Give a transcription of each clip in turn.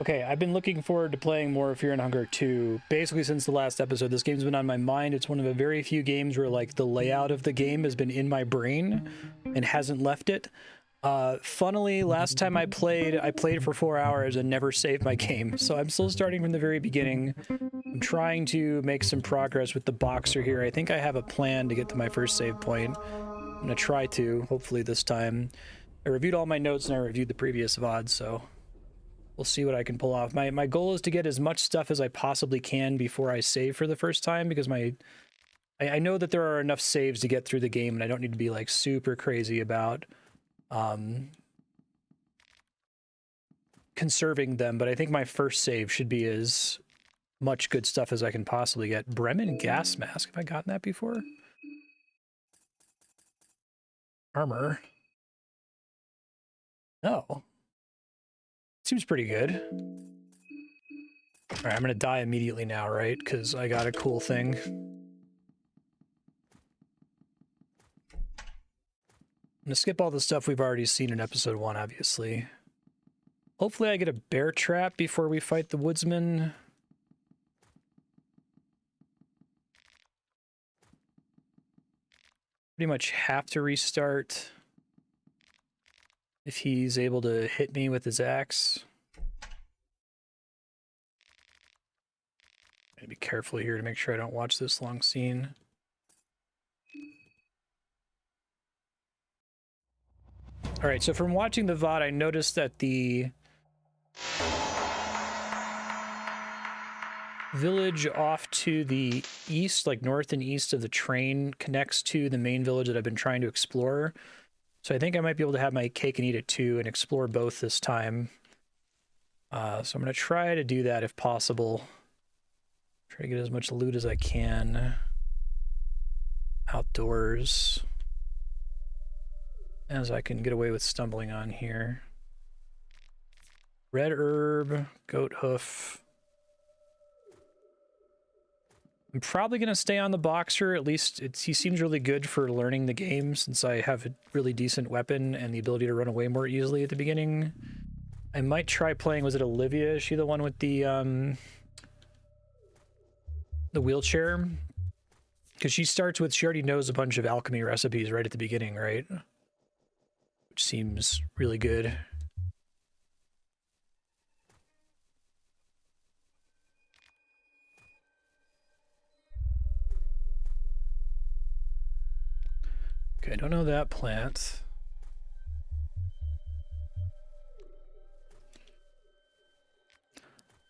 Okay, I've been looking forward to playing more Fear and Hunger 2. Basically, since the last episode, this game's been on my mind. It's one of the very few games where, like, the layout of the game has been in my brain and hasn't left it. Funnily, last time I played for 4 hours and never saved my game. So I'm still starting from the very beginning. I'm trying to make some progress with the boxer here. I think I have a plan to get to my first save point. I'm gonna try to, hopefully this time. I reviewed all my notes and I reviewed the previous VOD, so we'll see what I can pull off. My goal is to get as much stuff as I possibly can before I save for the first time, because I know that there are enough saves to get through the game, and I don't need to be like super crazy about conserving them. But I think my first save should be as much good stuff as I can possibly get. Bremen gas mask. Have I gotten that before? Armor. Oh. Seems pretty good. All right, I'm gonna die immediately now, right? Because I got a cool thing. I'm gonna skip all the stuff we've already seen in episode 1, obviously. Hopefully I get a bear trap before we fight the Woodsman. Pretty much have to restart if he's able to hit me with his axe. Gotta be careful here to make sure I don't watch this long scene. All right, so from watching the VOD, I noticed that the village off to the east, like north and east of the train, connects to the main village that I've been trying to explore. So I think I might be able to have my cake and eat it too and explore both this time. So I'm going to try to do that if possible. Try to get as much loot as I can outdoors as I can get away with stumbling on here. Red herb, goat hoof. I'm probably going to stay on the boxer. At least he seems really good for learning the game, since I have a really decent weapon and the ability to run away more easily at the beginning. I might try playing, was it Olivia? Is she the one with the wheelchair? Because she starts with, she already knows a bunch of alchemy recipes right at the beginning, right? Which seems really good. Okay, I don't know that plant.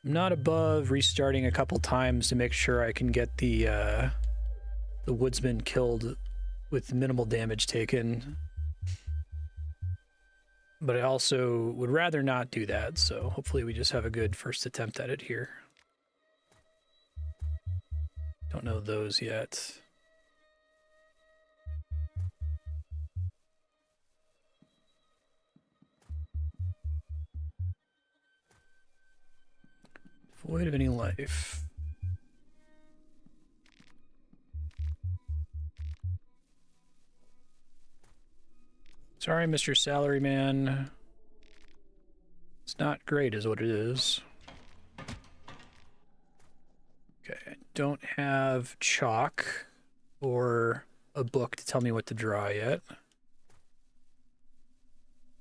I'm not above restarting a couple times to make sure I can get the Woodsman killed with minimal damage taken. But I also would rather not do that, so hopefully we just have a good first attempt at it here. Don't know those yet. Void of any life. Sorry, Mr. Salaryman. It's not great is what it is. Okay, I don't have chalk or a book to tell me what to draw yet.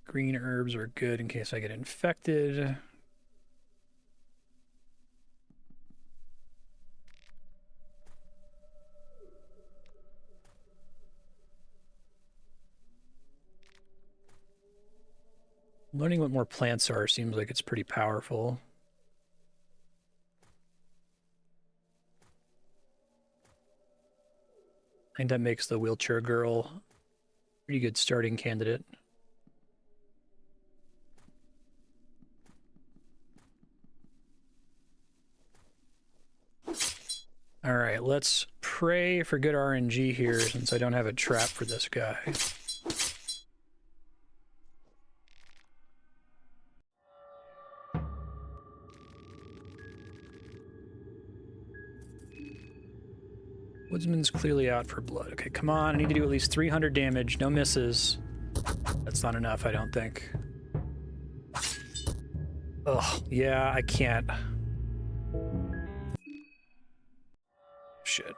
Green herbs are good in case I get infected. Learning what more plants are seems like it's pretty powerful. I think that makes the wheelchair girl a pretty good starting candidate. All right, let's pray for good RNG here, since I don't have a trap for this guy. Woodsman's clearly out for blood. Okay, come on. I need to do at least 300 damage. No misses. That's not enough, I don't think. Ugh, yeah, I can't. Shit.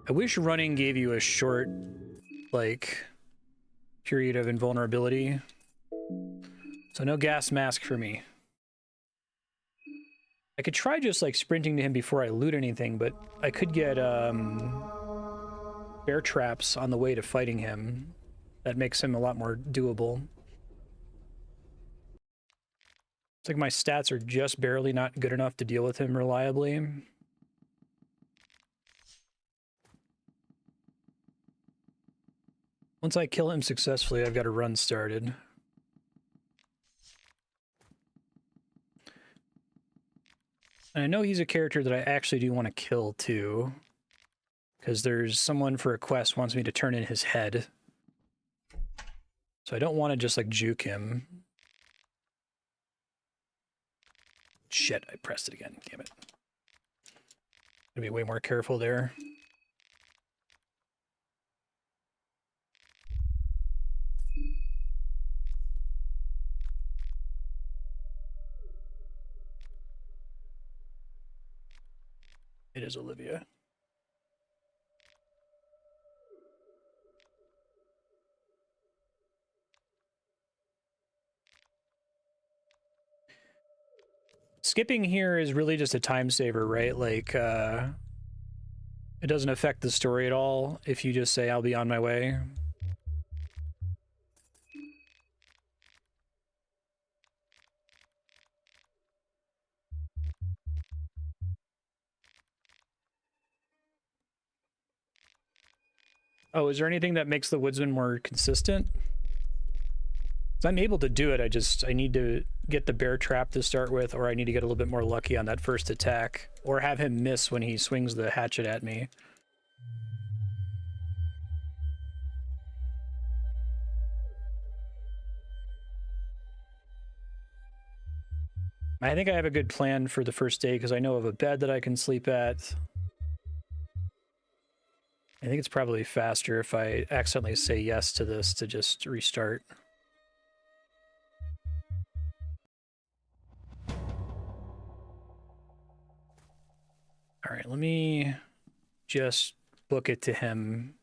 I wish running gave you a short, like, period of invulnerability. So no gas mask for me. I could try just, like, sprinting to him before I loot anything, but I could get, bear traps on the way to fighting him. That makes him a lot more doable. It's like my stats are just barely not good enough to deal with him reliably. Once I kill him successfully, I've got a run started. And I know he's a character that I actually do want to kill, too. Because there's someone for a quest wants me to turn in his head. So I don't want to just, like, juke him. Shit, I pressed it again. Damn it. Gotta be way more careful there. It is Olivia. Skipping here is really just a time saver, right? Like, it doesn't affect the story at all if you just say, I'll be on my way. Oh, is there anything that makes the Woodsman more consistent? I'm able to do it, I need to get the bear trap to start with, or I need to get a little bit more lucky on that first attack, or have him miss when he swings the hatchet at me. I think I have a good plan for the first day because I know of a bed that I can sleep at. I think it's probably faster if I accidentally say yes to this to just restart. All right, let me just book it to him.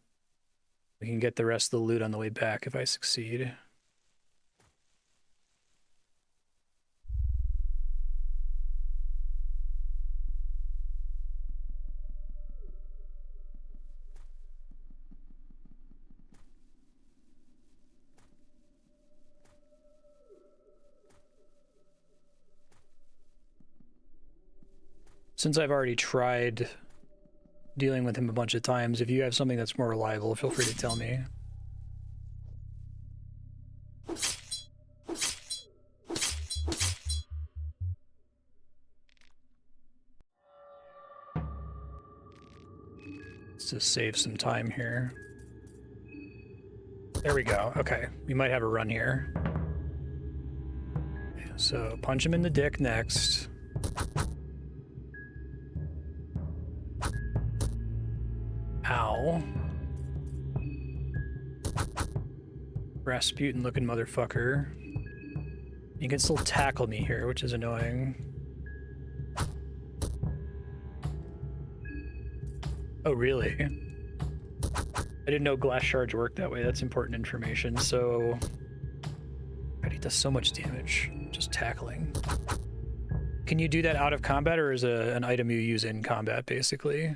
We can get the rest of the loot on the way back if I succeed. Since I've already tried dealing with him a bunch of times, if you have something that's more reliable, feel free to tell me. Let's just save some time here. There we go. Okay, we might have a run here. So punch him in the dick next. Ow. Rasputin looking motherfucker. You can still tackle me here, which is annoying. Oh, really? I didn't know glass shards work that way. That's important information. So, God, he does so much damage just tackling. Can you do that out of combat, or is it an item you use in combat, basically?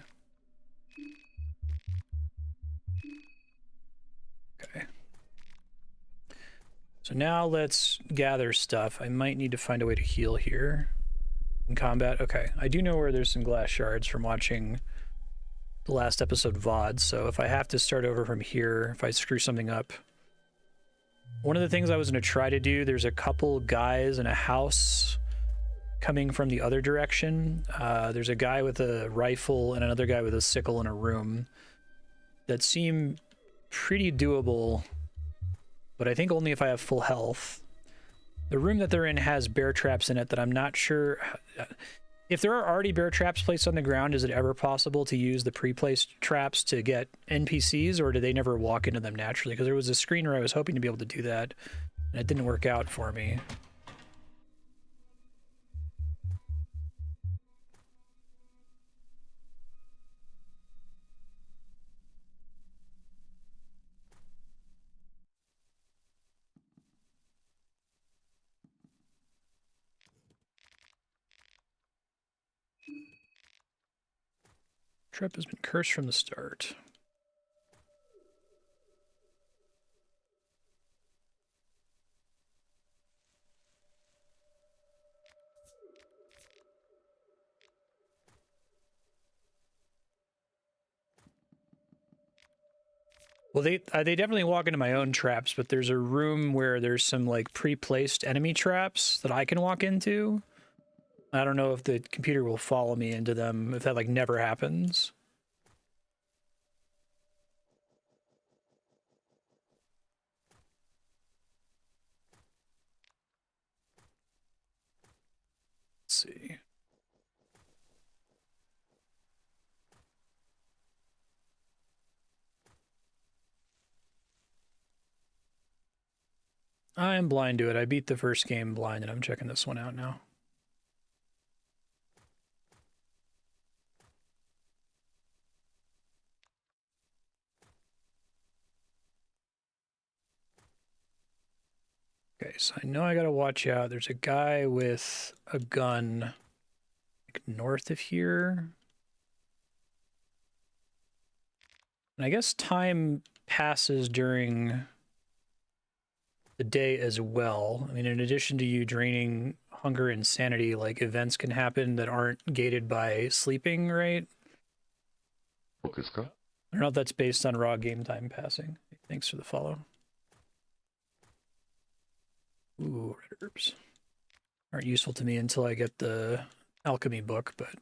Okay. So now let's gather stuff. I might need to find a way to heal here in combat. Okay, I do know where there's some glass shards from watching the last episode VOD, so if I have to start over from here, if I screw something up. One of the things I was going to try to do, there's a couple guys in a house coming from the other direction. There's a guy with a rifle and another guy with a sickle in a room that seem pretty doable, but I think only if I have full health. The room that they're in has bear traps in it that I'm not sure... If there are already bear traps placed on the ground, is it ever possible to use the pre-placed traps to get NPCs, or do they never walk into them naturally? Because there was a screen where I was hoping to be able to do that, and it didn't work out for me. Trap has been cursed from the start. Well, they definitely walk into my own traps, but there's a room where there's some like pre-placed enemy traps that I can walk into. I don't know if the computer will follow me into them, if that like never happens. Let's see. I am blind to it. I beat the first game blind, and I'm checking this one out now. Okay, so I know I gotta watch out. There's a guy with a gun like north of here. And I guess time passes during the day as well. I mean, in addition to you draining hunger and sanity, like events can happen that aren't gated by sleeping, right? I don't know if that's based on raw game time passing. Thanks for the follow. Ooh, red herbs. Aren't useful to me until I get the alchemy book, but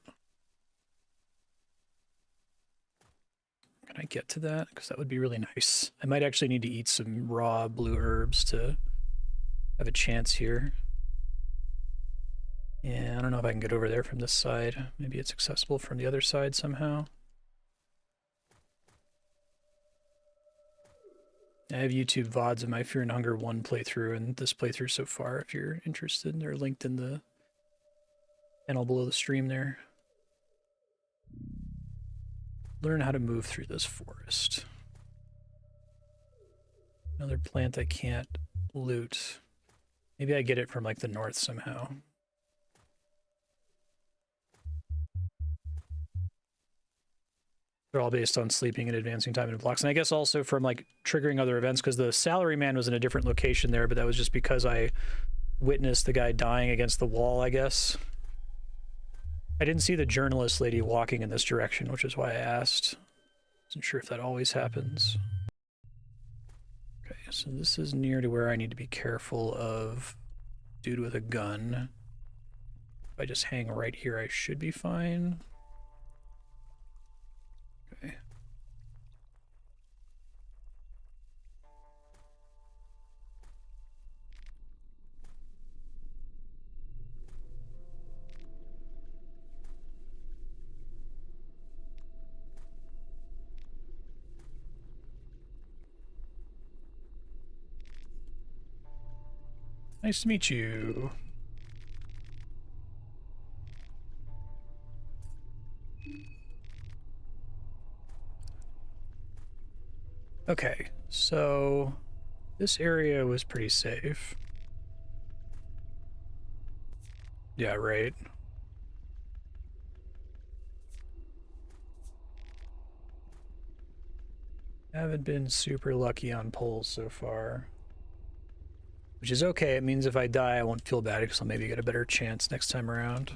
can I get to that? Because that would be really nice. I might actually need to eat some raw blue herbs to have a chance here. Yeah, I don't know if I can get over there from this side. Maybe it's accessible from the other side somehow. I have YouTube VODs of my Fear and Hunger 1 playthrough and this playthrough so far, if you're interested. They're linked in the panel below the stream there. Learn how to move through this forest. Another plant I can't loot. Maybe I get it from like the north somehow. They're all based on sleeping and advancing time in blocks. And I guess also from like triggering other events, because the salaryman was in a different location there, but that was just because I witnessed the guy dying against the wall, I guess. I didn't see the journalist lady walking in this direction, which is why I asked. Wasn't sure if that always happens. Okay, so this is near to where I need to be careful of dude with a gun. If I just hang right here, I should be fine. Okay. Nice to meet you. Okay, so this area was pretty safe. Yeah, right. Haven't been super lucky on pulls so far. Which is okay. It means if I die, I won't feel bad because I'll maybe get a better chance next time around.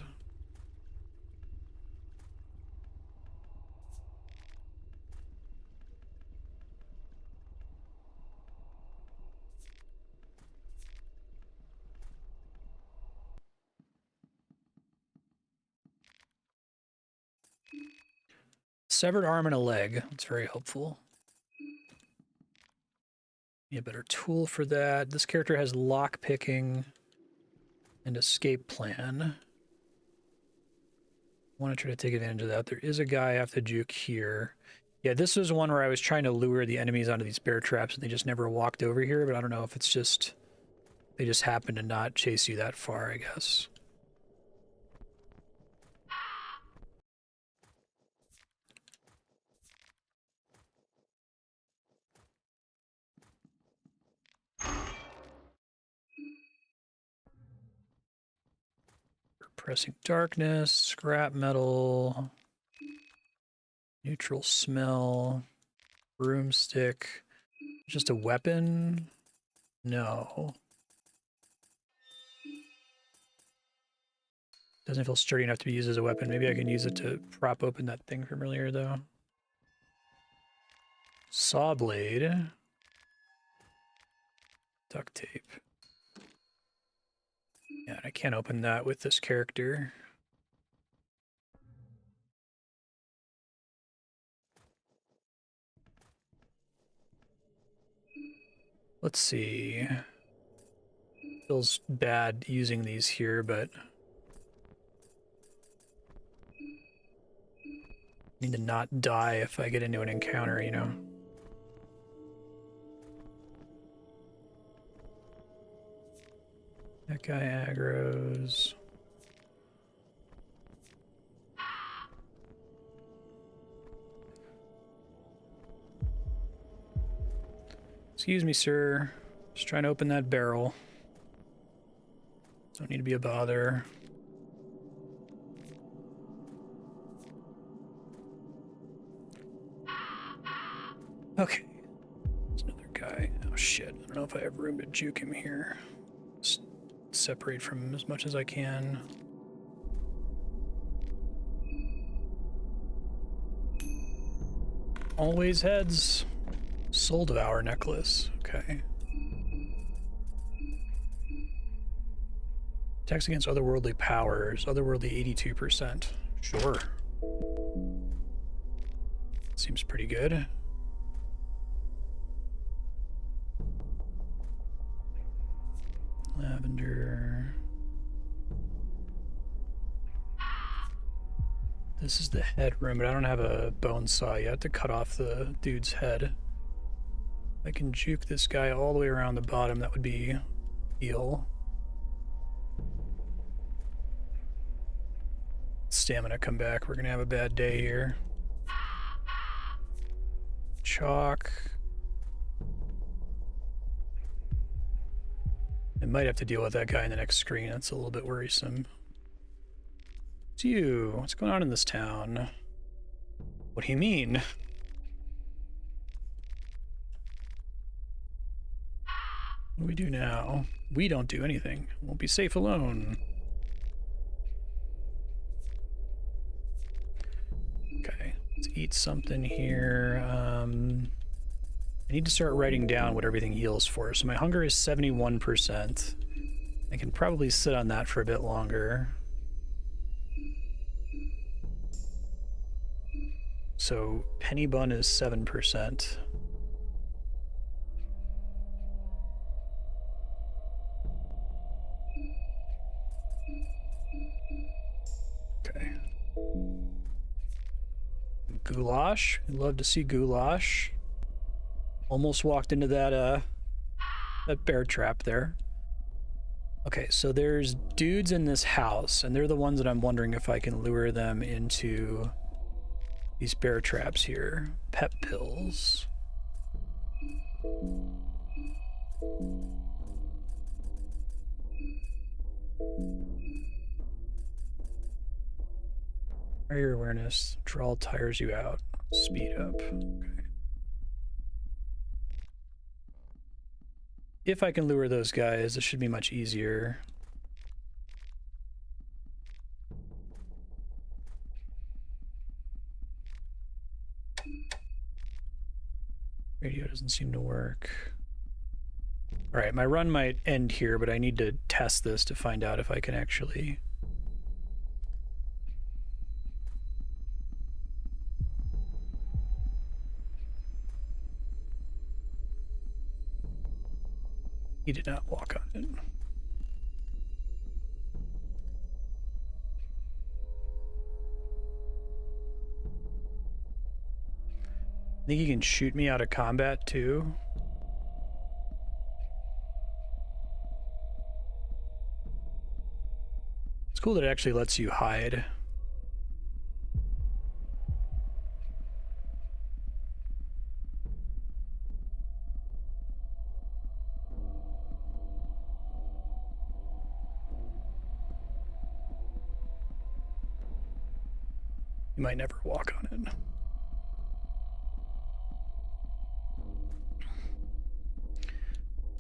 Severed arm and a leg. That's very helpful. Need a better tool for that. This character has lock picking and escape plan. I want to try to take advantage of that. There is a guy I have to juke here. Yeah, this was one where I was trying to lure the enemies onto these bear traps and they just never walked over here, but I don't know if it's just they just happen to not chase you that far, I guess. Pressing darkness, scrap metal. Neutral smell. Broomstick. Just a weapon? No. Doesn't feel sturdy enough to be used as a weapon. Maybe I can use it to prop open that thing from earlier, though. Saw blade. Duct tape. Yeah, I can't open that with this character. Let's see. Feels bad using these here, but need to not die if I get into an encounter, you know? That guy aggroes. Excuse me, sir. Just trying to open that barrel. Don't need to be a bother. Okay. There's another guy. Oh shit. I don't know if I have room to juke him here. Just separate from him as much as I can. Always heads. Soul Devour necklace. Okay. Attacks against otherworldly powers. Otherworldly 82%. Sure. Seems pretty good. Lavender. This is the head room, but I don't have a bone saw yet to cut off the dude's head. I can juke this guy all the way around the bottom. That would be heal. Stamina come back. We're gonna have a bad day here. Chalk. I might have to deal with that guy in the next screen. That's a little bit worrisome. It's you. What's going on in this town? What do you mean? What do we do now? We don't do anything. Won't be safe alone. Okay, let's eat something here. I need to start writing down what everything heals for. So my hunger is 71%. I can probably sit on that for a bit longer. So penny bun is 7%. Okay. Goulash. I'd love to see goulash. Almost walked into that bear trap there. Okay, so there's dudes in this house, and they're the ones that I'm wondering if I can lure them into these bear traps here. Pep pills. Area awareness. Draw tires you out. Speed up. Okay. If I can lure those guys, it should be much easier. Radio doesn't seem to work. All right, my run might end here, but I need to test this to find out if I can actually... He did not walk on it. I think he can shoot me out of combat too. It's cool that it actually lets you hide. You might never walk on it.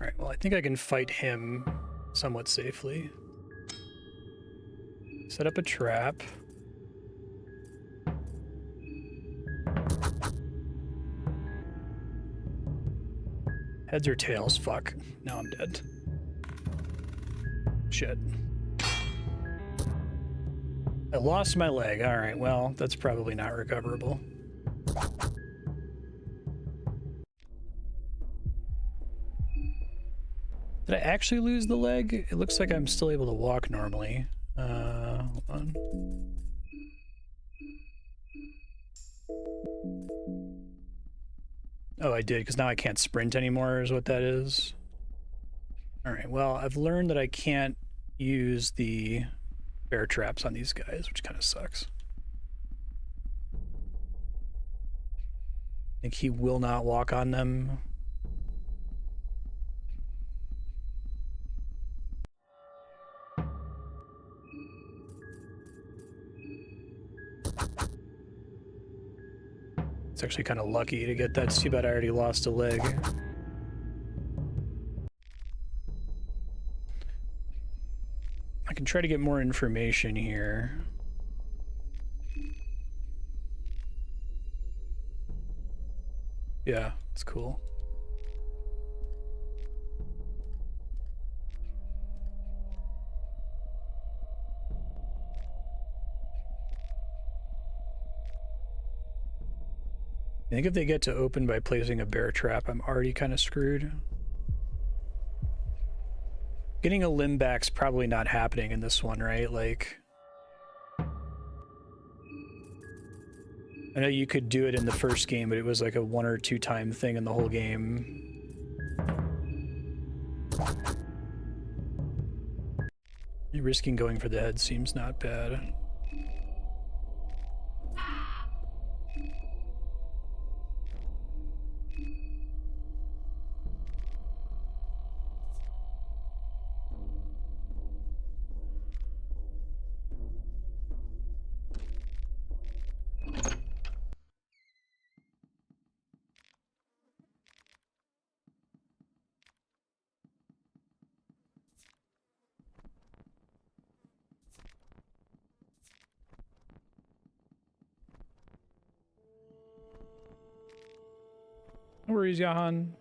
Alright, well, I think I can fight him somewhat safely. Set up a trap. Heads or tails? Fuck. Now I'm dead. Shit. I lost my leg. Alright, well, that's probably not recoverable. Did I actually lose the leg? It looks like I'm still able to walk normally. Hold on. Oh, I did, because now I can't sprint anymore is what that is. Alright, well, I've learned that I can't use the bear traps on these guys, which kind of sucks. I think he will not walk on them. It's actually kind of lucky to get that. It's too bad I already lost a leg. I can try to get more information here. Yeah, it's cool. I think if they get to open by placing a bear trap, I'm already kind of screwed. Getting a limb back's probably not happening in this one, right? Like, I know you could do it in the first game, but it was like a 1 or 2 time thing in the whole game. Risking going for the head seems not bad. No worries, Jahan.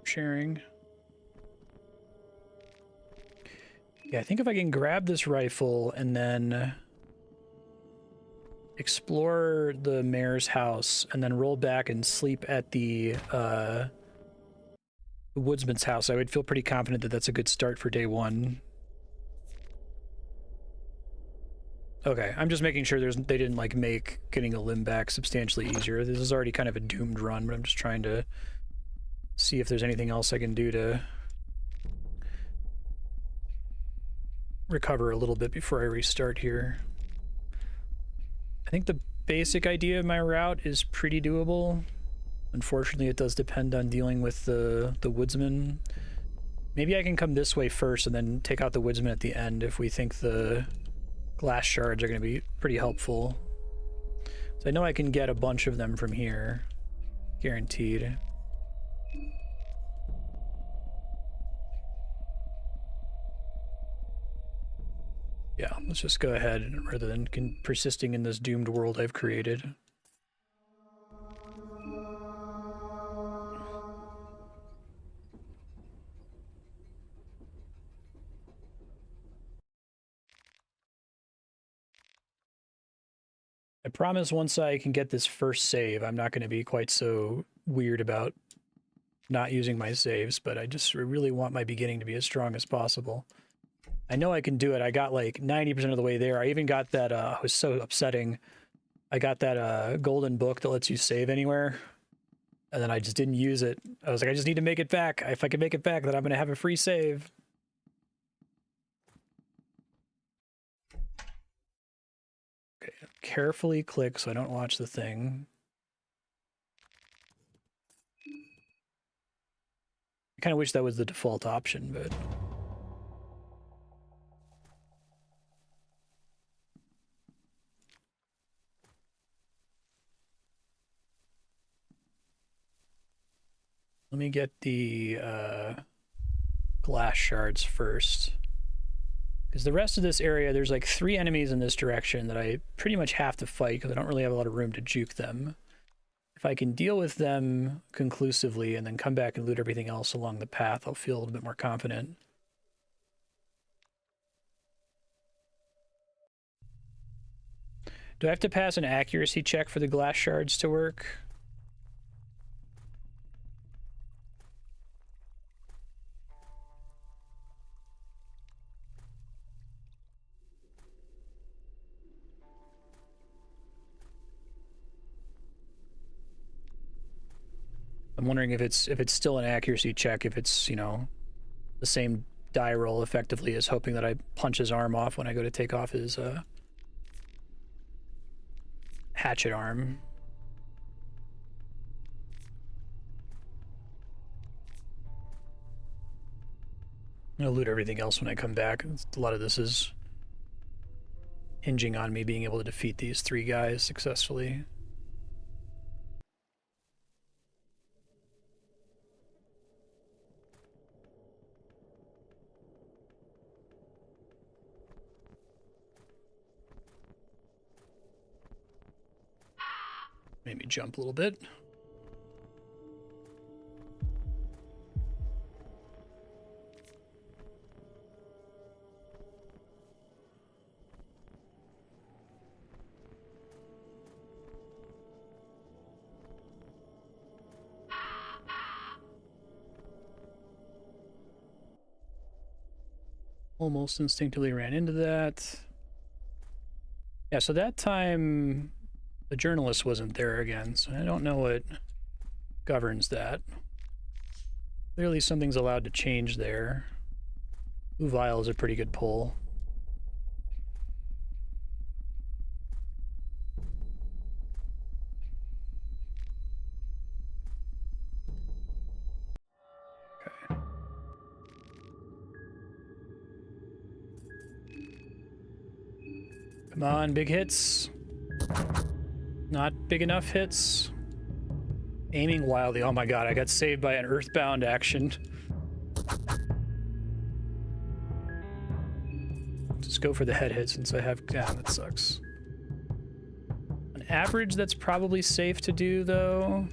Sharing. Yeah, I think if I can grab this rifle and then explore the mayor's house and then roll back and sleep at the Woodsman's house, I would feel pretty confident that that's a good start for day 1. Okay, I'm just making sure they didn't like make getting a limb back substantially easier. This is already kind of a doomed run, but I'm just trying to see if there's anything else I can do to recover a little bit before I restart here. I think the basic idea of my route is pretty doable. Unfortunately, it does depend on dealing with the Woodsman. Maybe I can come this way first and then take out the Woodsman at the end if we think the glass shards are going to be pretty helpful. So I know I can get a bunch of them from here. Guaranteed. Yeah, let's just go ahead rather than persisting in this doomed world I've created. I promise once I can get this first save, I'm not going to be quite so weird about not using my saves, but I just really want my beginning to be as strong as possible. I know I can do it. I got like 90% of the way there. I even got that, it was so upsetting. I got that golden book that lets you save anywhere, and then I just didn't use it. I was like, I just need to make it back. If I can make it back, then I'm going to have a free save. Okay, carefully click so I don't watch the thing. I kind of wish that was the default option, but... Let me get the glass shards first. Because the rest of this area, there's like 3 enemies in this direction that I pretty much have to fight because I don't really have a lot of room to juke them. If I can deal with them conclusively and then come back and loot everything else along the path, I'll feel a little bit more confident. Do I have to pass an accuracy check for the glass shards to work? I'm wondering if it's still an accuracy check, if it's, you know, the same die roll effectively as hoping that I punch his arm off when I go to take off his hatchet arm. I'm gonna loot everything else when I come back. A lot of this is hinging on me being able to defeat these 3 guys successfully. Made me jump a little bit. Almost instinctively ran into that. Yeah, so that time the journalist wasn't there again, so I don't know what governs that. Clearly something's allowed to change there. Blue vial is a pretty good pull. Okay. Come on, big hits. Not big enough hits. Aiming wildly. Oh my god, I got saved by an earthbound action. Just go for the head hit since I have... Yeah, that sucks. On average, that's probably safe to do, though.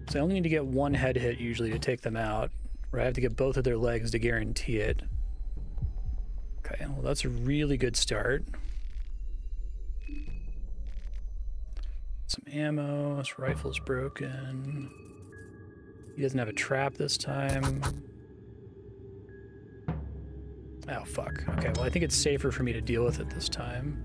So I only need to get 1 head hit usually to take them out. Or I have to get both of their legs to guarantee it. Okay, well that's a really good start. Some ammo. This rifle's broken. He doesn't have a trap this time. Oh, fuck. Okay, well I think it's safer for me to deal with it this time.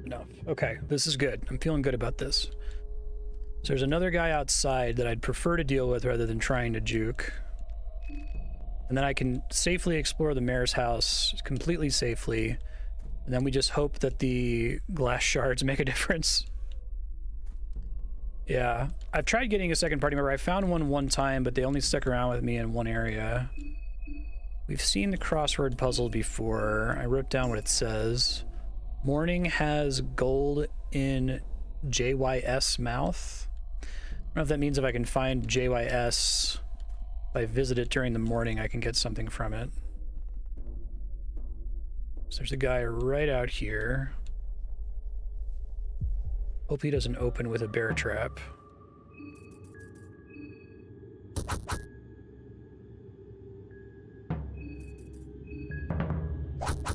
Enough. Okay, this is good. I'm feeling good about this. So there's another guy outside that I'd prefer to deal with rather than trying to juke. And then I can safely explore the mayor's house completely safely. And then we just hope that the glass shards make a difference. Yeah, I've tried getting a second party member. I found one time, but they only stuck around with me in one area. We've seen the crossword puzzle before. I wrote down what it says. Morning has gold in JYS mouth. I don't know if that means if I can find JYS, if I visit it during the morning, I can get something from it. So there's a guy right out here. Hope he doesn't open with a bear trap.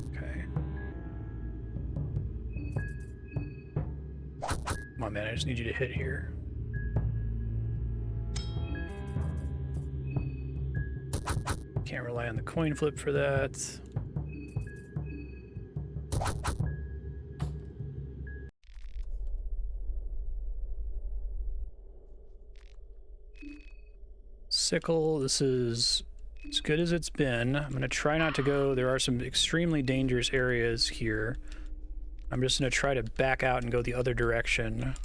Okay. Come on, man, I just need you to hit here. Can't rely on the coin flip for that. Sickle, this is as good as it's been. I'm going to try not to go. There are some extremely dangerous areas here. I'm just going to try to back out and go the other direction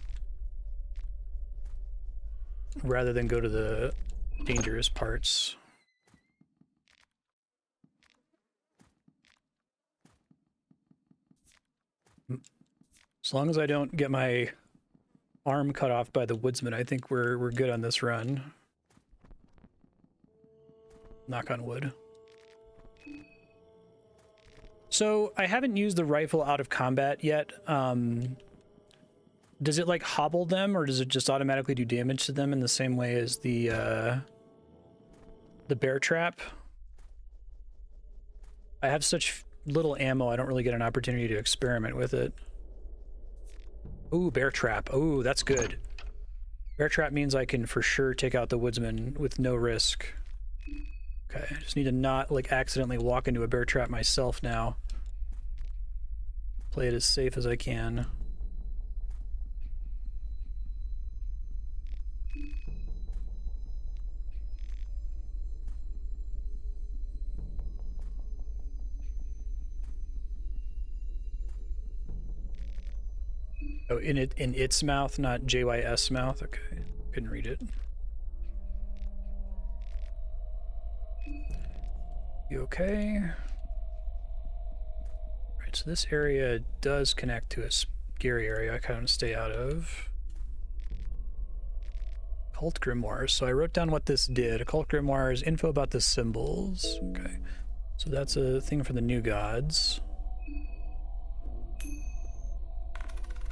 rather than go to the dangerous parts. As long as I don't get my arm cut off by the Woodsman, I think we're good on this run. Knock on wood. So I haven't used the rifle out of combat yet. Does it like hobble them, or does it just automatically do damage to them in the same way as the bear trap? I have such little ammo, I don't really get an opportunity to experiment with it. Ooh, bear trap. Ooh, that's good. Bear trap means I can for sure take out the Woodsman with no risk. Okay, I just need to not like accidentally walk into a bear trap myself now. Play it as safe as I can. Oh, in its mouth, not JYS mouth. Okay, couldn't read it. You okay? Right, so this area does connect to a scary area I kind of want to stay out of. Occult grimoires. So I wrote down what this did. Occult grimoires, info about the symbols. Okay, so that's a thing for the new gods.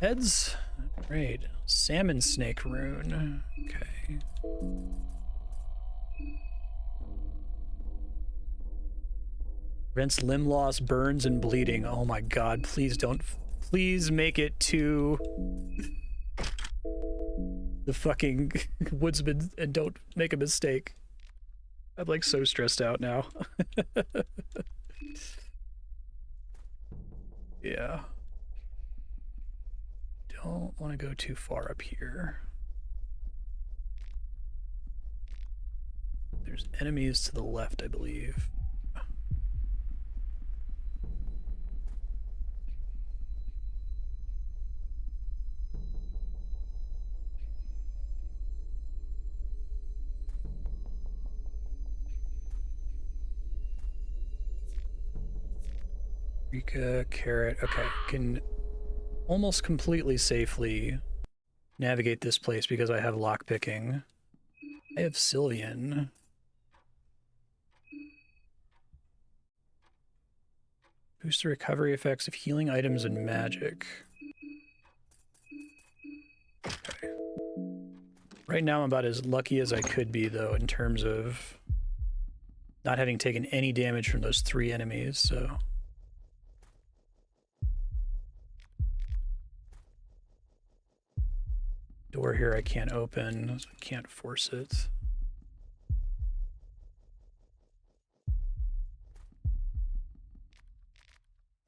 Heads. Great. Salmon snake rune. Okay. Prevents limb loss, burns, and bleeding. Oh my god, please don't. Please make it to the fucking Woodsman and don't make a mistake. I'm like so stressed out now. Yeah. Don't want to go too far up here. There's enemies to the left, I believe. Rika, carrot. Okay, can almost completely safely navigate this place because I have lockpicking. I have Sylvian. Boost the recovery effects of healing items and magic. Okay. Right now I'm about as lucky as I could be, though, in terms of not having taken any damage from those 3 enemies, so... Door here I can't open, so I can't force it.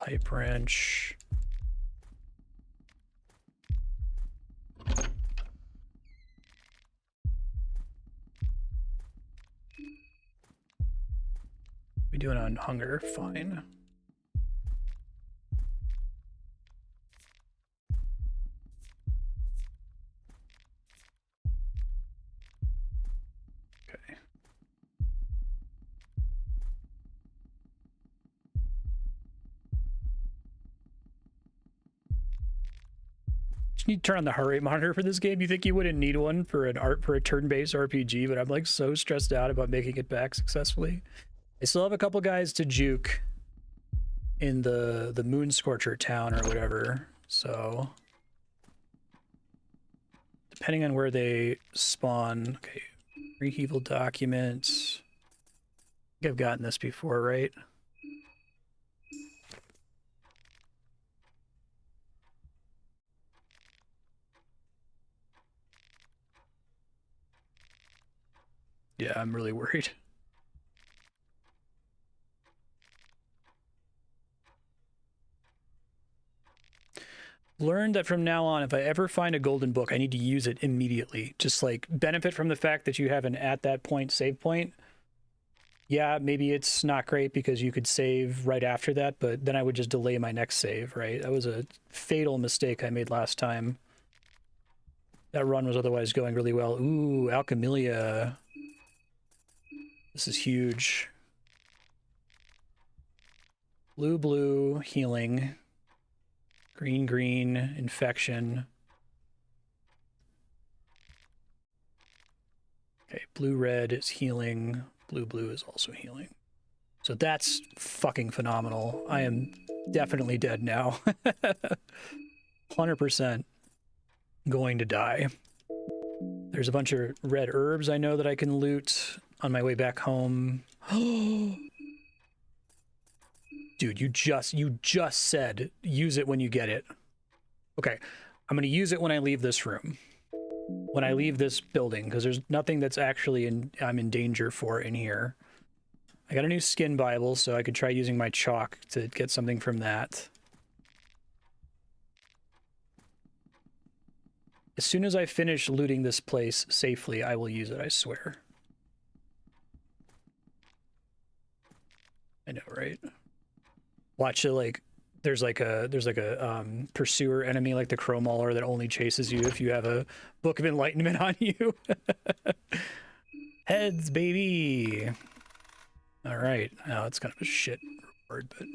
Pipe wrench. We doing on hunger? Fine. Okay. Just need to turn on the heart rate monitor for this game. You think you wouldn't need one for a turn-based RPG, but I'm like so stressed out about making it back successfully. I still have a couple guys to juke in the Moon Scorcher town or whatever, so depending on where they spawn. Okay, Reheval documents. I think I've gotten this before, right? Yeah, I'm really worried. Learned that from now on, if I ever find a golden book, I need to use it immediately. Just like benefit from the fact that you have an at that point save point. Yeah, maybe it's not great because you could save right after that, but then I would just delay my next save, right? That was a fatal mistake I made last time. That run was otherwise going really well. Ooh, Alchemilia. This is huge. Blue, healing. Green, green, infection. Okay, blue, red is healing. Blue, blue is also healing. So that's fucking phenomenal. I am definitely dead now. 100% going to die. There's a bunch of red herbs I know that I can loot on my way back home. Dude, you just said use it when you get it. Okay, I'm gonna use it when I leave this room. When I leave this building, because there's nothing that's actually I'm in danger for in here. I got a new skin Bible, so I could try using my chalk to get something from that. As soon as I finish looting this place safely, I will use it, I swear. I know, right? Watch it, like, there's like a pursuer enemy like the Crow Mauler that only chases you if you have a Book of Enlightenment on you. Heads, baby! Alright, now it's kind of a shit reward, but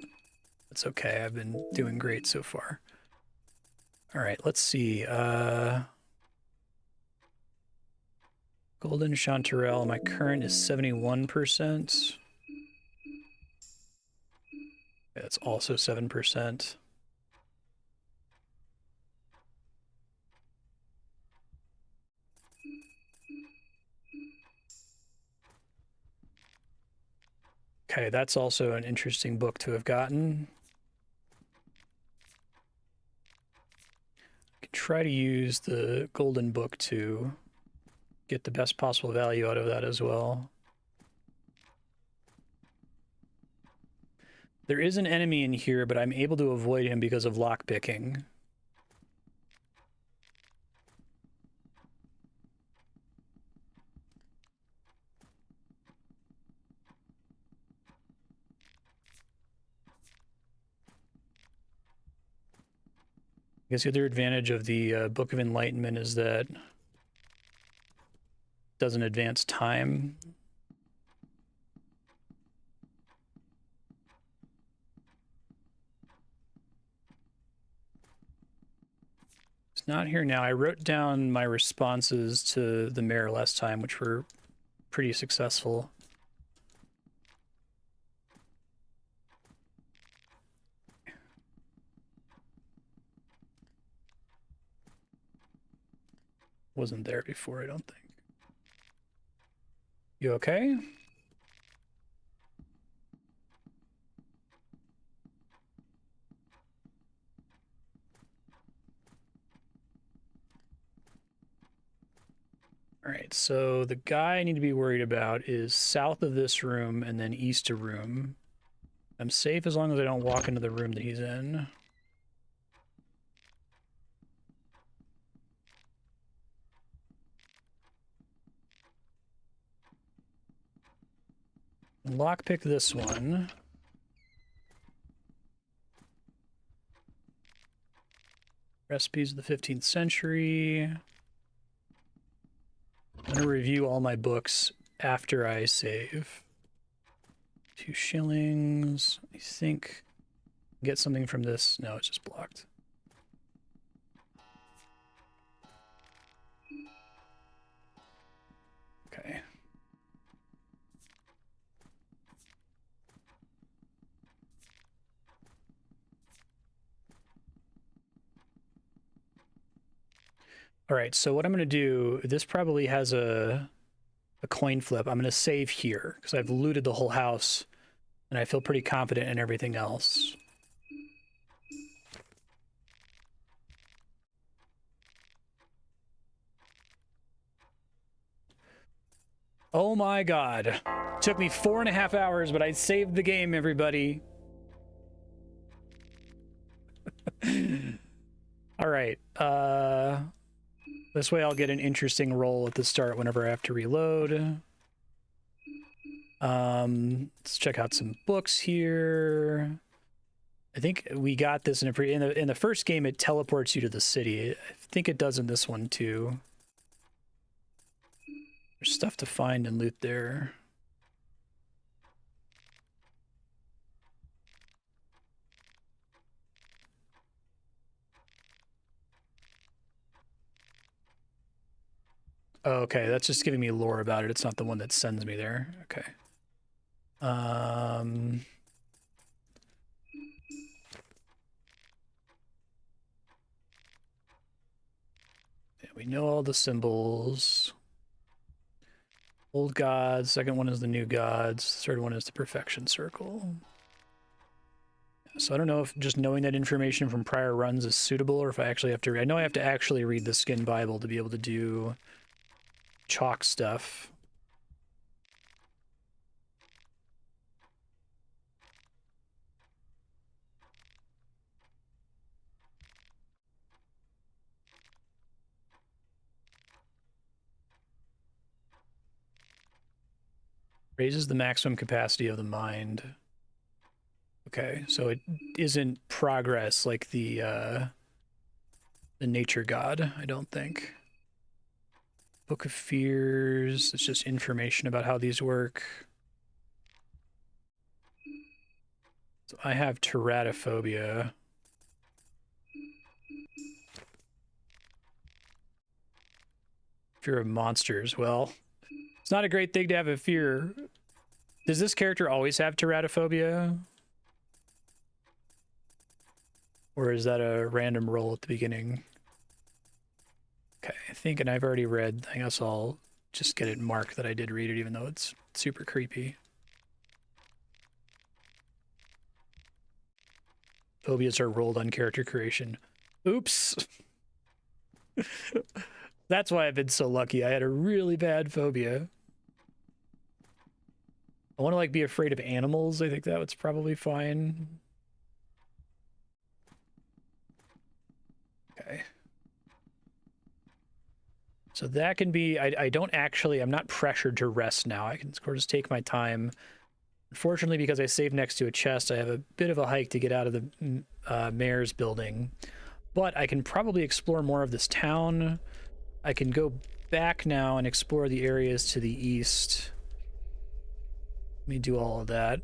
it's okay. I've been doing great so far. Alright, let's see. Golden Chanterelle, my current is 71%. That's also 7%. Okay, that's also an interesting book to have gotten. I can try to use the golden book to get the best possible value out of that as well. There is an enemy in here, but I'm able to avoid him because of lockpicking. I guess the other advantage of the Book of Enlightenment is that it doesn't advance time. It's not here now. I wrote down my responses to the mayor last time, which were pretty successful. Wasn't there before, I don't think. You okay? All right, so the guy I need to be worried about is south of this room and then east of room. I'm safe as long as I don't walk into the room that he's in. Lockpick this one. Recipes of the 15th century. I'm going to review all my books after I save. 2 shillings. I think. Get something from this. No, it's just blocked. Okay. All right, so what I'm going to do, this probably has a coin flip. I'm going to save here because I've looted the whole house and I feel pretty confident in everything else. Oh my god. Took me 4.5 hours, but I saved the game, everybody. All right. This way I'll get an interesting roll at the start whenever I have to reload. Let's check out some books here. I think we got this in the first game. It teleports you to the city. I think it does in this one too. There's stuff to find and loot there. Oh, okay, that's just giving me lore about it. It's not the one that sends me there. Okay. Yeah, we know all the symbols. Old gods. Second one is the new gods. Third one is the perfection circle. So I don't know if just knowing that information from prior runs is suitable, or if I actually have to. I know I have to actually read the Skin Bible to be able to do chalk stuff. Raises the maximum capacity of the mind. Okay, so it isn't progress like the nature god, I don't think. Book of Fears, it's just information about how these work. So I have teratophobia. Fear of monsters. Well, it's not a great thing to have a fear. Does this character always have teratophobia? Or is that a random roll at the beginning? Okay, I think, and I've already read, I guess I'll just get it marked that I did read it, even though it's super creepy. Phobias are rolled on character creation. Oops. That's why I've been so lucky. I had a really bad phobia. I want to like be afraid of animals. I think that was probably fine. Okay. So that can be, I don't actually, I'm not pressured to rest now. I can of course take my time. Unfortunately, because I saved next to a chest, I have a bit of a hike to get out of the mayor's building. But I can probably explore more of this town. I can go back now and explore the areas to the east. Let me do all of that.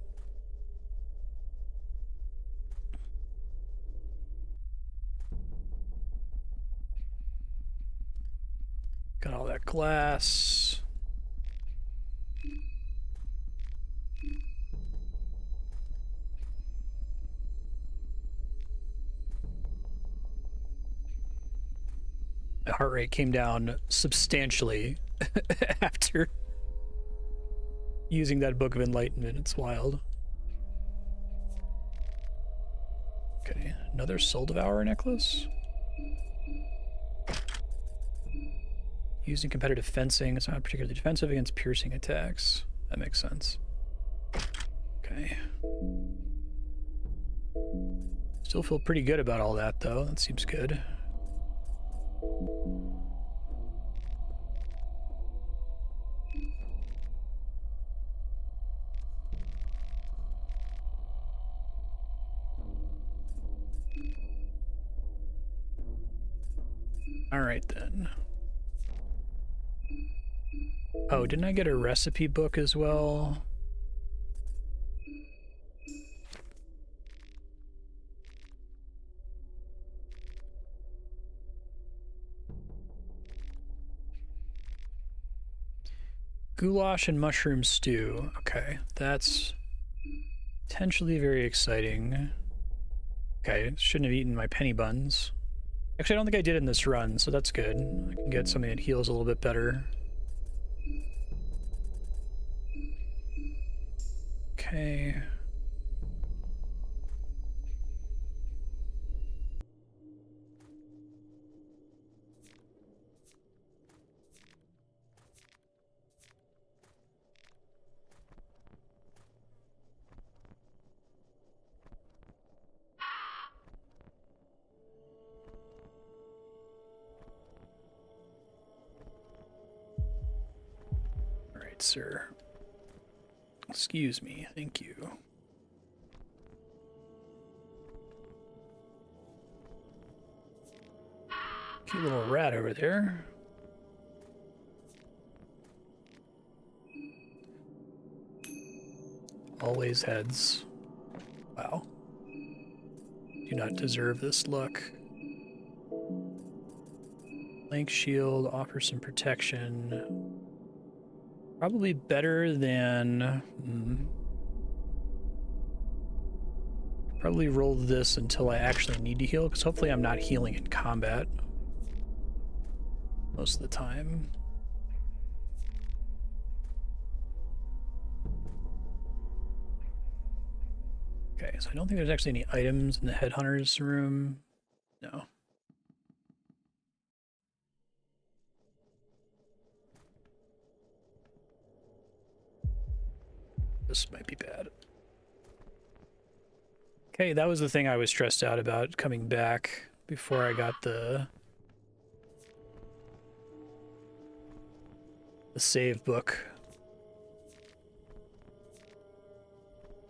Got all that glass. My heart rate came down substantially after using that Book of Enlightenment. It's wild. Okay, another Soul Devourer necklace. Used in competitive fencing, it's not particularly defensive against piercing attacks. That makes sense. Okay. Still feel pretty good about all that, though. That seems good. All right, then. Oh, didn't I get a recipe book as well? Goulash and mushroom stew. Okay, that's potentially very exciting. Okay, shouldn't have eaten my penny buns. Actually, I don't think I did in this run, so that's good. I can get something that heals a little bit better. Okay. All right, sir. Excuse me. Thank you. Cute little rat over there. Always heads. Wow. Do not deserve this look. Blank shield offers some protection. Probably better than... Probably roll this until I actually need to heal, because hopefully I'm not healing in combat most of the time. Okay, so I don't think there's actually any items in the headhunter's room. No. This might be bad. Okay, that was the thing I was stressed out about coming back before I got the save book.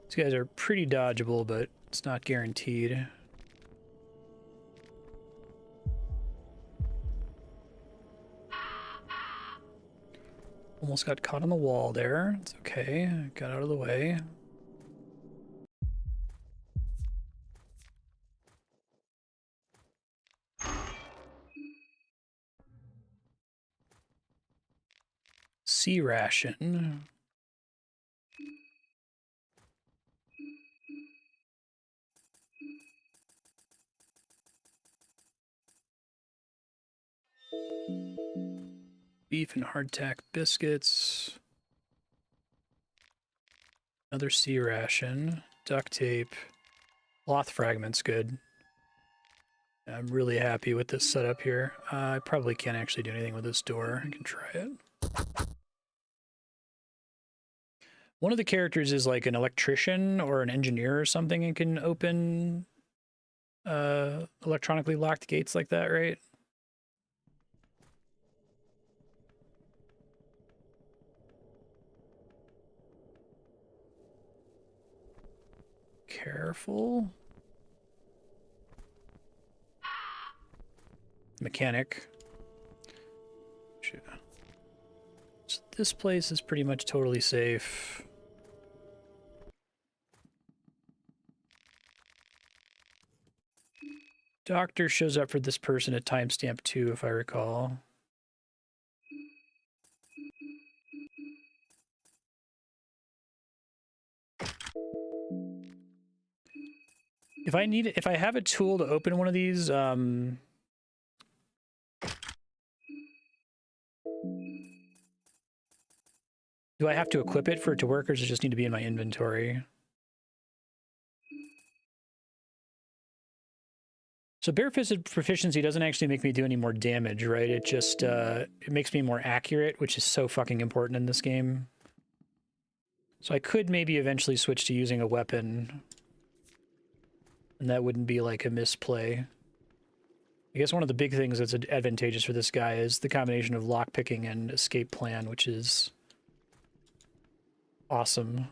These guys are pretty dodgeable, but it's not guaranteed. Almost got caught on the wall there. It's okay. Got out of the way. Sea ration. Beef and hardtack biscuits. Another sea ration. Duct tape. Cloth fragments, good. I'm really happy with this setup here. I probably can't actually do anything with this door. I can try it. One of the characters is like an electrician or an engineer or something and can open electronically locked gates like that, right? Careful. Mechanic. So this place is pretty much totally safe. Doctor shows up for this person at timestamp 2, if I recall. If I have a tool to open one of these, do I have to equip it for it to work, or does it just need to be in my inventory? So barefisted proficiency doesn't actually make me do any more damage, right? It just, it makes me more accurate, which is so fucking important in this game. So I could maybe eventually switch to using a weapon, and that wouldn't be like a misplay. I guess one of the big things that's advantageous for this guy is the combination of lockpicking and escape plan, which is awesome.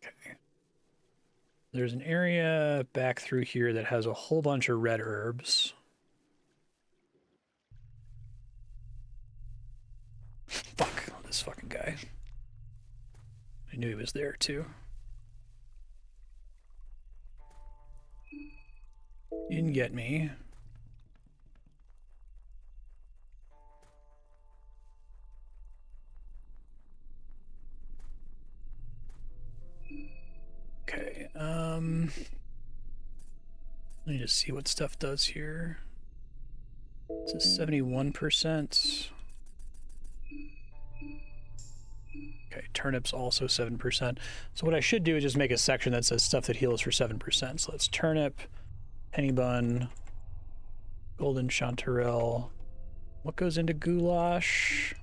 Okay. There's an area back through here that has a whole bunch of red herbs. Fuck, this fucking guy. I knew he was there too. He didn't get me. Okay, let me just see what stuff does here. This is 71%. Okay, turnips also 7%. So what I should do is just make a section that says stuff that heals for 7%. So let's turnip, penny bun, golden chanterelle. What goes into goulash?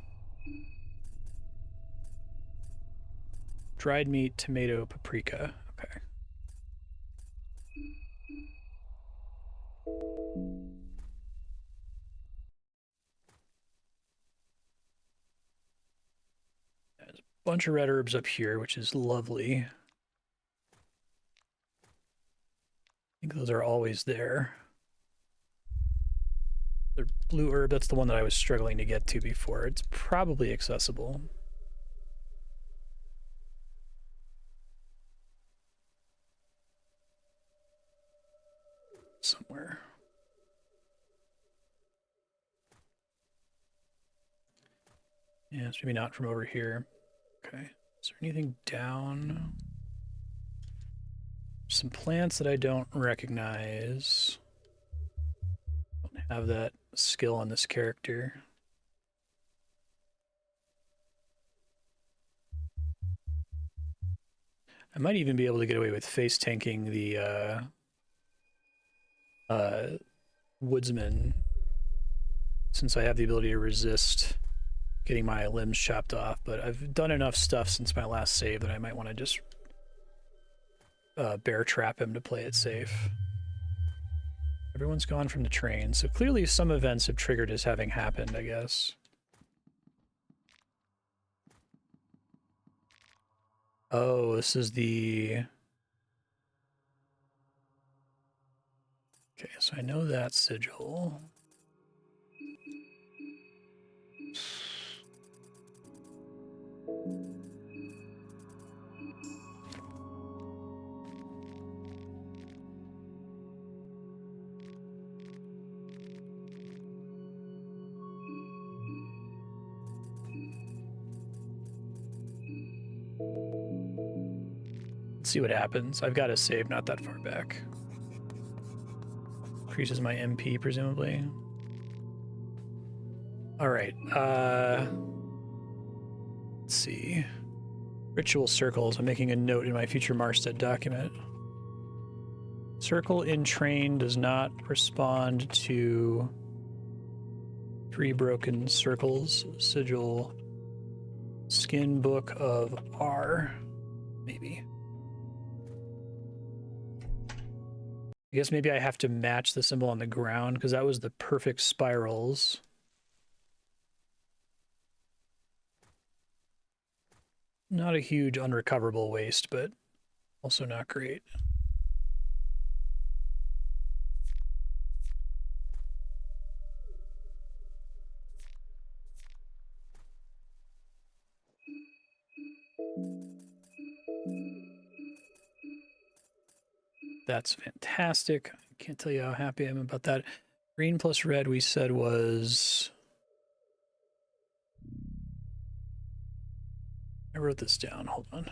Dried meat, tomato, paprika. Okay. There's a bunch of red herbs up here, which is lovely. I think those are always there. The blue herb, that's the one that I was struggling to get to before. It's probably accessible. somewhere. Yeah, it's maybe not from over here. Okay. Is there anything down? Some plants that I don't recognize. Don't have that skill on this character. I might even be able to get away with face tanking the Woodsman, since I have the ability to resist getting my limbs chopped off, but I've done enough stuff since my last save that I might want to just bear trap him to play it safe. Everyone's gone from the train, so clearly some events have triggered as having happened, I guess. Oh, this is the... Okay, so I know that sigil. Let's see what happens. I've got a save not that far back. Increases my MP, presumably. All right. Let's see. Ritual circles. I'm making a note in my future Marstead document. Circle in train does not respond to 3 broken circles. Sigil. Skin book of R. Maybe. I guess maybe I have to match the symbol on the ground because that was the perfect spirals. Not a huge unrecoverable waste, but also not great. That's fantastic. I can't tell you how happy I am about that. Green plus red we said was... I wrote this down. Hold on.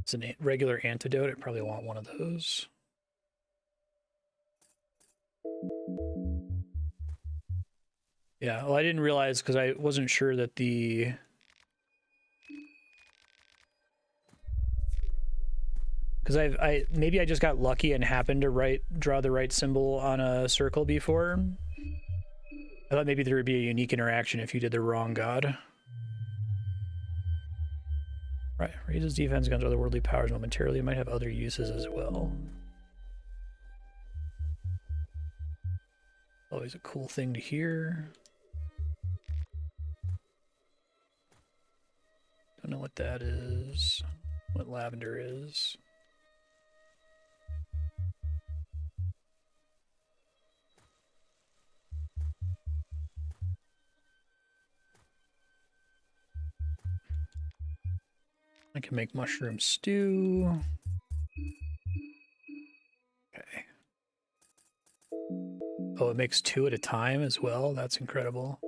It's a regular antidote. I probably want one of those. Yeah, well, I didn't realize because I wasn't sure that the... Because maybe I just got lucky and happened to draw the right symbol on a circle before. I thought maybe there would be a unique interaction if you did the wrong god. Right, raises defense against otherworldly powers momentarily. It might have other uses as well. Always a cool thing to hear. Don't know what that is. What lavender is. I can make mushroom stew. Okay. Oh, it makes 2 at a time as well? That's incredible.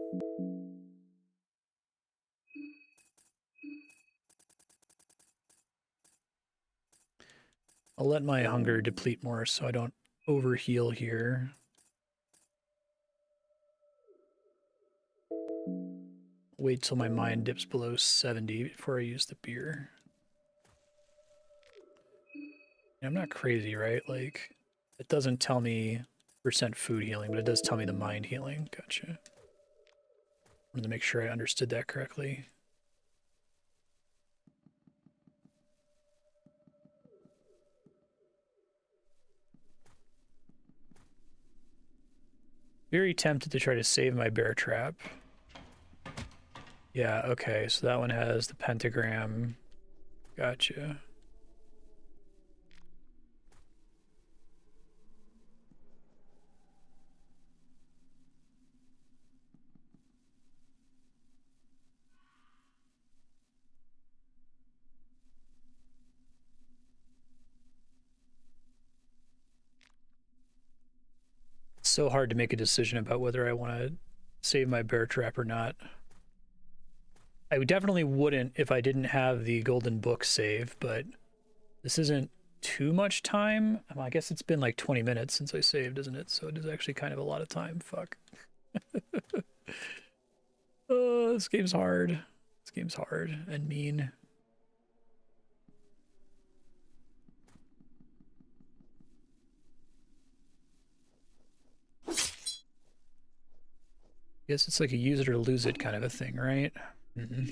I'll let my hunger deplete more so I don't overheal here. Wait till my mind dips below 70 before I use the beer. I'm not crazy, right? Like, it doesn't tell me % food healing, but it does tell me the mind healing. Gotcha. I wanted to make sure I understood that correctly. Very tempted to try to save my bear trap. Yeah, okay, so that one has the pentagram. Gotcha. so hard to make a decision about whether I want to save my bear trap or not. I definitely wouldn't if I didn't have the golden book save, but this isn't too much time. Well, I guess it's been like 20 minutes since I saved, isn't it? So it is actually kind of a lot of time. Fuck. Oh, this game's hard. This game's hard and mean. Guess it's like a use it or lose it kind of a thing, right? I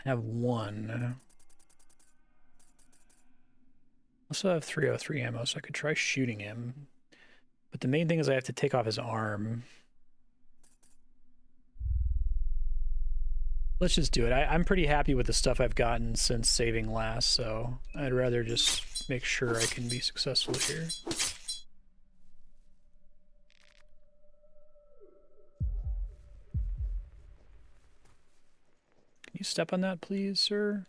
have one. Also have 303 ammo, so I could try shooting him. But the main thing is I have to take off his arm. Let's just do it. I'm pretty happy with the stuff I've gotten since saving last, so I'd rather just make sure I can be successful here. Can you step on that, please, sir?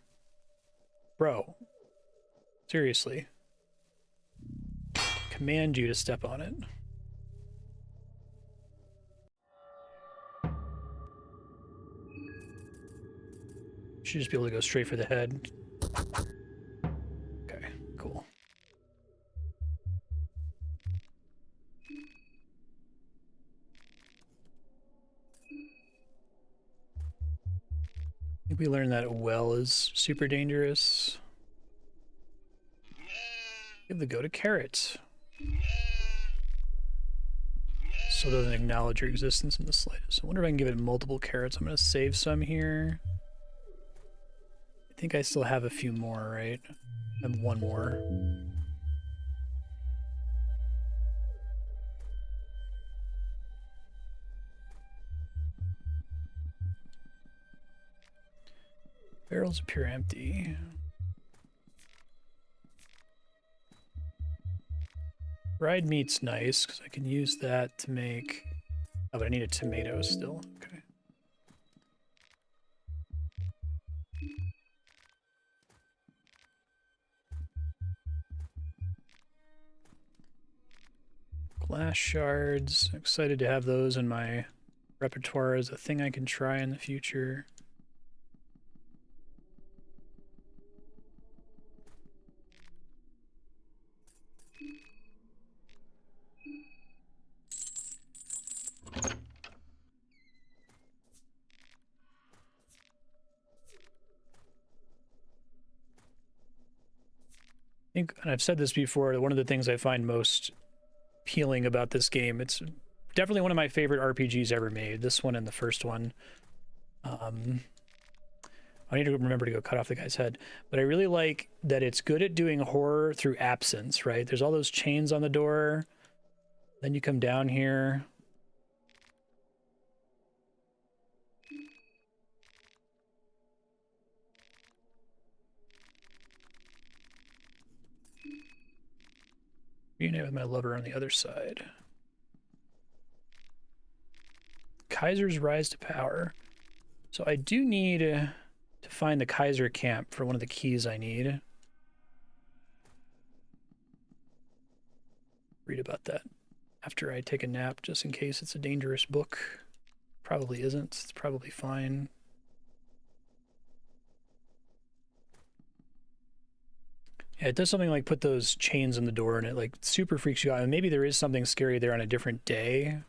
Bro. Seriously. Command you to step on it. Should just be able to go straight for the head. Okay, cool. I think we learned that a well is super dangerous. Give the goat a carrot. Still doesn't acknowledge your existence in the slightest. I wonder if I can give it multiple carrots. I'm going to save some here. I think I still have a few more, right? I have one more. Barrels appear empty. Fried meat's nice, because I can use that to make... Oh, but I need a tomato still. Okay. Glass shards. I'm excited to have those in my repertoire as a thing I can try in the future. I think, and I've said this before, one of the things I find most appealing about this game, it's definitely one of my favorite RPGs ever made, this one and the first one. I need to remember to go cut off the guy's head, but I really like that it's good at doing horror through absence, right? There's all those chains on the door, then you come down here. Reunite with my lover on the other side. Kaiser's rise to power. So I do need to find the Kaiser camp for one of the keys I need. Read about that after I take a nap, just in case it's a dangerous book. Probably isn't. It's probably fine. Yeah, it does something like put those chains on the door and it like super freaks you out. And maybe there is something scary there on a different day.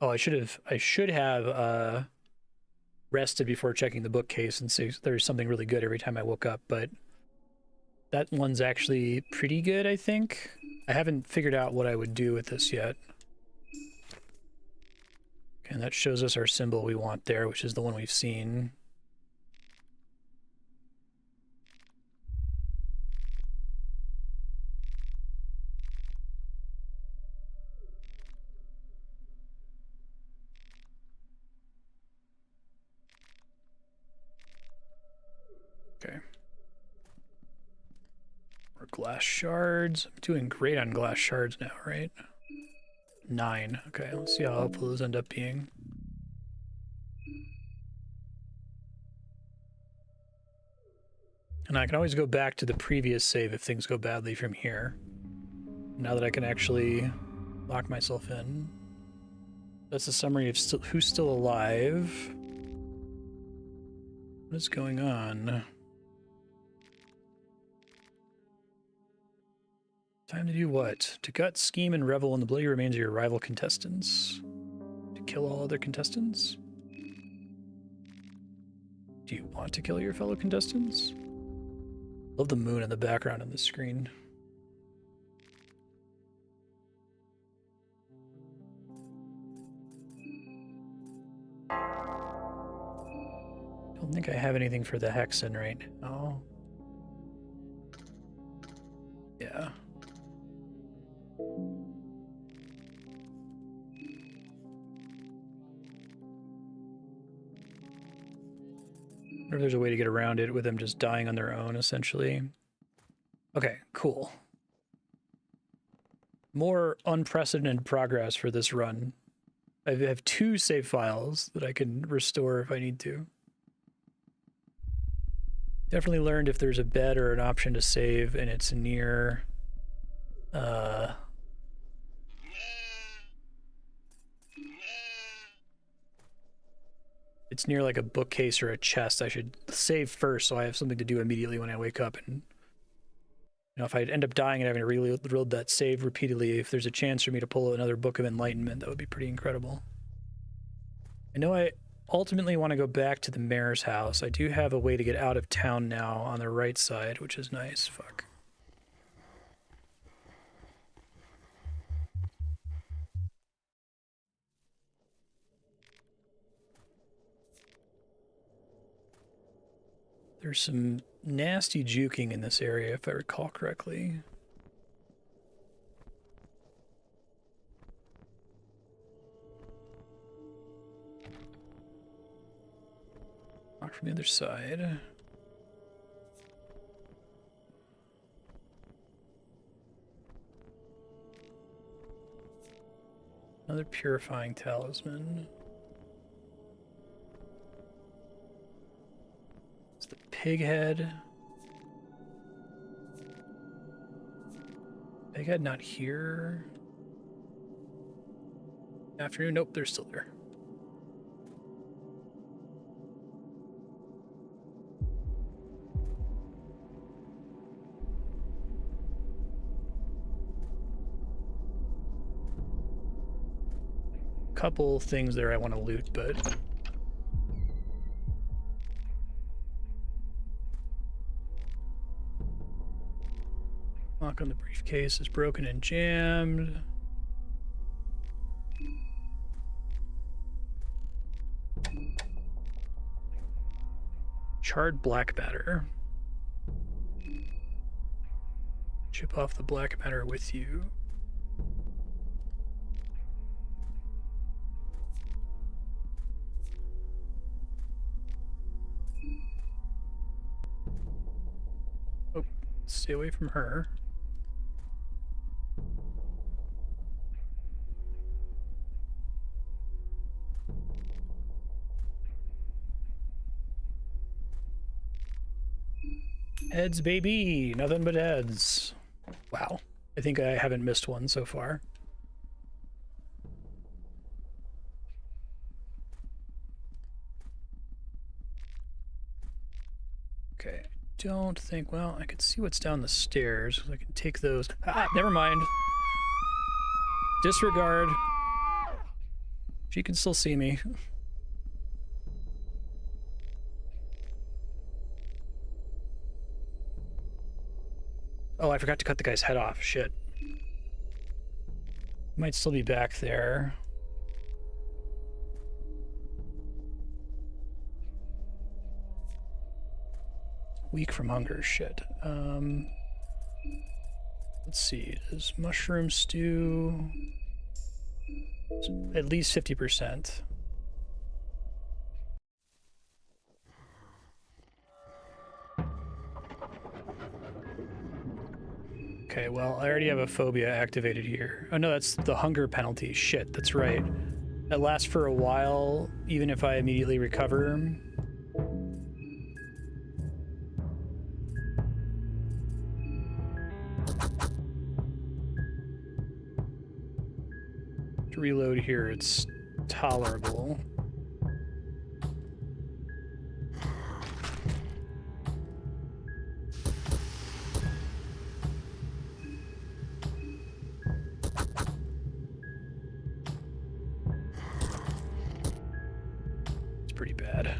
Oh, I should have rested before checking the bookcase and see if there's something really good every time I woke up, but that one's actually pretty good, I think. I haven't figured out what I would do with this yet. Okay, and that shows us our symbol we want there, which is the one we've seen. Okay. More glass shards. I'm doing great on glass shards now, right? 9. Okay, let's see how helpful those end up being. And I can always go back to the previous save if things go badly from here. Now that I can actually lock myself in. That's a summary of who's still alive. What is going on? Time to do what? To gut, scheme, and revel in the bloody remains of your rival contestants. To kill all other contestants? Do you want to kill your fellow contestants? Love the moon in the background on the screen. Don't think I have anything for the hexen right now. Yeah. I wonder if there's a way to get around it with them just dying on their own, essentially. Okay, cool. More unprecedented progress for this run. I have 2 save files that I can restore if I need to. Definitely learned if there's a bed or an option to save and it's near... it's near like a bookcase or a chest, I should save first so I have something to do immediately when I wake up. And you know, if I end up dying and having to reload that save repeatedly, if there's a chance for me to pull another Book of Enlightenment, that would be pretty incredible. I know I ultimately want to go back to the mayor's house. I do have a way to get out of town now on the right side, which is nice. Fuck. There's some nasty juking in this area, if I recall correctly. Lock from the other side. Another purifying talisman. It's the pig head. Pig head not here. Afternoon, nope, they're still there. Couple things there I want to loot, but lock on the briefcase is broken and jammed. Charred black matter. Chip off the black matter with you. Oh, stay away from her. Heads, baby! Nothing but heads. Wow. I think I haven't missed one so far. Okay. Don't think... Well, I can see what's down the stairs. I can take those... Ah! Never mind. Disregard. She can still see me. Oh, I forgot to cut the guy's head off. Shit. Might still be back there. Weak from hunger. Shit. Let's see. Does mushroom stew... At least 50%. Okay, well, I already have a phobia activated here. Oh no, that's the hunger penalty. Shit, that's right. That lasts for a while, even if I immediately recover. To reload here, it's tolerable. It's pretty bad.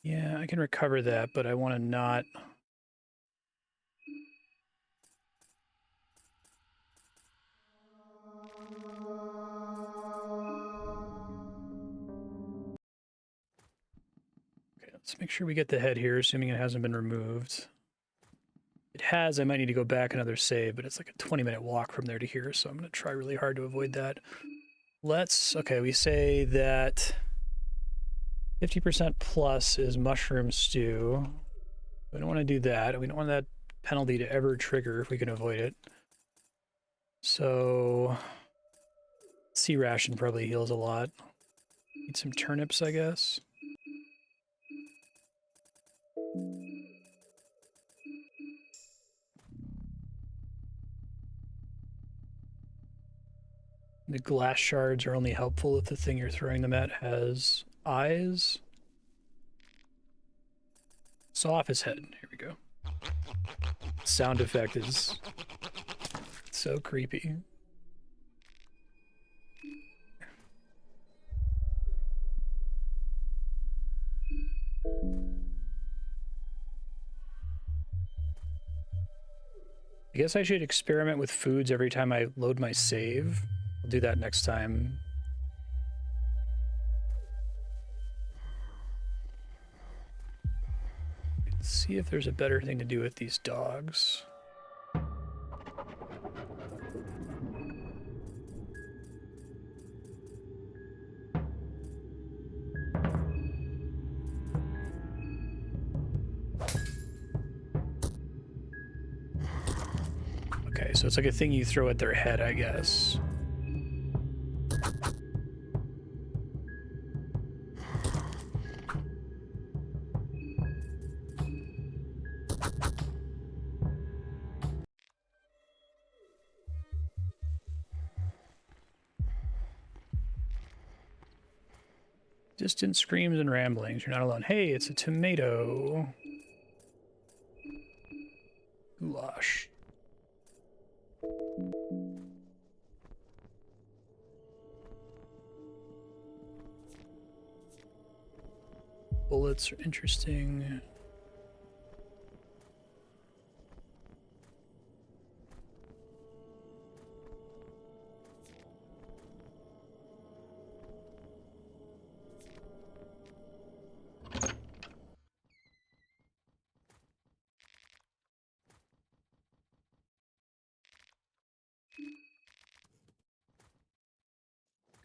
Yeah, I can recover that, but I want to not... Okay, let's make sure we get the head here, assuming it hasn't been removed. It has, I might need to go back another save, but it's like a 20-minute walk from there to here, so I'm going to try really hard to avoid that. Let's... Okay, we say that 50% plus is mushroom stew. We don't want to do that. We don't want that penalty to ever trigger if we can avoid it. So... sea ration probably heals a lot. Need some turnips, I guess. The glass shards are only helpful if the thing you're throwing them at has eyes. Saw off his head. Here we go. Sound effect is so creepy. I guess I should experiment with foods every time I load my save. I'll do that next time. Let's see if there's a better thing to do with these dogs. Okay, so it's like a thing you throw at their head, I guess. Distant screams and ramblings. You're not alone. Hey, it's a tomato. Goulash. Bullets are interesting.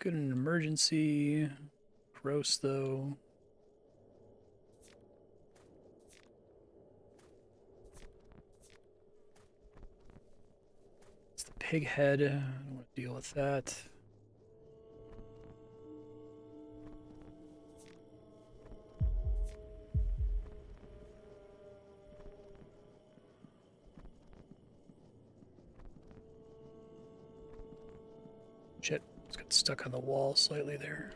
Good in an emergency. Gross, though. It's the pig head. I don't want to deal with that. Shit, it's got stuck on the wall slightly there.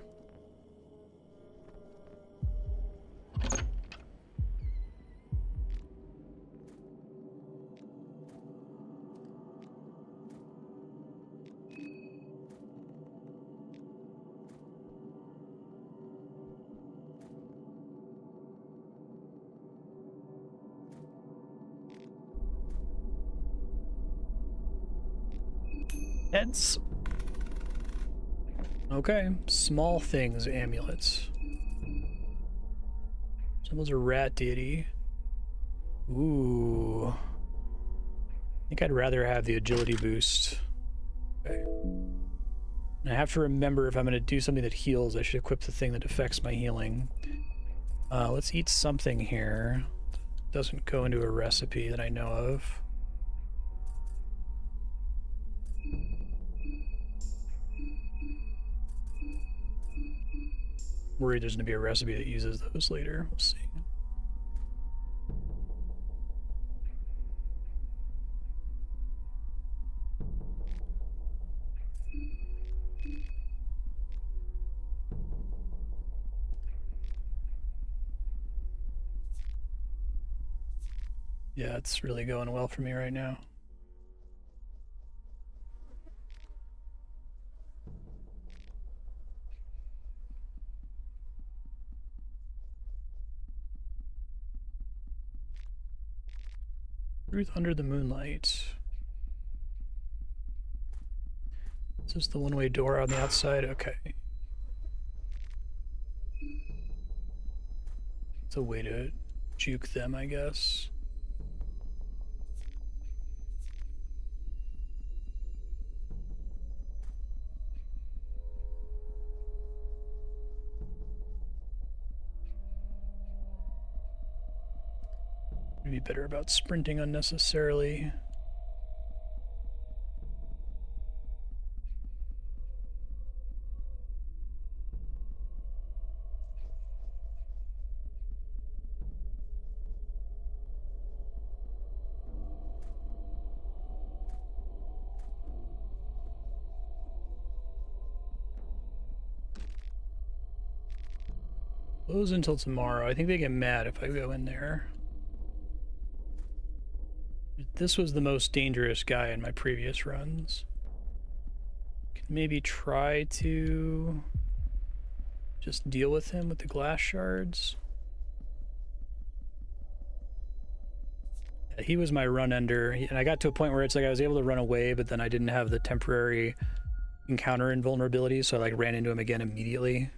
Heads. Okay, small things, amulets. Symbols a rat deity. Ooh. I think I'd rather have the agility boost. Okay. And I have to remember if I'm going to do something that heals, I should equip the thing that affects my healing. Let's eat something here. Doesn't go into a recipe that I know of. Worried there's going to be a recipe that uses those later. We'll see. Yeah, it's really going well for me right now. Truth under the moonlight. Is this the one-way door on the outside? Okay. It's a way to juke them, I guess. I'd be better about sprinting unnecessarily. Close until tomorrow. I think they get mad if I go in there. This was the most dangerous guy in my previous runs. Can maybe try to just deal with him with the glass shards. Yeah, he was my run ender, and I got to a point where it's like I was able to run away, but then I didn't have the temporary encounter invulnerability, so I like ran into him again immediately.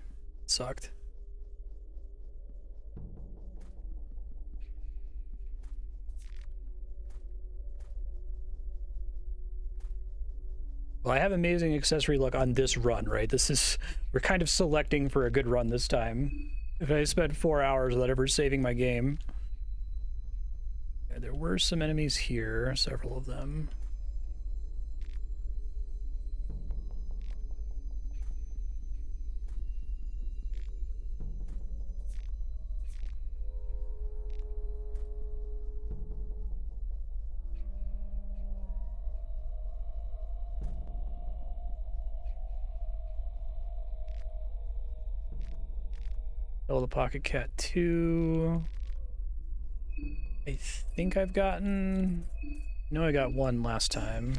It sucked. Well, I have amazing accessory luck on this run, right? We're kind of selecting for a good run this time. If I spent 4 hours without ever saving my game. Yeah, there were some enemies here, several of them. Oh, the Pocket Cat 2. I think I've gotten... No, I got one last time.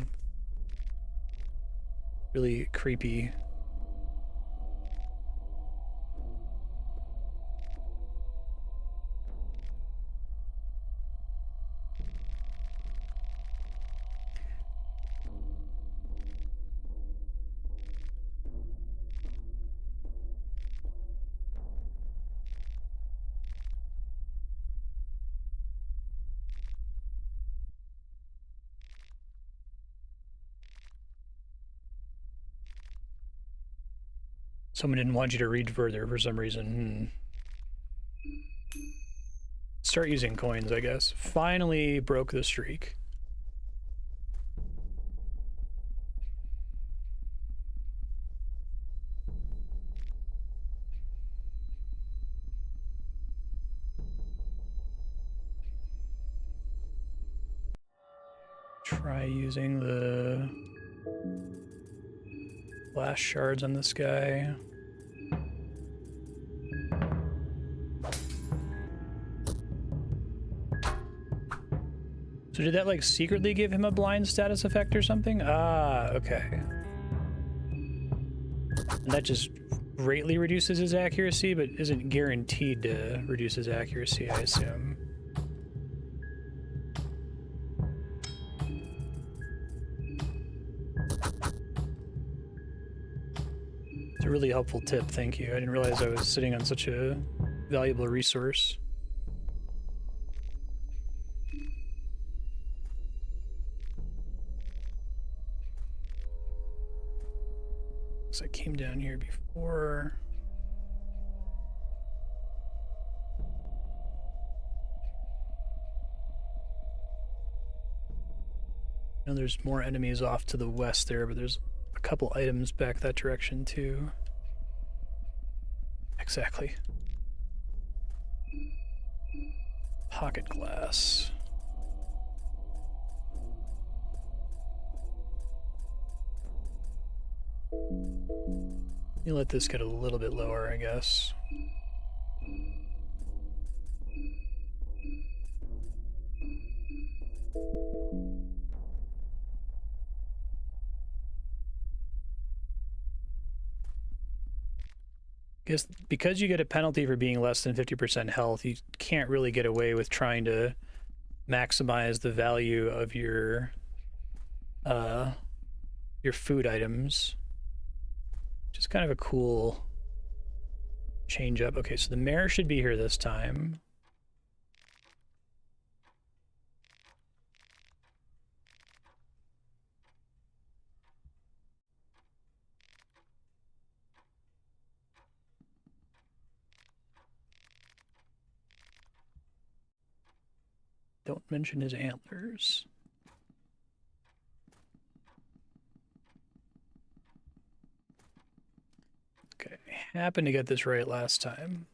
Really creepy. Someone didn't want you to read further for some reason. Start using coins, I guess. Finally broke the streak. Try using the glass shards on this guy. So did that like secretly give him a blind status effect or something? Ah, okay. And that just greatly reduces his accuracy, but isn't guaranteed to reduce his accuracy, I assume. It's a really helpful tip, thank you. I didn't realize I was sitting on such a valuable resource. Because I came down here before. I know there's more enemies off to the west there, but there's a couple items back that direction too. Exactly. Pocket glass. You let this get a little bit lower, I guess. Guess because you get a penalty for being less than 50% health, you can't really get away with trying to maximize the value of your food items. Which is kind of a cool change up. Okay, so the mayor should be here this time. Don't mention his antlers. Okay, I happened to get this right last time.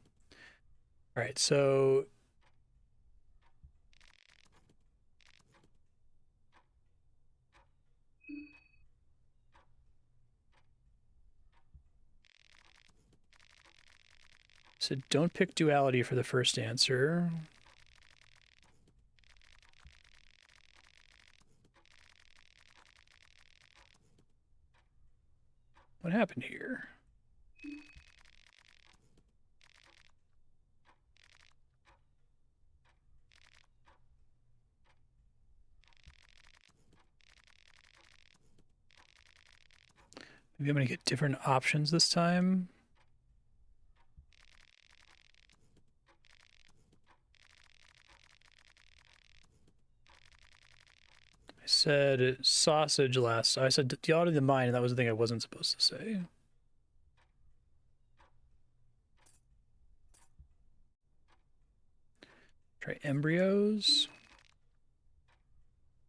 All right, so don't pick duality for the first answer. What happened here? Maybe I'm gonna get different options this time. I said sausage last. I said duality of the mind, and that was the thing I wasn't supposed to say. Try embryos.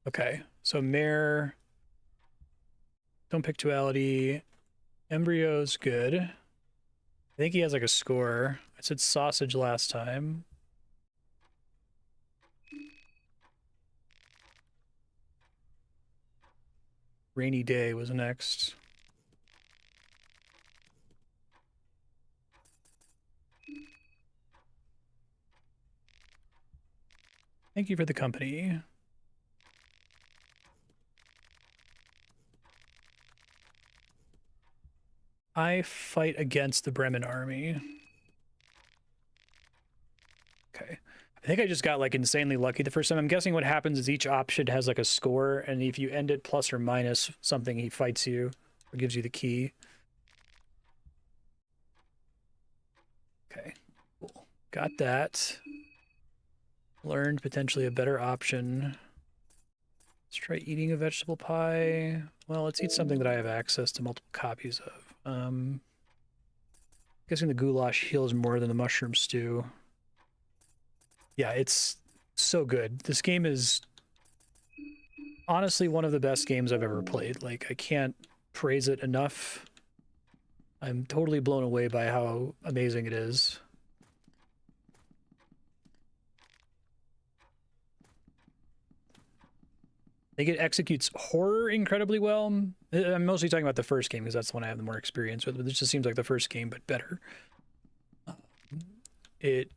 Okay, so mare. Don't pick duality. Embryos, good. I think he has like a score. I said sausage last time. Rainy day was next. Thank you for the company. I fight against the Bremen army. Okay. I think I just got like insanely lucky the first time. I'm guessing what happens is each option has like a score, and if you end it plus or minus something, he fights you or gives you the key. Okay, cool. Got that. Learned potentially a better option. Let's try eating a vegetable pie. Well, let's eat something that I have access to multiple copies of. Guessing the goulash heals more than the mushroom stew. Yeah, it's so good. This game is honestly one of the best games I've ever played. Like, I can't praise it enough. I'm totally blown away by how amazing it is. I think it executes horror incredibly well. I'm mostly talking about the first game because that's the one I have the more experience with, but this just seems like the first game, but better. It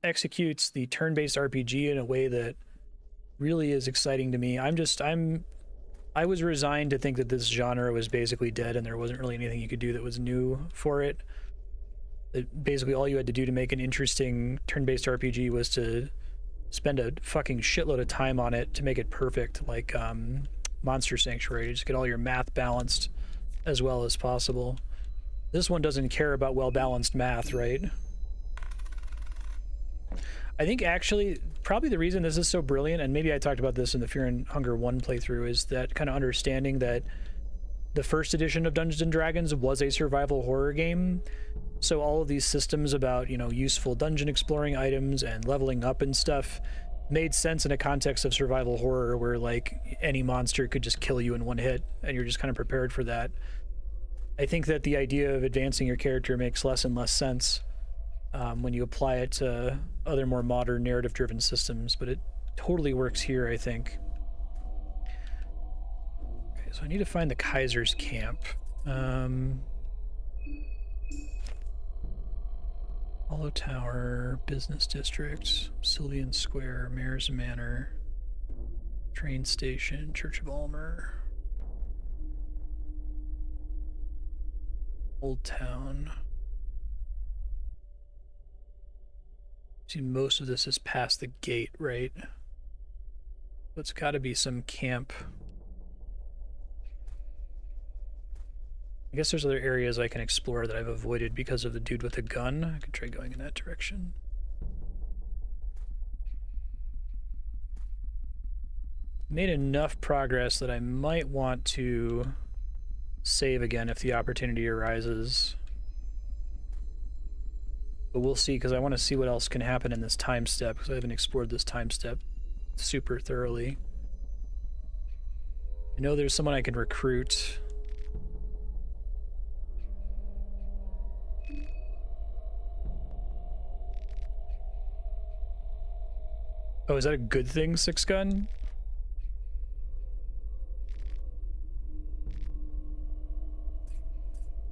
executes the turn-based RPG in a way that really is exciting to me. I was resigned to think that this genre was basically dead and there wasn't really anything you could do that was new for it. Basically all you had to do to make an interesting turn-based RPG was to spend a fucking shitload of time on it to make it perfect, like Monster Sanctuary. Just get all your math balanced as well as possible. This one doesn't care about well-balanced math, right? I think actually probably the reason this is so brilliant, and maybe I talked about this in the Fear and Hunger 1 playthrough, is that kind of understanding that the first edition of Dungeons and Dragons was a survival horror game. So all of these systems about, you know, useful dungeon exploring items and leveling up and stuff made sense in a context of survival horror where like any monster could just kill you in one hit and you're just kind of prepared for that. I think that the idea of advancing your character makes less and less sense when you apply it to other more modern narrative-driven systems, but it totally works here, I think. Okay, so I need to find the Kaiser's camp. Hollow Tower, Business District, Sylvian Square, Mayor's Manor, train station, Church of Almer, Old Town. See, most of this is past the gate, right? So it's got to be some camp. I guess there's other areas I can explore that I've avoided because of the dude with a gun. I could try going in that direction. Made enough progress that I might want to save again if the opportunity arises. But we'll see, because I want to see what else can happen in this time step, because I haven't explored this time step super thoroughly. I know there's someone I can recruit. Oh, is that a good thing, Six Gun?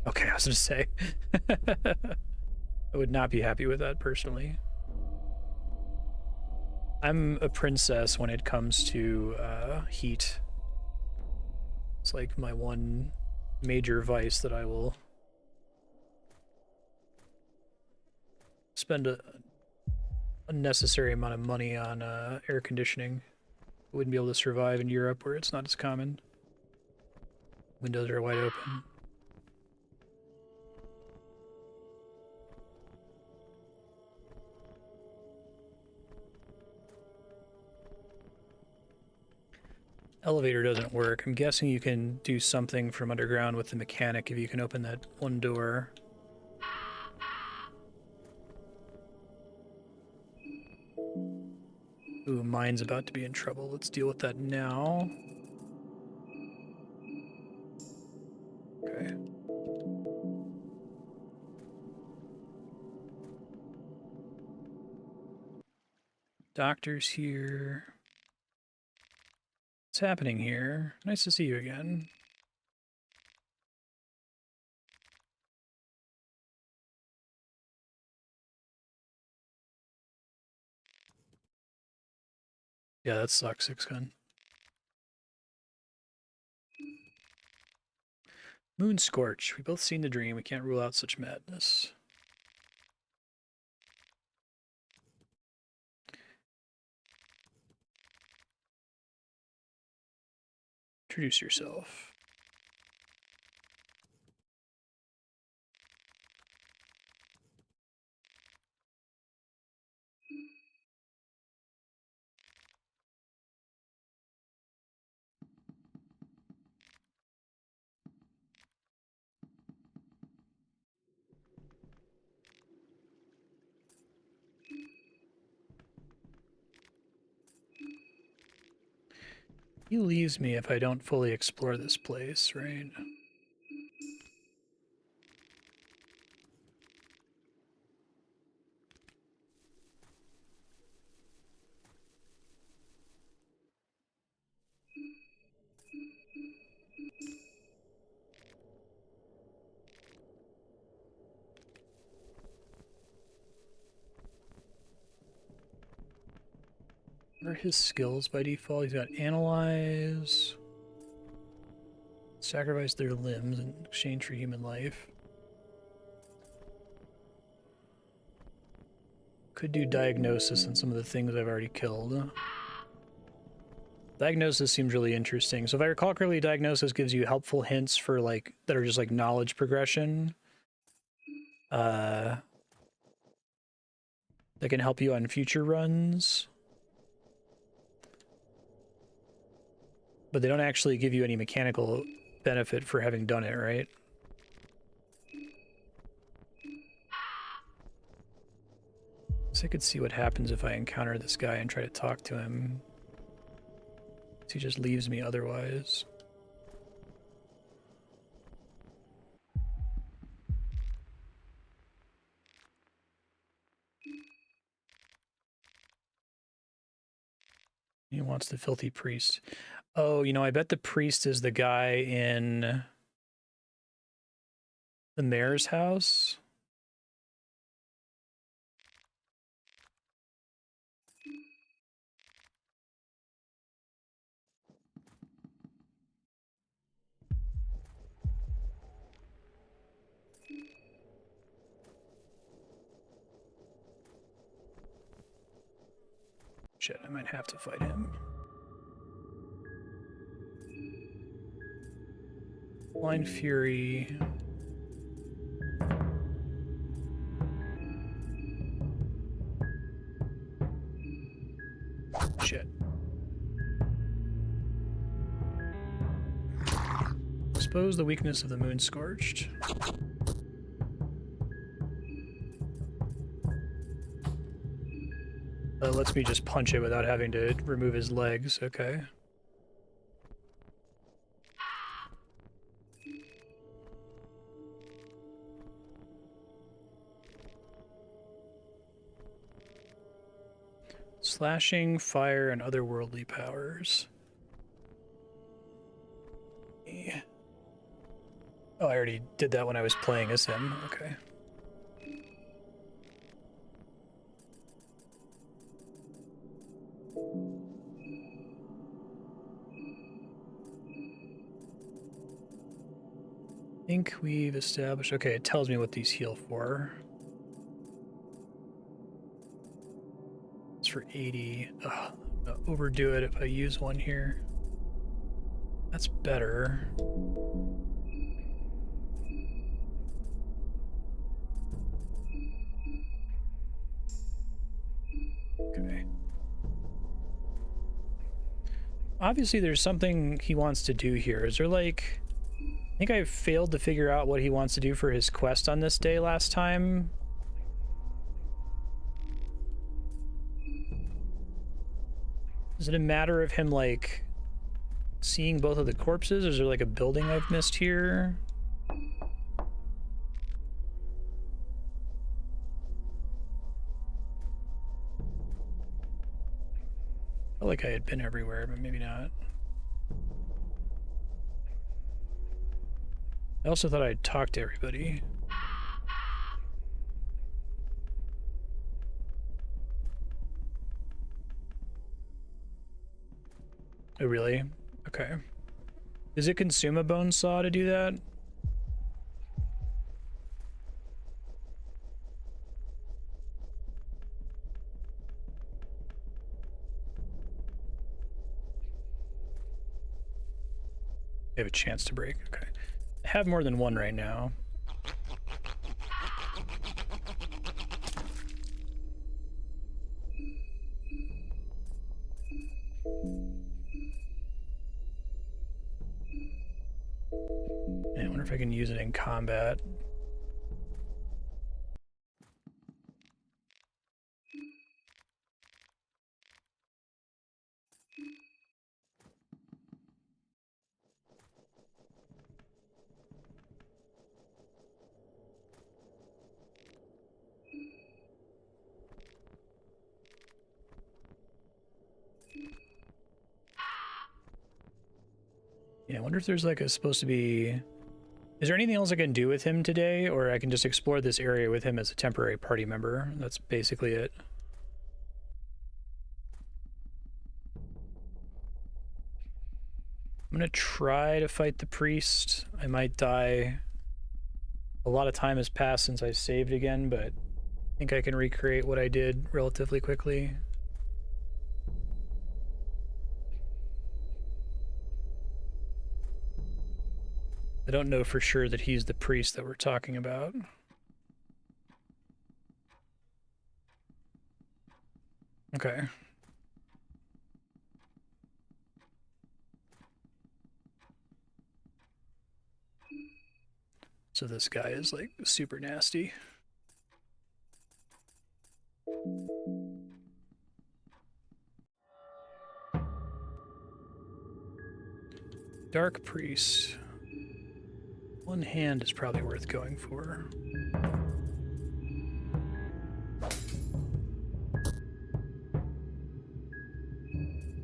Okay, I was gonna say. I would not be happy with that, personally. I'm a princess when it comes to heat. It's like my one major vice that I will spend a unnecessary amount of money on air conditioning. I wouldn't be able to survive in Europe where it's not as common. Windows are wide open. Elevator doesn't work. I'm guessing you can do something from underground with the mechanic if you can open that one door. Ooh, mine's about to be in trouble. Let's deal with that now. Okay. Doctor's here. What's happening here? Nice to see you again. Yeah, that sucks, Six Gun. Moon Scorch. We both seen the dream. We can't rule out such madness. Introduce yourself. He leaves me if I don't fully explore this place, right? What are his skills by default? He's got Analyze, sacrifice their limbs in exchange for human life. Could do Diagnosis on some of the things I've already killed. Diagnosis seems really interesting. So if I recall correctly, Diagnosis gives you helpful hints for like that are just like knowledge progression. That can help you on future runs. But they don't actually give you any mechanical benefit for having done it, right? So I could see what happens if I encounter this guy and try to talk to him. He just leaves me otherwise. He wants the filthy priest. Oh, you know, I bet the priest is the guy in the mayor's house. Shit, I might have to fight him. Blind Fury. Shit. Expose the weakness of the Moon Scorched. Lets me just punch it without having to remove his legs. Okay. Slashing, fire, and otherworldly powers. Yeah. Oh, I already did that when I was playing as him. Okay. I think we've established... Okay, it tells me what these heal for. It's for 80. Ugh, I'm gonna overdo it if I use one here. That's better. Okay. Obviously, there's something he wants to do here. Is there like... I think I failed to figure out what he wants to do for his quest on this day last time. Is it a matter of him, like, seeing both of the corpses? Or is there, like, a building I've missed here? I felt like I had been everywhere, but maybe not. I also thought I'd talk to everybody. Oh, really? Okay. Does it consume a bone saw to do that? I have a chance to break. Okay. I have more than one right now. I wonder if I can use it in combat. Yeah, I wonder if there's like a supposed to be... Is there anything else I can do with him today, or I can just explore this area with him as a temporary party member? That's basically it. I'm gonna try to fight the priest. I might die. A lot of time has passed since I saved again, but I think I can recreate what I did relatively quickly. I don't know for sure that he's the priest that we're talking about. Okay. of this guy is like super nasty. Dark Priest. One hand is probably worth going for.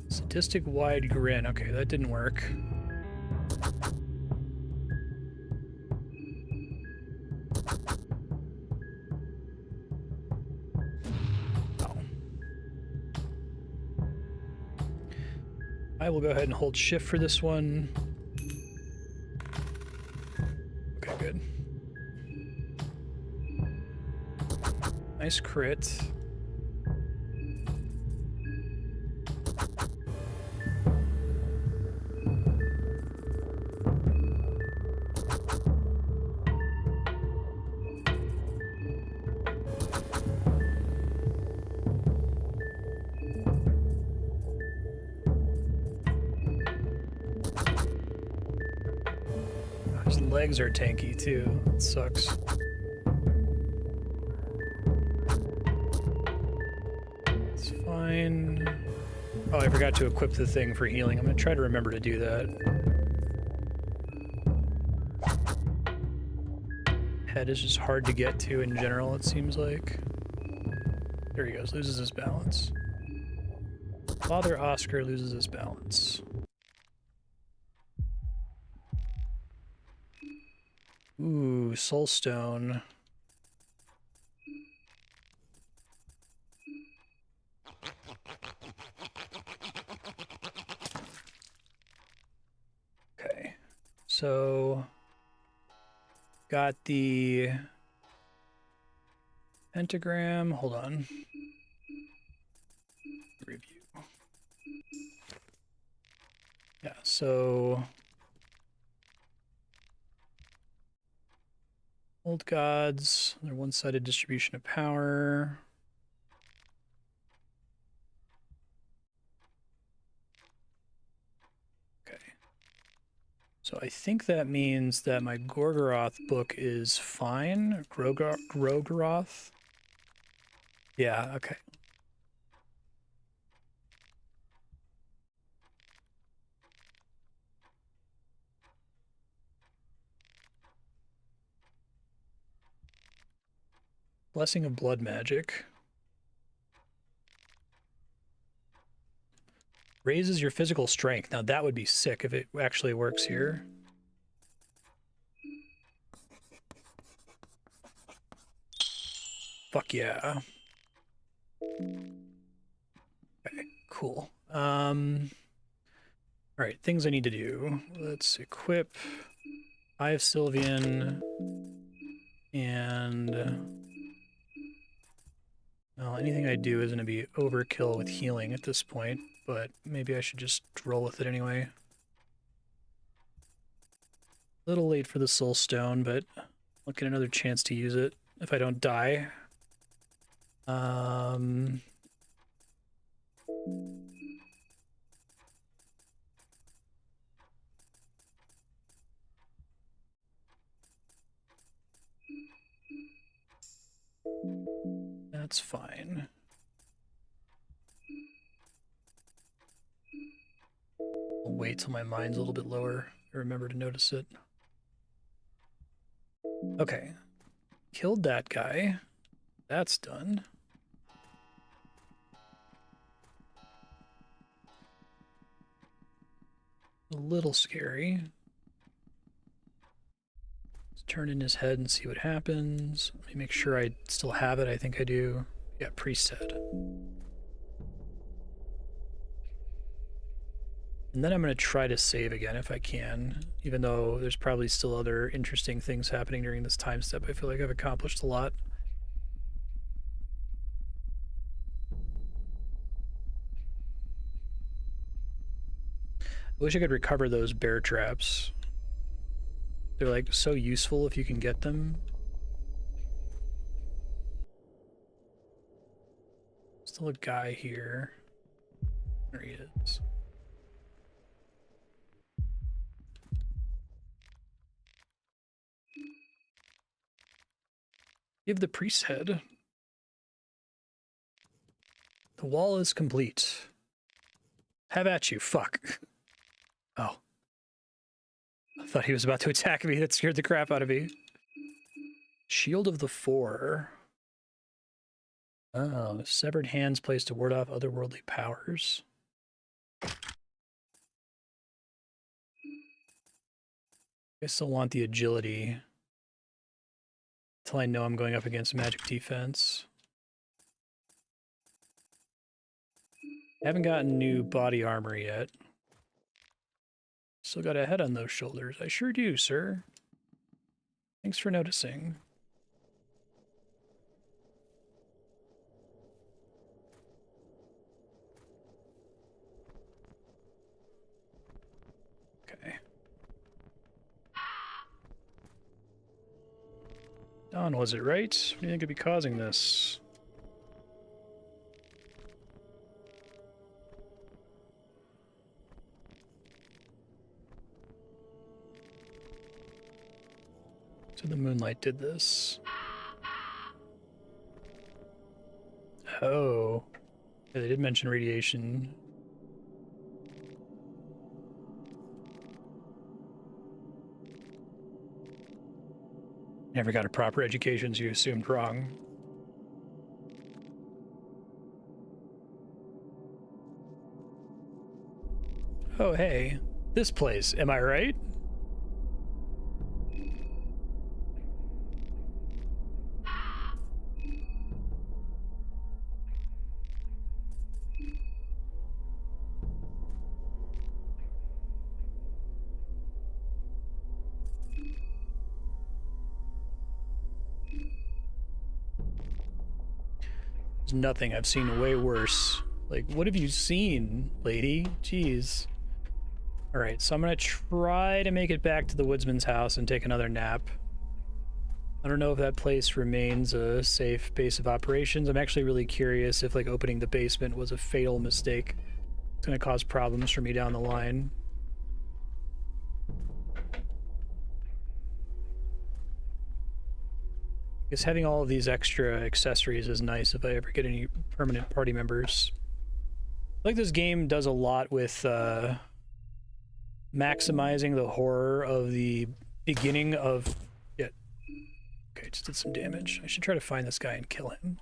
Sadistic Wide Grin. Okay, that didn't work. Oh. I will go ahead and hold shift for this one. Okay, good. Nice crit. His legs are tanky too. It sucks. It's fine. Oh, I forgot to equip the thing for healing. I'm gonna try to remember to do that. Head is just hard to get to in general, it seems like. There he goes, loses his balance. Father Oscar loses his balance. Ooh, Soulstone. Okay, so got the pentagram. Hold on. Review. Yeah, so Old Gods, their one-sided distribution of power. Okay. So I think that means that my Gorgoroth book is fine. Gorgoroth? Yeah, okay. Blessing of Blood Magic. Raises your physical strength. Now that would be sick if it actually works here. Fuck yeah. Okay, cool. All right, things I need to do. Let's equip Eye of Sylvian and well, anything I do is going to be overkill with healing at this point, but maybe I should just roll with it anyway. A little late for the Soul Stone, but I'll get another chance to use it if I don't die. That's fine. I'll wait till my mind's a little bit lower. I remember to notice it. Okay. Killed that guy. That's done. A little scary. Let's turn in his head and see what happens. Let me make sure I still have it. I think I do. Yeah, Priest head. And then I'm going to try to save again if I can, even though there's probably still other interesting things happening during this time step. I feel like I've accomplished a lot. I wish I could recover those bear traps. They're like so useful if you can get them. Still a guy here. There he is. Give the priest's head. The wall is complete. Have at you, fuck. Oh. I thought he was about to attack me. That scared the crap out of me. Shield of the Four. Oh, severed hands placed to ward off otherworldly powers. I still want the agility. Until I know I'm going up against magic defense. I haven't gotten new body armor yet. Still got a head on those shoulders. I sure do, sir. Thanks for noticing. Okay. Dawn, was it right? What do you think could be causing this? So the moonlight did this. Oh. Yeah, they did mention radiation. Never got a proper education, so you assumed wrong. Oh, hey. This place, am I right? There's nothing. I've seen way worse. Like, what have you seen, lady? Jeez. Alright, so I'm gonna try to make it back to the Woodsman's house and take another nap. I don't know if that place remains a safe base of operations. I'm actually really curious if, like, opening the basement was a fatal mistake. It's gonna cause problems for me down the line. I guess having all of these extra accessories is nice if I ever get any permanent party members. I like this game does a lot with maximizing the horror of the beginning of... Yeah. Okay, just did some damage. I should try to find this guy and kill him.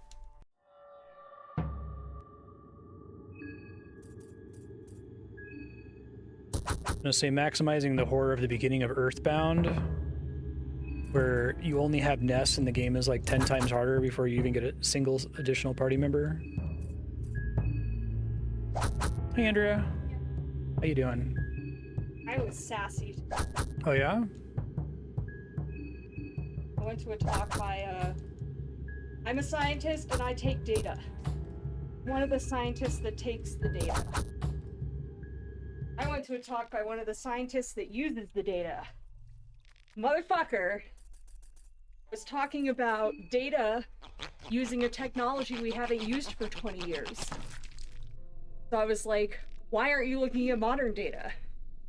I'm gonna say maximizing the horror of the beginning of Earthbound, where you only have Ness and the game is like 10 times harder before you even get a single additional party member. Hey, Andrea. How you doing? I was sassy. Oh, yeah? I went to a talk by, I'm a scientist and I take data. One of the scientists that takes the data. I went to a talk by one of the scientists that uses the data. Motherfucker was talking about data using a technology we haven't used for 20 years. So I was like, why aren't you looking at modern data?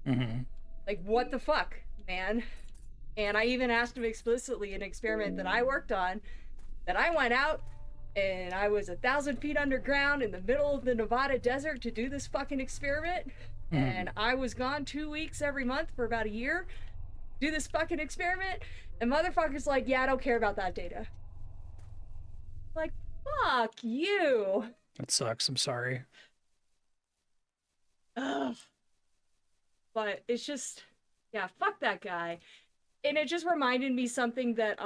Mm-hmm. Like, what the fuck, man? And I even asked him explicitly an experiment that I worked on, that I went out and I was 1,000 feet underground in the middle of the Nevada desert to do this fucking experiment. Mm-hmm. And I was gone 2 weeks every month for about a year, do this fucking experiment. And motherfucker's like, yeah, I don't care about that data. Like, fuck you. That sucks. I'm sorry. Ugh. But it's just, yeah, fuck that guy. And it just reminded me something that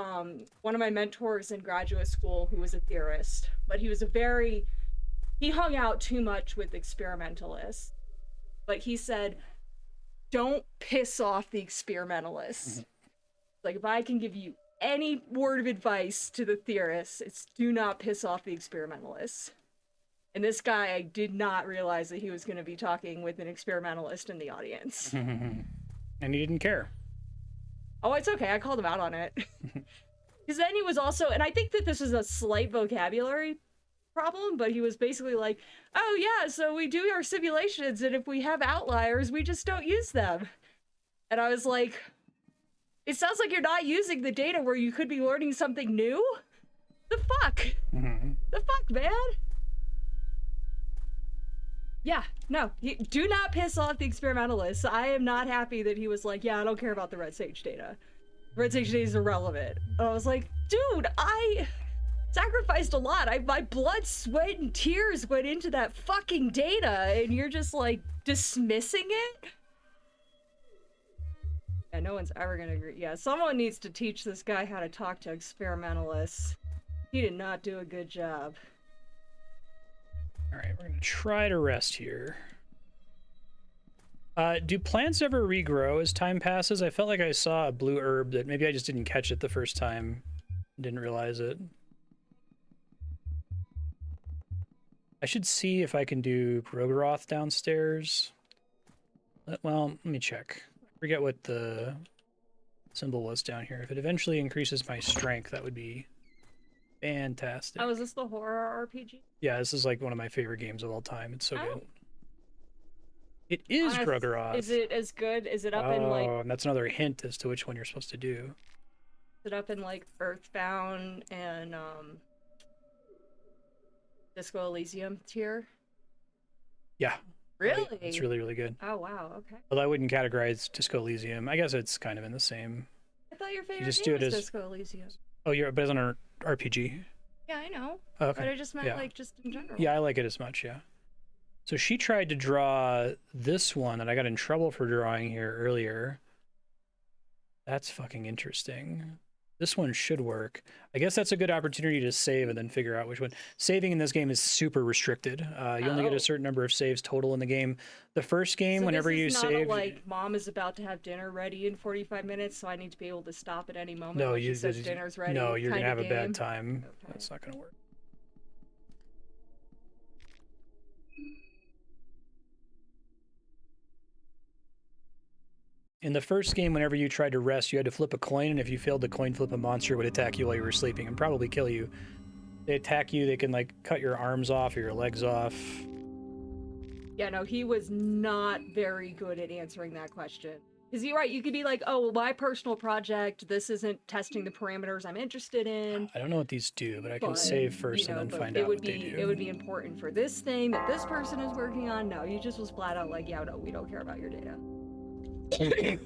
one of my mentors in graduate school, who was a theorist, but he hung out too much with experimentalists. But he said, don't piss off the experimentalists. Mm-hmm. Like, if I can give you any word of advice to the theorists, it's do not piss off the experimentalists. And this guy, I did not realize that he was going to be talking with an experimentalist in the audience. And he didn't care. Oh, it's okay. I called him out on it. Because then he was also, and I think that this was a slight vocabulary problem, but he was basically like, oh yeah, so we do our simulations, and if we have outliers, we just don't use them. And I was like, it sounds like you're not using the data where you could be learning something new. The fuck? The fuck, man? Yeah, no, do not piss off the experimentalists. I am not happy that he was like, yeah, I don't care about the red sage data. Red sage data is irrelevant. And I was like, dude, I sacrificed a lot. My blood, sweat, and tears went into that fucking data, and you're just like dismissing it? Yeah, no one's ever gonna agree. Yeah, someone needs to teach this guy how to talk to experimentalists. He did not do a good job. All right, we're gonna try to rest here. Do plants ever regrow as time passes? I felt like I saw a blue herb that maybe I just didn't catch it the first time. Didn't realize it. I should see if I can do Brogaroth downstairs. Well, let me check. I forget what the symbol was down here. If it eventually increases my strength, that would be fantastic. Oh, is this the horror RPG? Yeah, this is like one of my favorite games of all time. It's so good. It is Brogaroth. Is it as good? Is it up in like... Oh, and that's another hint as to which one you're supposed to do. Is it up in like Earthbound and Disco Elysium tier? Yeah. Really? It's really, really good. Oh, wow, okay. Although I wouldn't categorize Disco Elysium. I guess it's kind of in the same... I thought your favorite just game do it was as... Disco Elysium. Oh, but it's on an RPG. Yeah, I know. Oh, okay. But I just meant like just in general. Yeah, I like it as much, yeah. So she tried to draw this one that I got in trouble for drawing here earlier. That's fucking interesting. This one should work. I guess that's a good opportunity to save and then figure out which one. Saving in this game is super restricted. You only get a certain number of saves total in the game. The first game, so whenever you save... like, mom is about to have dinner ready in 45 minutes, so I need to be able to stop at any moment no, when she says dinner's ready. No, you're going to have game. a bad time. Okay. That's not going to work. In the first game, whenever you tried to rest, you had to flip a coin, and if you failed to coin flip, a monster would attack you while you were sleeping and probably kill you. They attack you, they can, like, cut your arms off or your legs off. Yeah, no, he was not very good at answering that question. Because you're right, you could be like, oh, well, my personal project, this isn't testing the parameters I'm interested in. I don't know what these do, but I can save first and then find out what they do. It would be important for this thing that this person is working on. No, you just was flat out like, yeah, no, we don't care about your data. Like,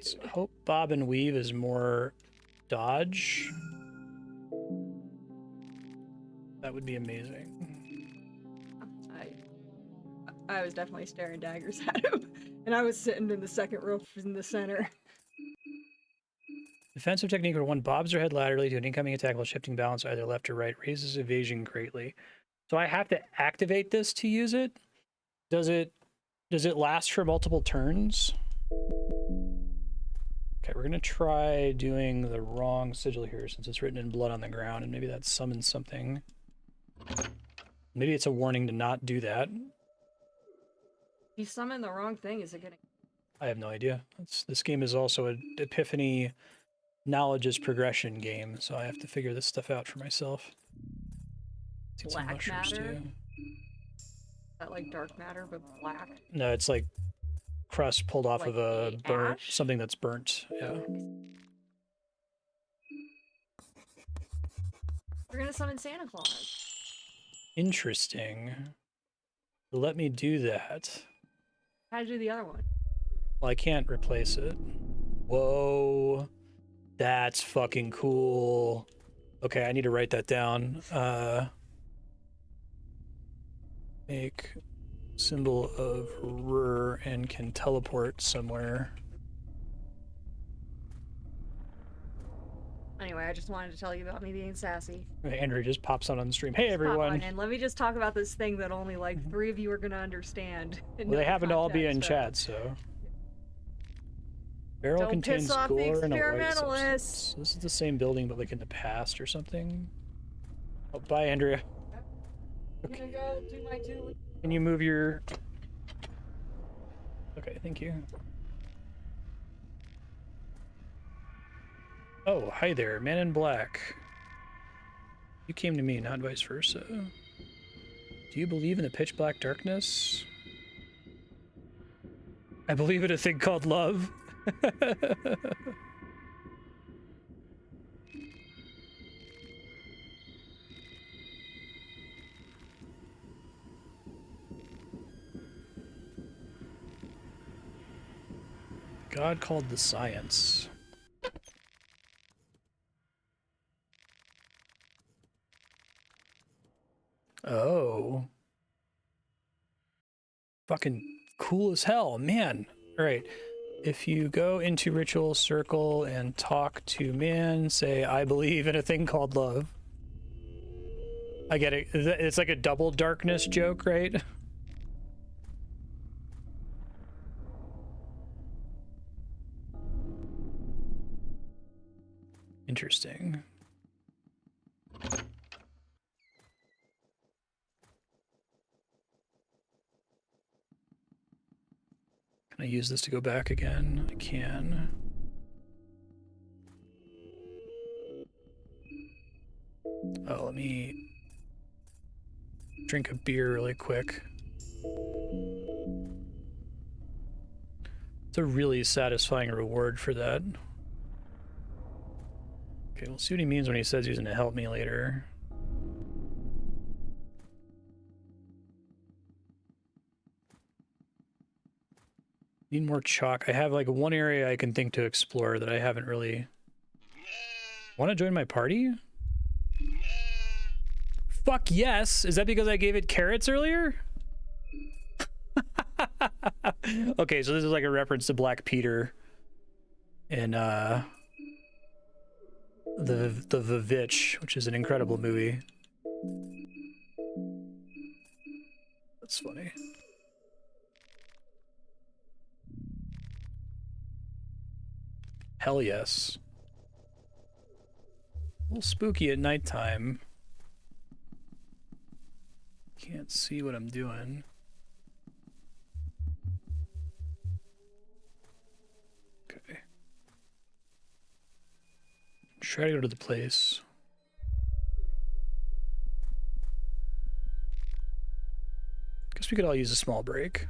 so hope bob and weave is more dodge. That would be amazing. I was definitely staring daggers at him, and I was sitting in the second row in the center. Defensive technique where one bobs their head laterally to an incoming attack while shifting balance either left or right raises evasion greatly. So I have to activate this to use it? Does it last for multiple turns? Okay, we're gonna try doing the wrong sigil here since it's written in blood on the ground, and maybe that summons something. Maybe it's a warning to not do that. You summon the wrong thing, is it gonna... I have no idea. This game is also an Epiphany knowledge is progression game, so I have to figure this stuff out for myself. Black matter? Is that like dark matter, but black? No, it's like crust pulled off like of a burnt, ash? something that's burnt, yeah. We're gonna summon Santa Claus. Interesting. Let me do that. How to do the other one? Well, I can't replace it. Whoa. That's fucking cool. Okay, I need to write that down. Make symbol of Rur and can teleport somewhere. Anyway, I just wanted to tell you about me being sassy. Andrew just pops on the stream. Hey, everyone. And let me just talk about this thing that only like 3 of you are going to understand. Well, they happen to all be in chat, so. Barrel Don't contains piss off the gore and a white experimentalists. substance. This is the same building, but like in the past or something. Oh, bye, Andrea. I'm gonna go do my two. Can you move your... Okay, thank you. Oh, hi there, man in black. You came to me, not vice versa. Do you believe in the pitch black darkness? I believe in a thing called love. God called the science. Oh. Fucking cool as hell, man. All right. If you go into ritual circle and talk to man, say, I believe in a thing called love. I get it. It's like a double darkness joke, right? Interesting. Can I use this to go back again? I can. Oh, let me drink a beer really quick. It's a really satisfying reward for that. Okay, we'll see what he means when he says he's gonna help me later. Need more chalk. I have like one area I can think to explore that I haven't really... Want to join my party? Fuck yes! Is that because I gave it carrots earlier? Okay, so this is like a reference to Black Peter in the Vivitch, which is an incredible movie. That's funny. Hell yes. A little spooky at nighttime. Can't see what I'm doing. Okay. Try to go to the place. Guess we could all use a small break.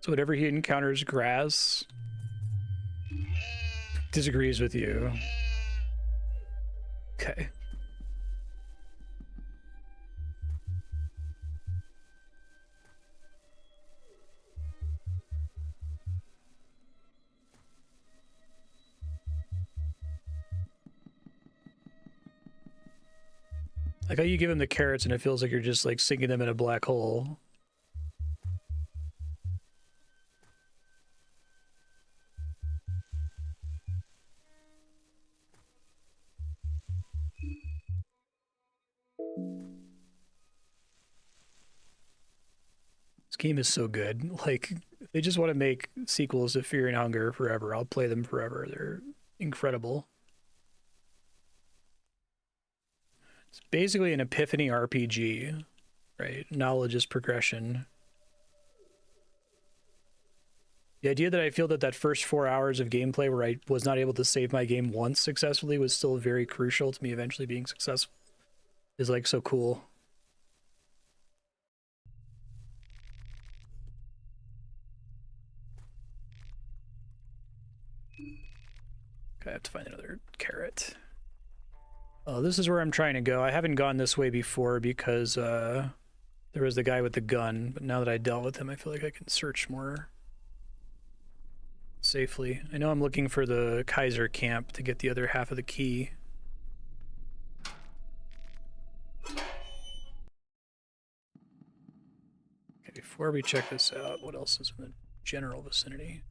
So whatever he encounters, grass, disagrees with you. Okay. Like how you give him the carrots and it feels like you're just like sinking them in a black hole. This game is so good. Like, they just want to make sequels to Fear and Hunger forever. I'll play them forever. They're incredible. It's basically an epiphany RPG, right? Knowledge is progression. The idea that I feel that that first 4 hours of gameplay where I was not able to save my game once successfully was still very crucial to me eventually being successful is like so cool. Okay, I have to find another carrot. Oh, this is where I'm trying to go. I haven't gone this way before because there was the guy with the gun, but now that I dealt with him, I feel like I can search more safely. I know I'm looking for the Kaiser camp to get the other half of the key. Okay, before we check this out, what else is in the general vicinity?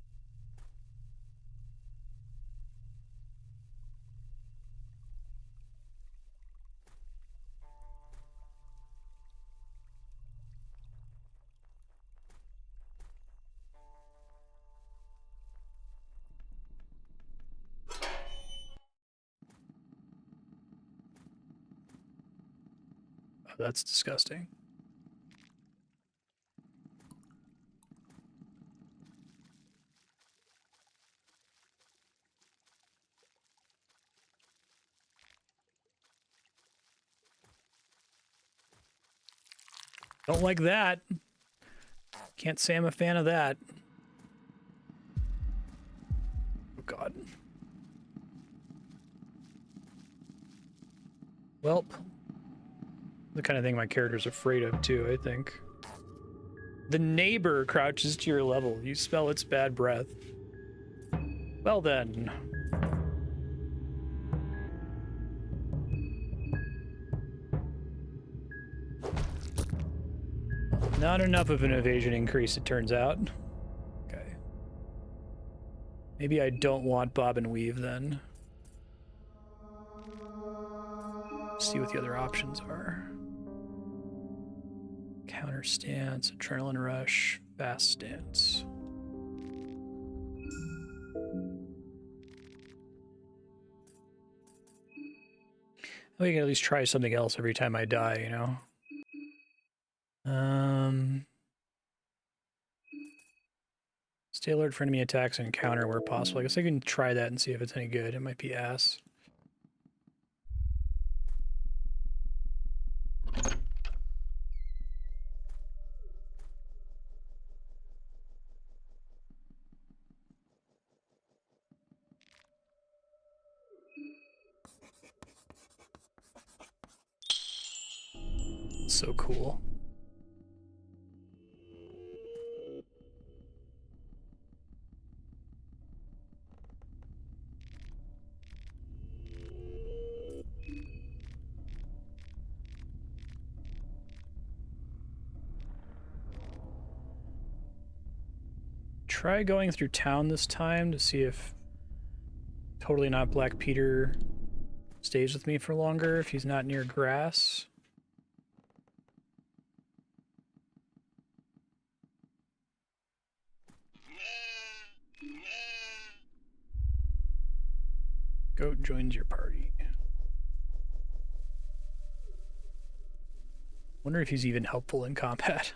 Oh, that's disgusting. Don't like that. Can't say I'm a fan of that. Oh, God. Welp. The kind of thing my character's afraid of, too, I think. The neighbor crouches to your level. You smell its bad breath. Well then. Not enough of an evasion increase, it turns out. Okay. Maybe I don't want bob and weave then. See what the other options are. Counter stance, adrenaline rush, fast stance. We can at least try something else every time I die, you know? Stay alert for enemy attacks and counter where possible. I guess I can try that and see if it's any good. It might be ass. So cool. Try going through town this time to see if Totally Not Black Peter stays with me for longer if he's not near grass. Goat joins your party. Wonder if he's even helpful in combat.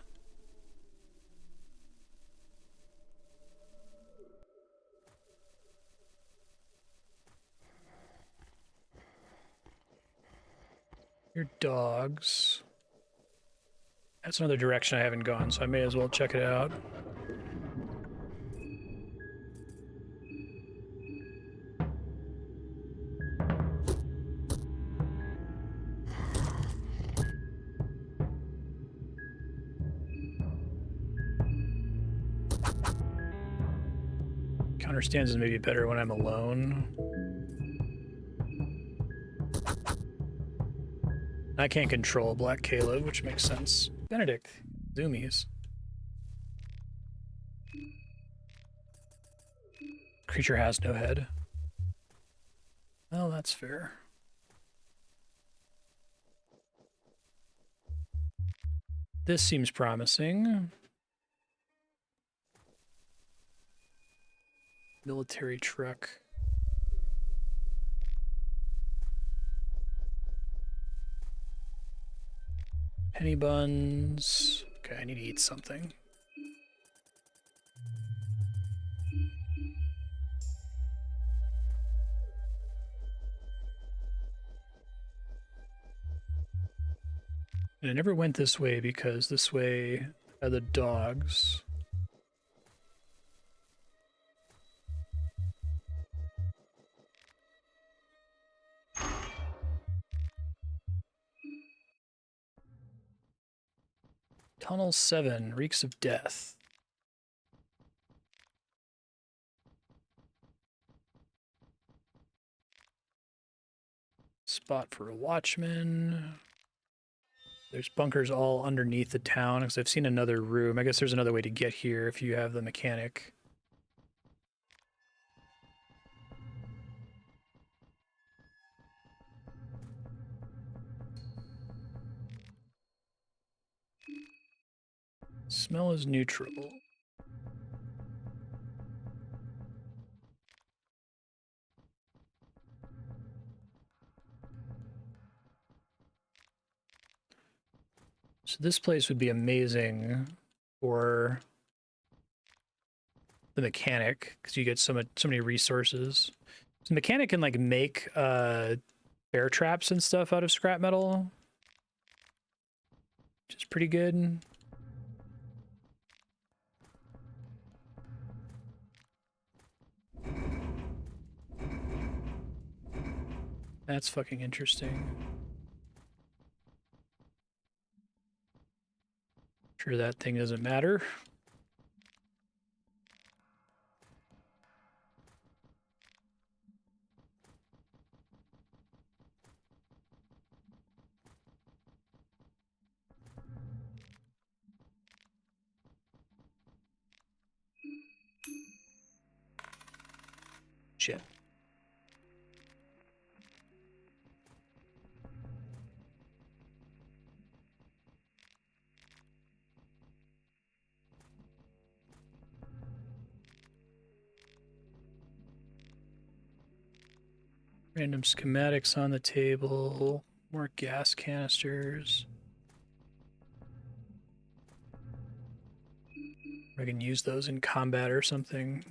Your dogs. That's another direction I haven't gone, so I may as well check it out. Counter stance is maybe better when I'm alone. I can't control Black Caleb, which makes sense. Benedict, zoomies. Creature has no head. Well, that's fair. This seems promising. Military truck. Penny buns. Okay, I need to eat something. And I never went this way because this way are the dogs. Tunnel 7, reeks of death. Spot for a watchman. There's bunkers all underneath the town because I've seen another room. I guess there's another way to get here if you have the mechanic. Smell is neutral. So this place would be amazing for the mechanic because you get so many resources. So the mechanic can like make bear traps and stuff out of scrap metal, which is pretty good. That's fucking interesting. Sure, that thing doesn't matter. Shit. Random schematics on the table. More gas canisters. I can use those in combat or something.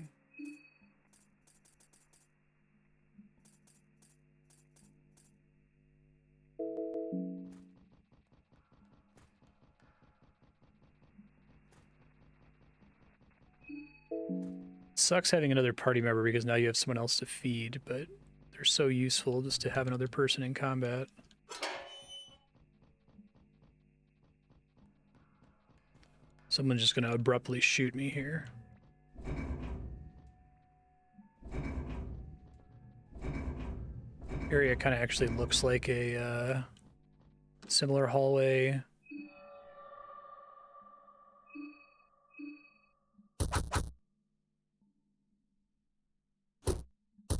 Sucks having another party member because now you have someone else to feed, but they're so useful just to have another person in combat. Someone's just gonna abruptly shoot me here. Area kind of actually looks like a similar hallway.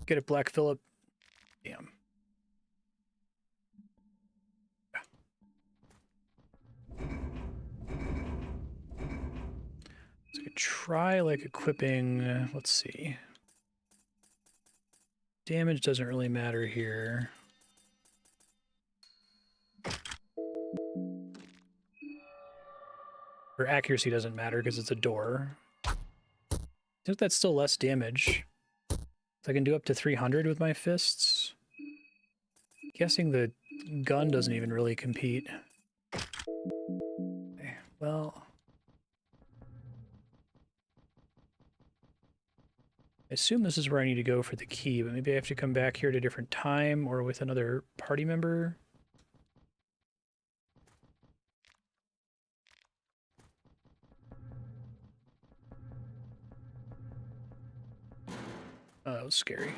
Get it, Black Phillip. Damn. So I could try like equipping, let's see. Damage doesn't really matter here. Or accuracy doesn't matter because it's a door. I think that's still less damage. So I can do up to 300 with my fists. Guessing the gun doesn't even really compete. Okay, well, I assume this is where I need to go for the key, but maybe I have to come back here at a different time or with another party member. Oh, that was scary.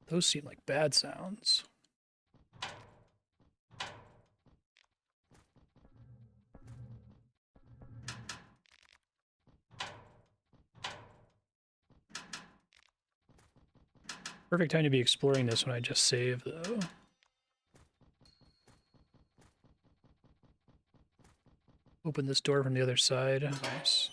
Those seem like bad sounds. Perfect time to be exploring this when I just saved, though. Open this door from the other side. Nice.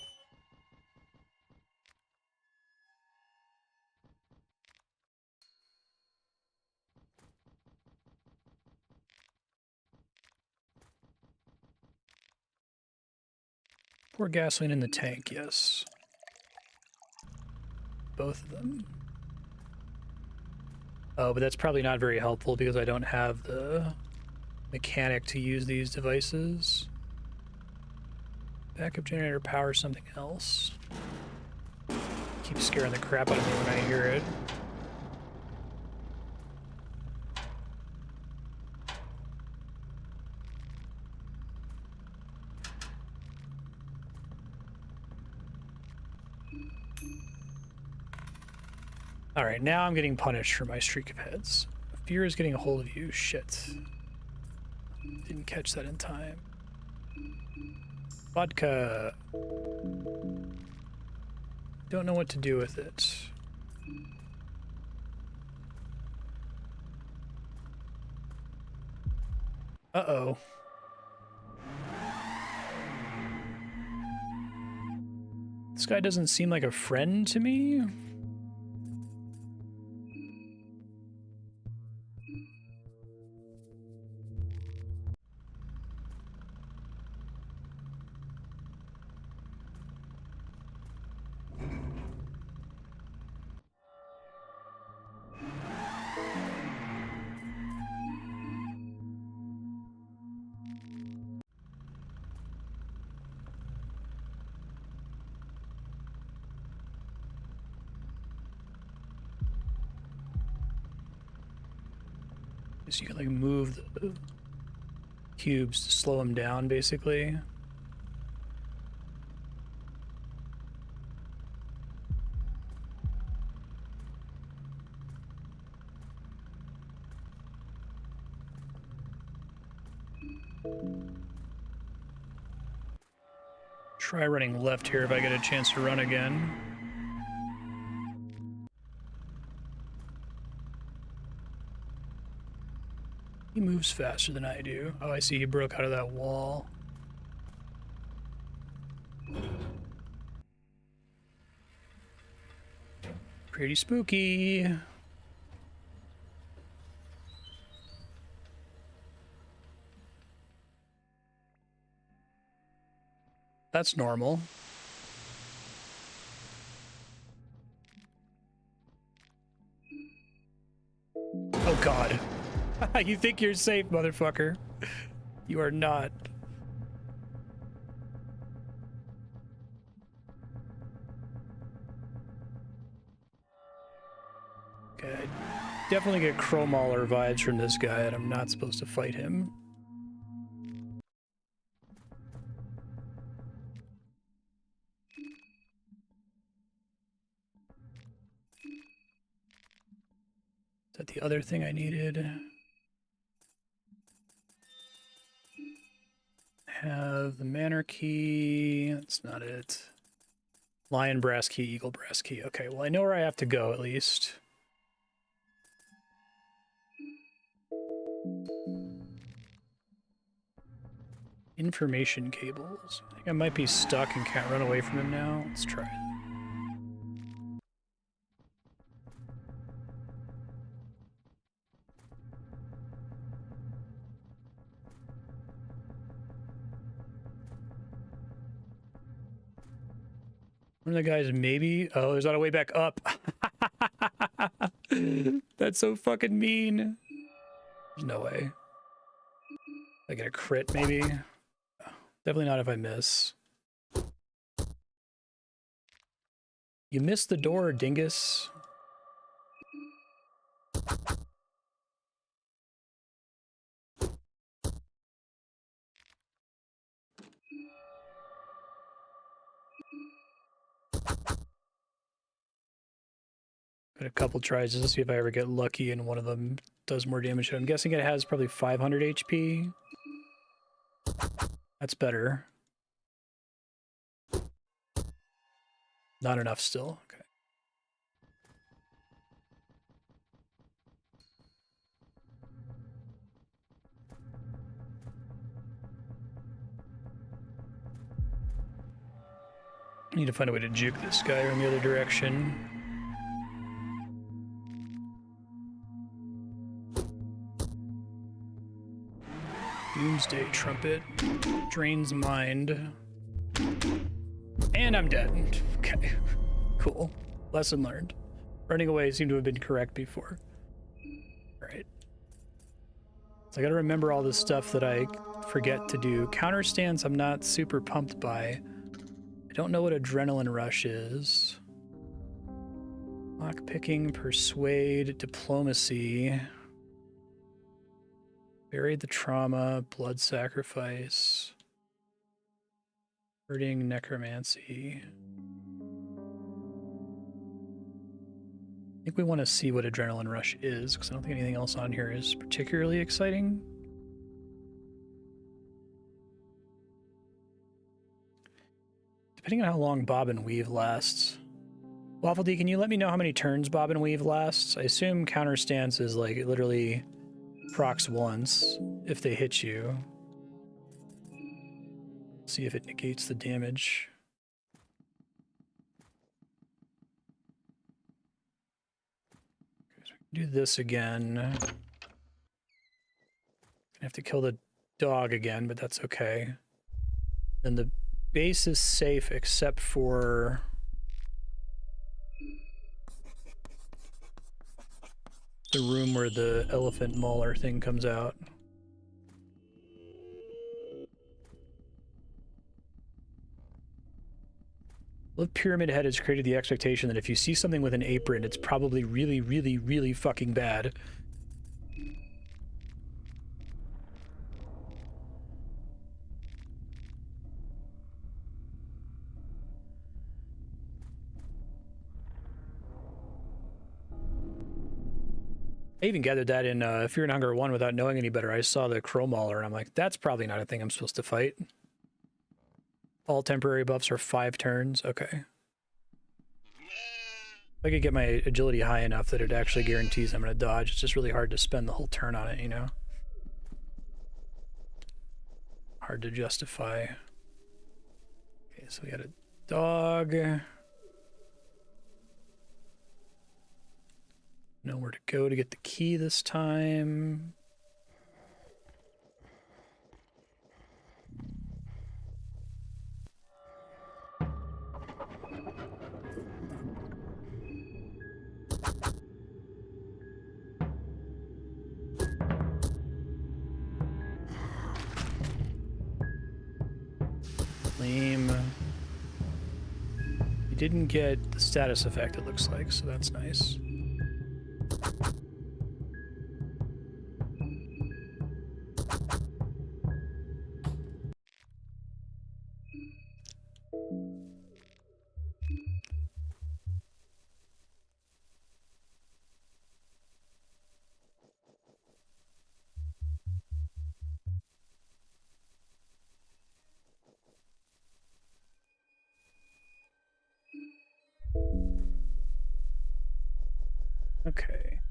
Pour gasoline in the tank, yes. Both of them. Oh, but that's probably not very helpful because I don't have the mechanic to use these devices. Backup generator powers something else. Keeps scaring the crap out of me when I hear it. Alright, now I'm getting punished for my streak of heads. Fear is getting a hold of you. Shit. Didn't catch that in time. Vodka. Don't know what to do with it. Uh-oh. This guy doesn't seem like a friend to me. So you can like move the cubes to slow them down, basically. Try running left here if I get a chance to run again. He moves faster than I do. Oh, I see he broke out of that wall. Pretty spooky. That's normal. Oh god. You think you're safe, motherfucker. You are not. Okay, I definitely get Crowmauler vibes from this guy, and I'm not supposed to fight him. Is that the other thing I needed? Have the manor key. That's not it. Lion brass key, eagle brass key. Okay, well I know where I have to go at least. Information cables. I think I might be stuck and can't run away from him now. Let's try it. One of the guys maybe... Oh, there's not a way back up. That's so fucking mean. There's no way. I get a crit, maybe? Definitely not if I miss. You missed the door, dingus. Got a couple tries just to see if I ever get lucky and one of them does more damage. I'm guessing it has probably 500 HP. That's better. Not enough still. Okay. I need to find a way to juke this guy in the other direction. Doomsday Trumpet. Drains mind. And I'm dead. Okay. Cool. Lesson learned. Running away seemed to have been correct before. Alright. So I gotta remember all this stuff that I forget to do. Counter stance I'm not super pumped by. I don't know what Adrenaline Rush is. Lockpicking, Persuade, Diplomacy. Buried the Trauma, Blood Sacrifice. Hurting, Necromancy. I think we want to see what Adrenaline Rush is, because I don't think anything else on here is particularly exciting. Depending on how long Bob and Weave lasts. Waffle D, can you let me know how many turns Bob and Weave lasts? I assume counter stance is like it literally procs once if they hit you. See if it negates the damage. Do this again. I have to kill the dog again, but that's okay. Then the base is safe except for the room where the elephant mauler thing comes out. Love Pyramid Head has created the expectation that if you see something with an apron, it's probably really, really, really fucking bad. I even gathered that in Fear and Hunger 1 without knowing any better. I saw the Crow Mauler, and I'm like, that's probably not a thing I'm supposed to fight. All temporary buffs are 5 turns. Okay. If I could get my agility high enough that it actually guarantees I'm going to dodge, it's just really hard to spend the whole turn on it, you know? Hard to justify. Okay, so we got a dog. Know where to go to get the key this time. Lame. You didn't get the status effect, it looks like, so that's nice. Okay.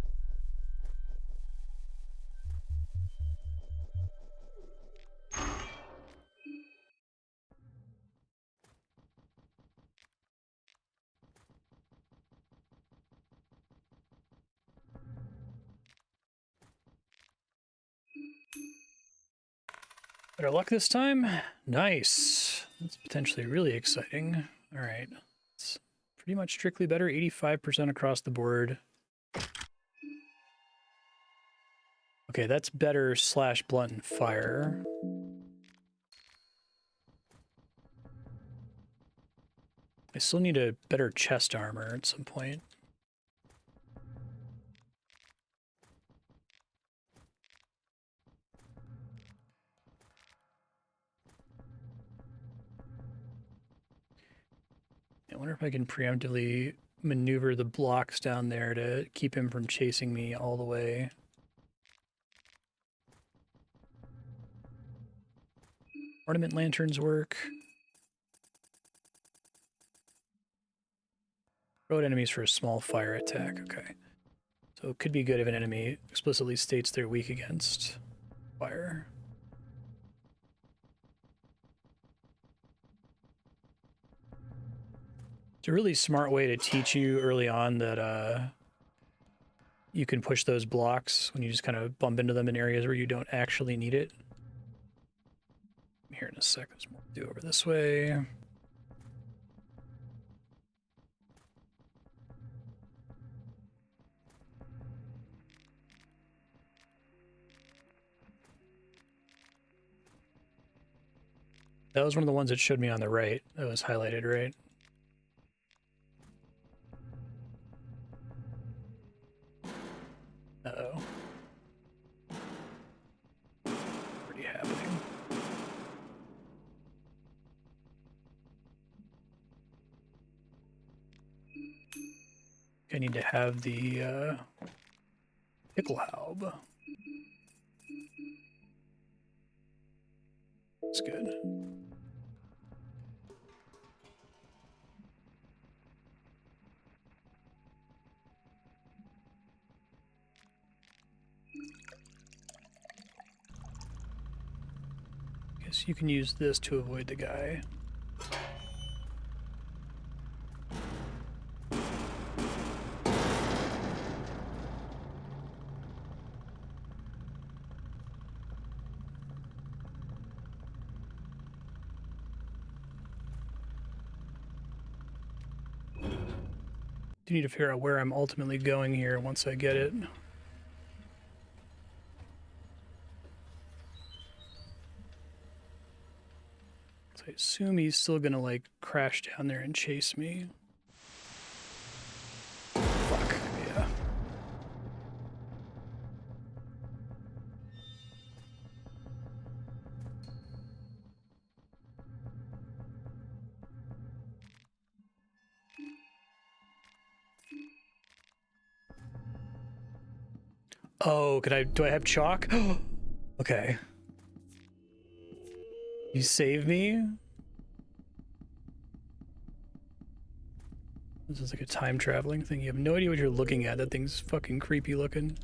Better luck this time? Nice. That's potentially really exciting. All right. It's pretty much strictly better, 85% across the board. Okay, that's better slash blunt and fire. I still need a better chest armor at some point. I wonder if I can preemptively maneuver the blocks down there to keep him from chasing me all the way. Ornament lanterns work. Throw at enemies for a small fire attack. Okay. So it could be good if an enemy explicitly states they're weak against fire. It's a really smart way to teach you early on that you can push those blocks when you just kind of bump into them in areas where you don't actually need it. Here in a sec, there's more to do over this way. That was one of the ones that showed me on the right. That was highlighted, right? Uh-oh. Already happening. I need to have the Pickelhaub. That's good. Guess you can use this to avoid the guy. Do need to figure out where I'm ultimately going here once I get it. So I assume he's still gonna like crash down there and chase me. Fuck, yeah. Oh, do I have chalk? Okay. You save me? This is like a time traveling thing. You have no idea what you're looking at. That thing's fucking creepy looking.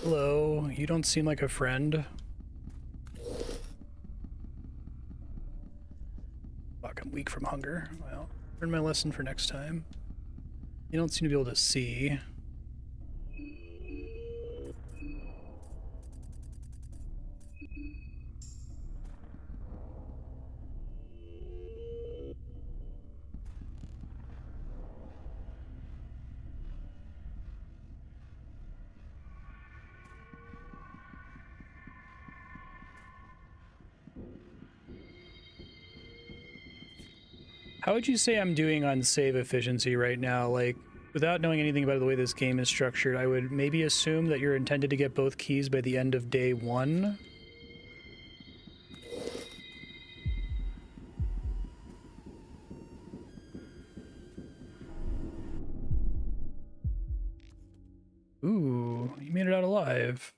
Hello, you don't seem like a friend. Fuck, I'm weak from hunger. Well, learn my lesson for next time. You don't seem to be able to see. How would you say I'm doing on save efficiency right now? Like, without knowing anything about the way this game is structured, I would maybe assume that you're intended to get both keys by the end of day 1. Ooh, you made it out alive.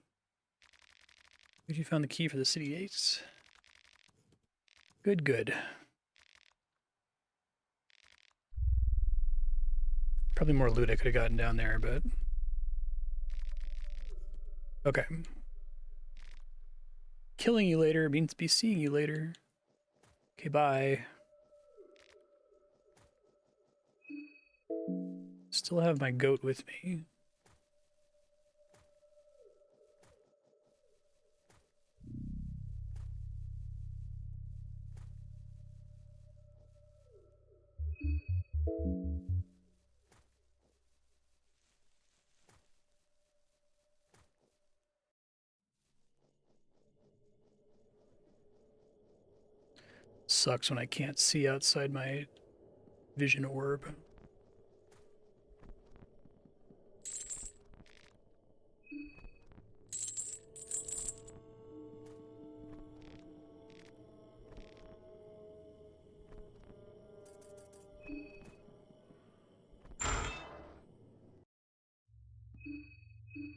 Good, you found the key for the city gates. Good, good. Probably more loot I could have gotten down there, but... Okay. Killing you later means be seeing you later. Okay, bye. Still have my goat with me. Sucks when I can't see outside my vision orb.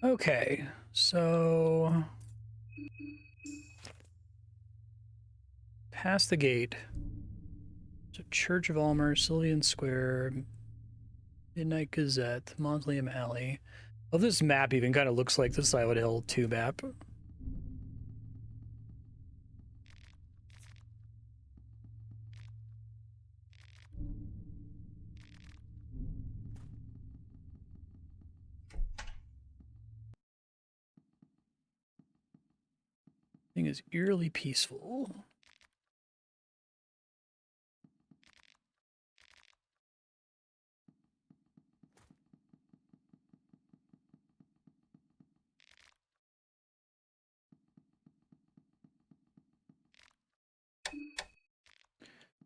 Okay, so... Past the gate. So Church of Almer, Sylvian Square, Midnight Gazette, Mausoleum Alley. Well, this map even kind of looks like the Silent Hill 2 map. Thing is eerily peaceful.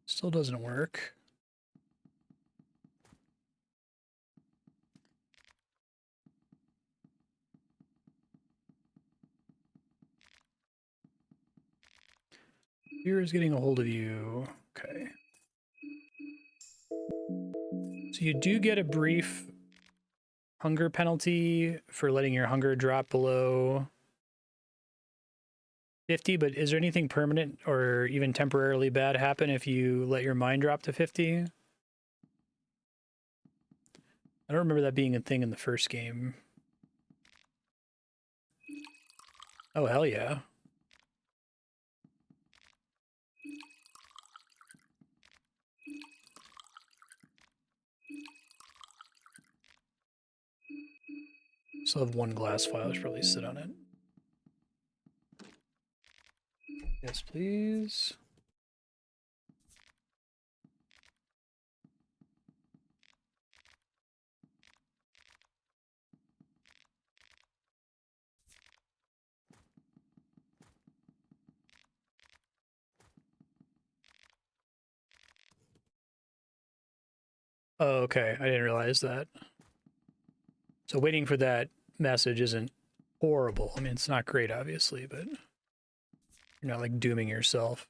Still doesn't work. Fear is getting a hold of you. Okay. So you do get a brief hunger penalty for letting your hunger drop below 50, but is there anything permanent or even temporarily bad happen if you let your mind drop to 50? I don't remember that being a thing in the first game. Oh, hell yeah. Still have one glass file. I should probably sit on it. Yes, please. Oh, okay. I didn't realize that. So waiting for that message isn't horrible. I mean, it's not great, obviously, but you're not like dooming yourself.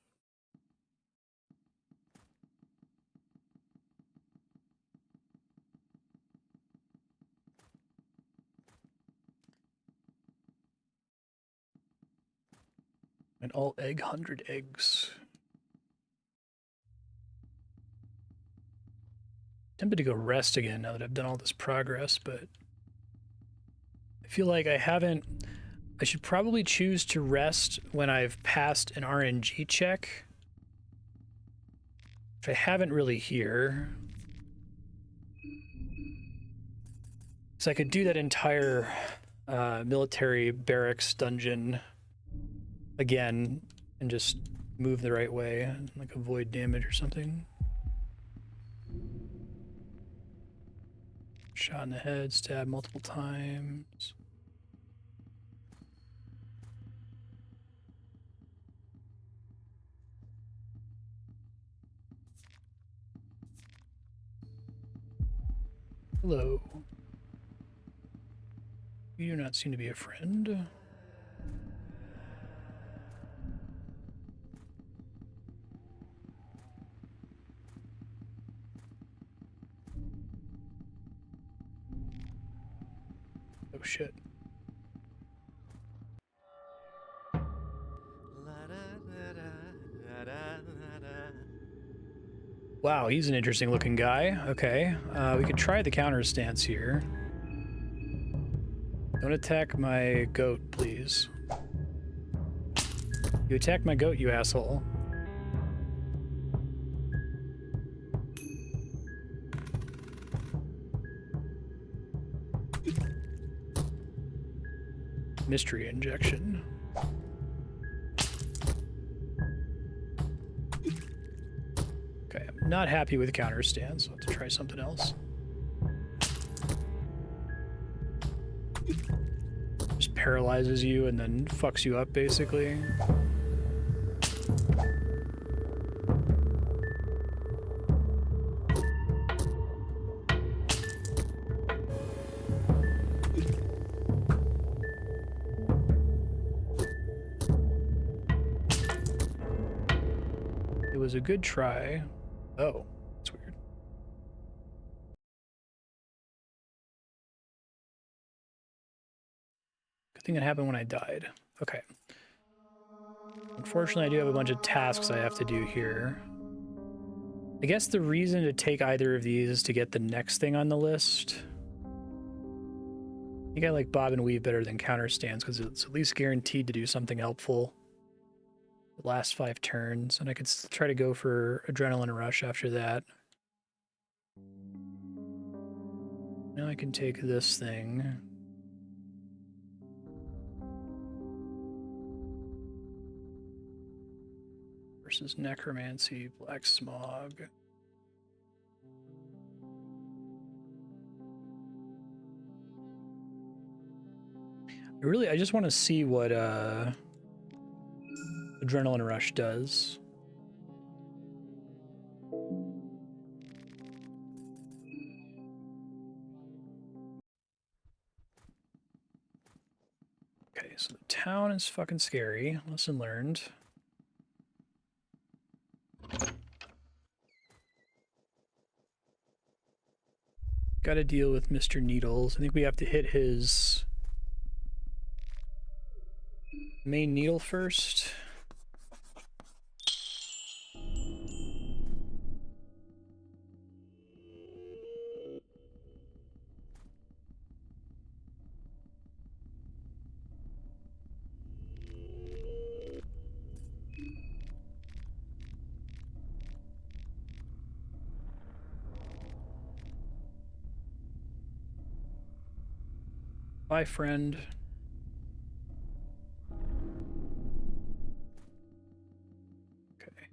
And all egg 100 eggs. Tempted to go rest again now that I've done all this progress, but I feel like I should probably choose to rest when I've passed an RNG check, which I haven't really here. So I could do that entire military barracks dungeon again and just move the right way, like avoid damage or something. Shot in the head, stab multiple times. Hello. You do not seem to be a friend. Oh shit. Wow, he's an interesting looking guy. Okay, we could try the counter stance here. Don't attack my goat, please. You attacked my goat, you asshole. Mystery injection. Okay, I'm not happy with counter stance, so I'll have to try something else. Just paralyzes you and then fucks you up, basically. It was a good try. Oh, that's weird. Good thing it happened when I died. Okay. Unfortunately, I do have a bunch of tasks I have to do here. I guess the reason to take either of these is to get the next thing on the list. I think I like bob and weave better than counter stance because it's at least guaranteed to do something helpful the last 5 turns, and I could try to go for adrenaline rush after that. Now I can take this thing. Versus necromancy, black smog. I just want to see what adrenaline rush does. Okay, so the town is fucking scary. Lesson learned. Got to deal with Mr. Needles. I think we have to hit his main needle first. Bye, friend. Okay.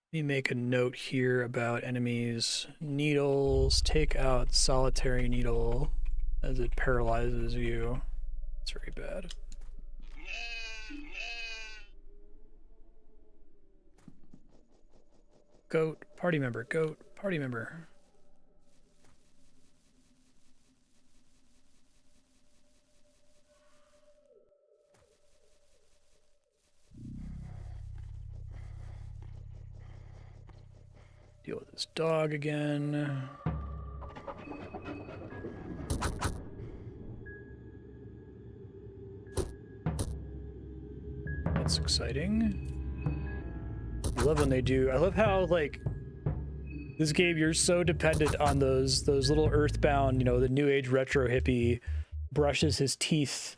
Let me make a note here about enemies. Needles. Take out solitary needle as it paralyzes you. It's very bad. Goat, party member, goat, party member. Deal with this dog again. That's exciting. I love when they do. I love how, like, this game, you're so dependent on those little Earthbound, you know, the new age retro hippie brushes his teeth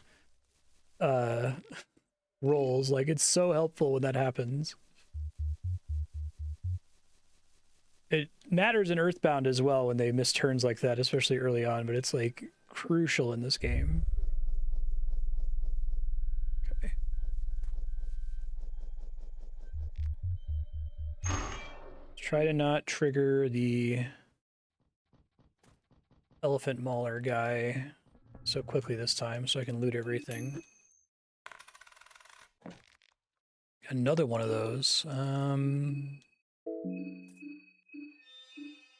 rolls. Like, it's so helpful when that happens. It matters in Earthbound as well when they miss turns like that, especially early on, but it's like crucial in this game. Okay. Try to not trigger the elephant mauler guy so quickly this time so I can loot everything. Another one of those.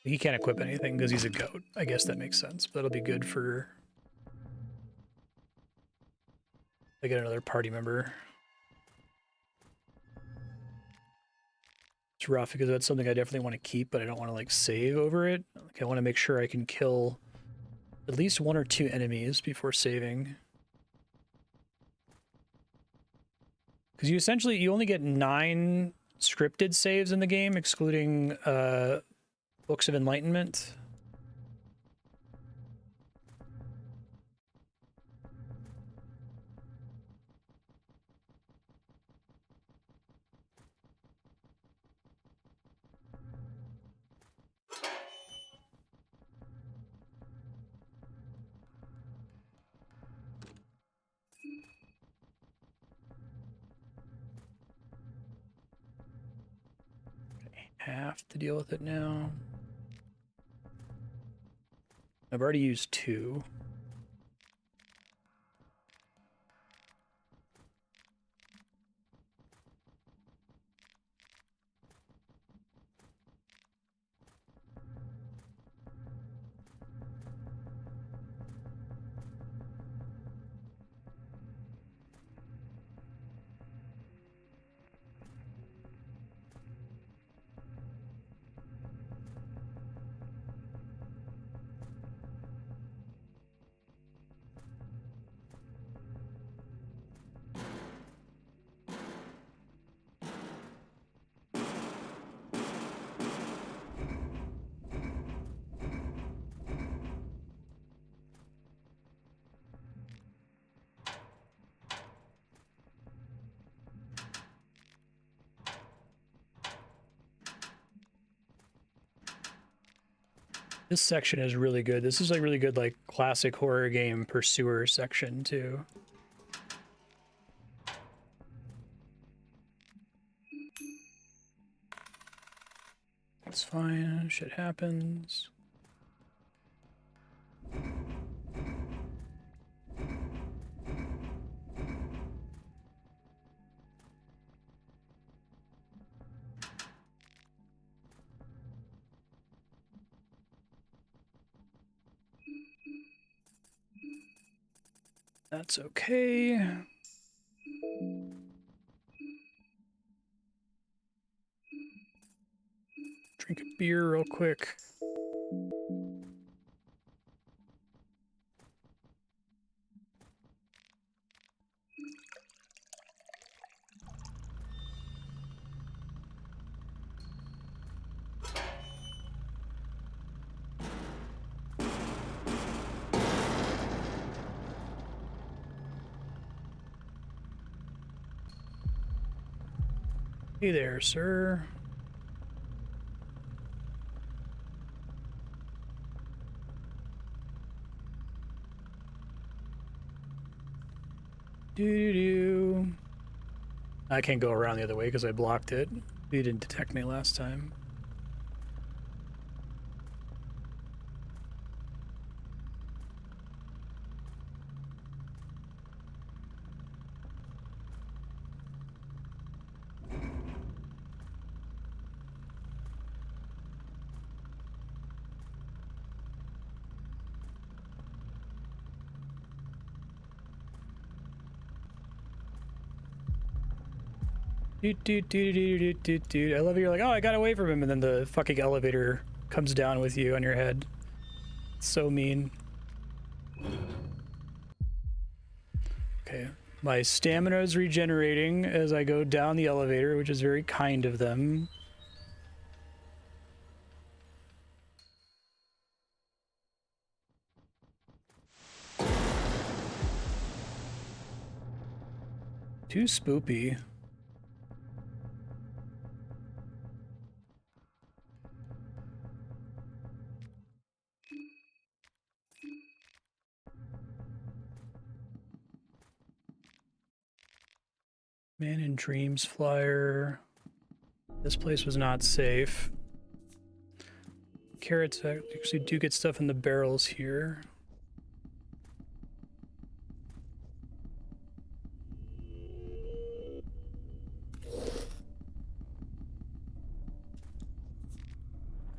He can't equip anything because he's a goat. I guess that makes sense, but that'll be good for... I get another party member. It's rough because that's something I definitely want to keep, but I don't want to like save over it. Like, I want to make sure I can kill at least 1 or 2 enemies before saving. Because you only get 9 scripted saves in the game, excluding Books of Enlightenment. Have to deal with it now. I've already used 2. This section is really good. This is like really good, like classic horror game pursuer section too. It's fine. Shit happens. That's okay. Drink a beer real quick. Hey there, sir. Doo-doo-doo. I can't go around the other way because I blocked it. You didn't detect me last time. Dude. I love it. You're like, oh, I got away from him, and then the fucking elevator comes down with you on your head. It's so mean. Okay, My stamina is regenerating as I go down the elevator, which is very kind of them. Too spoopy. Man in Dreams flyer. This place was not safe. Carrots actually do get stuff in the barrels here.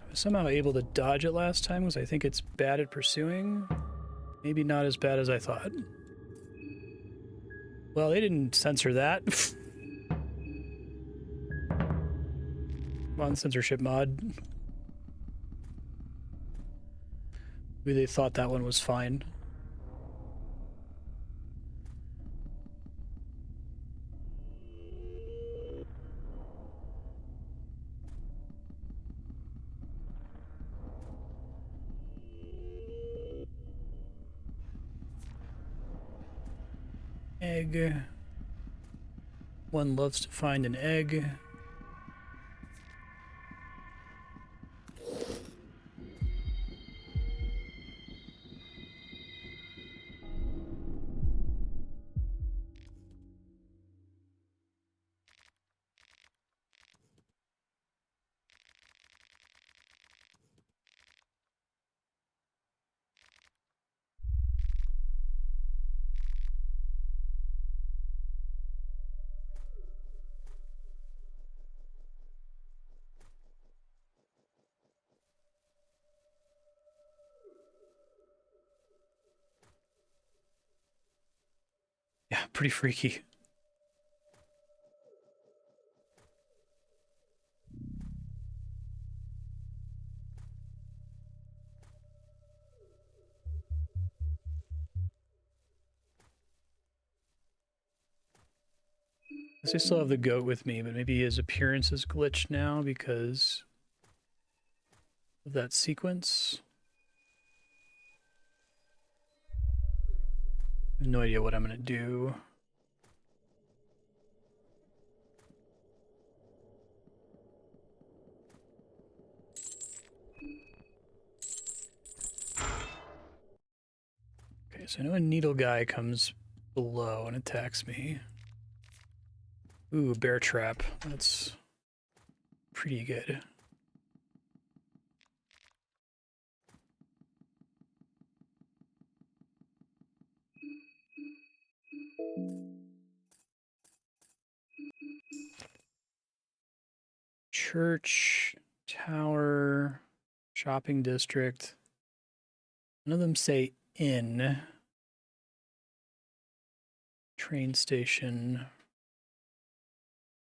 I was somehow able to dodge it last time because I think it's bad at pursuing. Maybe not as bad as I thought. Well, they didn't censor that. Come on, censorship mod. Maybe they thought that one was fine. Egg. One loves to find an egg. Yeah, pretty freaky. I still have the goat with me, but maybe his appearance is glitched now because of that sequence. I have no idea what I'm gonna do. Okay, so I know a needle guy comes below and attacks me. Ooh, bear trap. That's pretty good. Church, tower, shopping district. None of them say inn. Train station.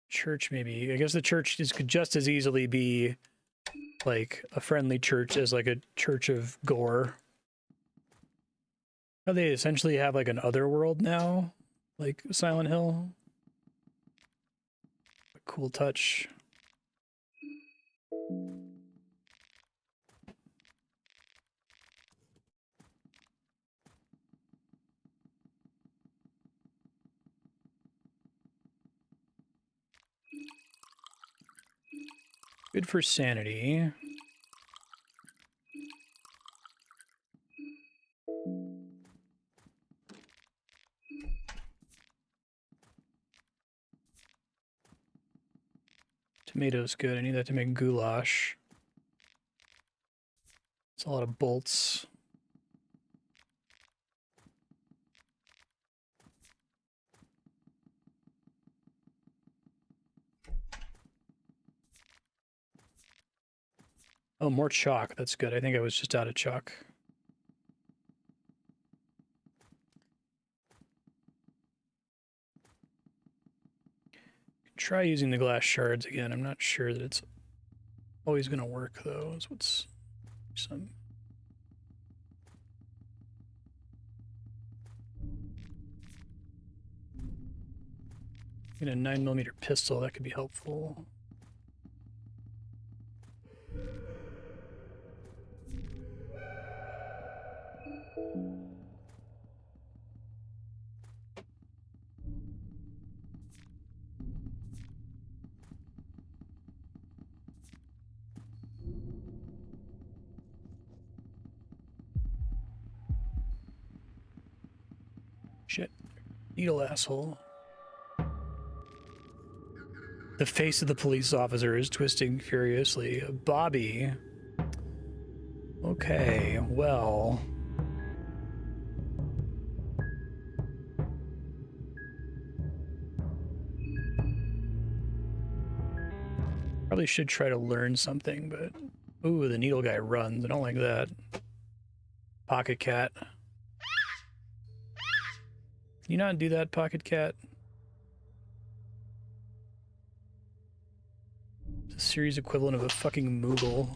Church, maybe. I guess the church could just as easily be like a friendly church as like a church of gore. Oh, they essentially have like an other world now, like Silent Hill. A cool touch. Good for sanity. Tomato's good. I need that to make goulash. It's a lot of bolts. Oh, more chalk. That's good. I think I was just out of chalk. Try using the glass shards again. I'm not sure that it's always going to work, though. Is what's some. Get a 9mm pistol, that could be helpful. Shit. Needle asshole. The face of the police officer is twisting furiously. Bobby. Okay, well. Probably should try to learn something, but... Ooh, the needle guy runs. I don't like that. Pocket cat. Can you not do that, pocket cat? It's a series equivalent of a fucking Moogle.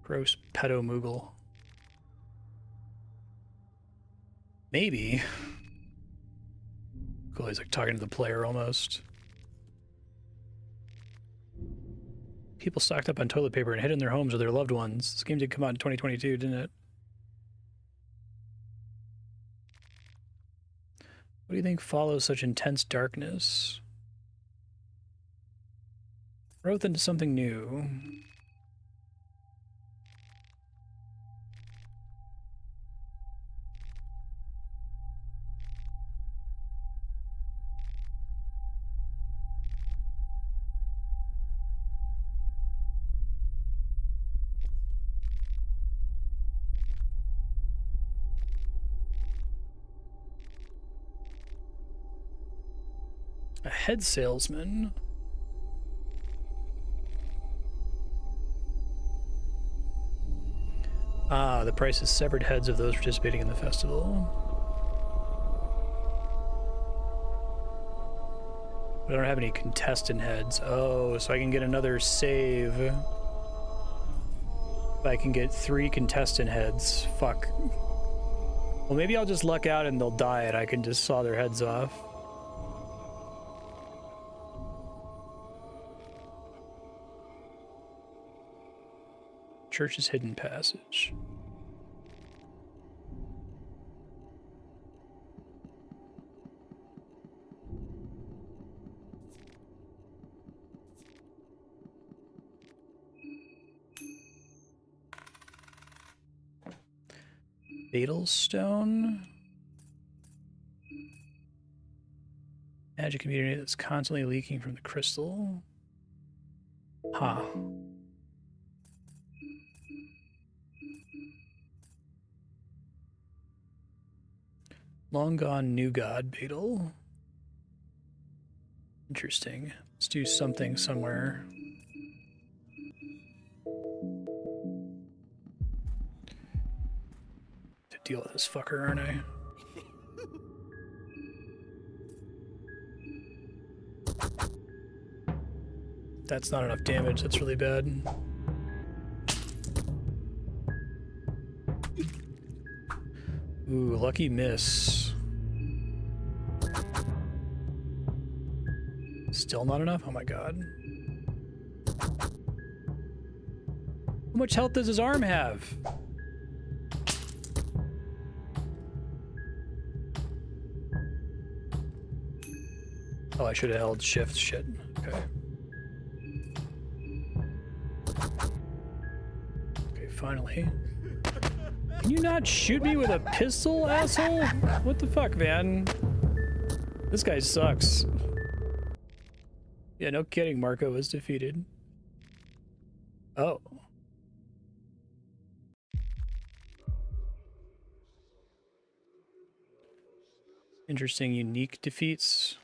Gross pedo Moogle. Maybe. Cool, he's like talking to the player almost. People stocked up on toilet paper and hid in their homes or their loved ones. This game did come out in 2022, didn't it? What do you think follows such intense darkness? Growth into something new. A head salesman. Ah, the price is severed heads of those participating in the festival. But I don't have any contestant heads. Oh, so I can get another save. If I can get 3 contestant heads. Fuck. Well, maybe I'll just luck out and they'll die and I can just saw their heads off. Church's hidden passage. Fatal stone. Magic community that's constantly leaking from the crystal. Huh. Long gone new god beetle. Interesting. Let's do something somewhere. To deal with this fucker, aren't I? That's not enough damage. That's really bad. Ooh, lucky miss. Still not enough? Oh my god. How much health does his arm have? Oh, I should have held shift. Shit. Okay. Okay, finally. Can you not shoot me with a pistol, asshole? What the fuck, man? This guy sucks. Yeah, no kidding, Marco was defeated. Oh. Interesting, unique defeats.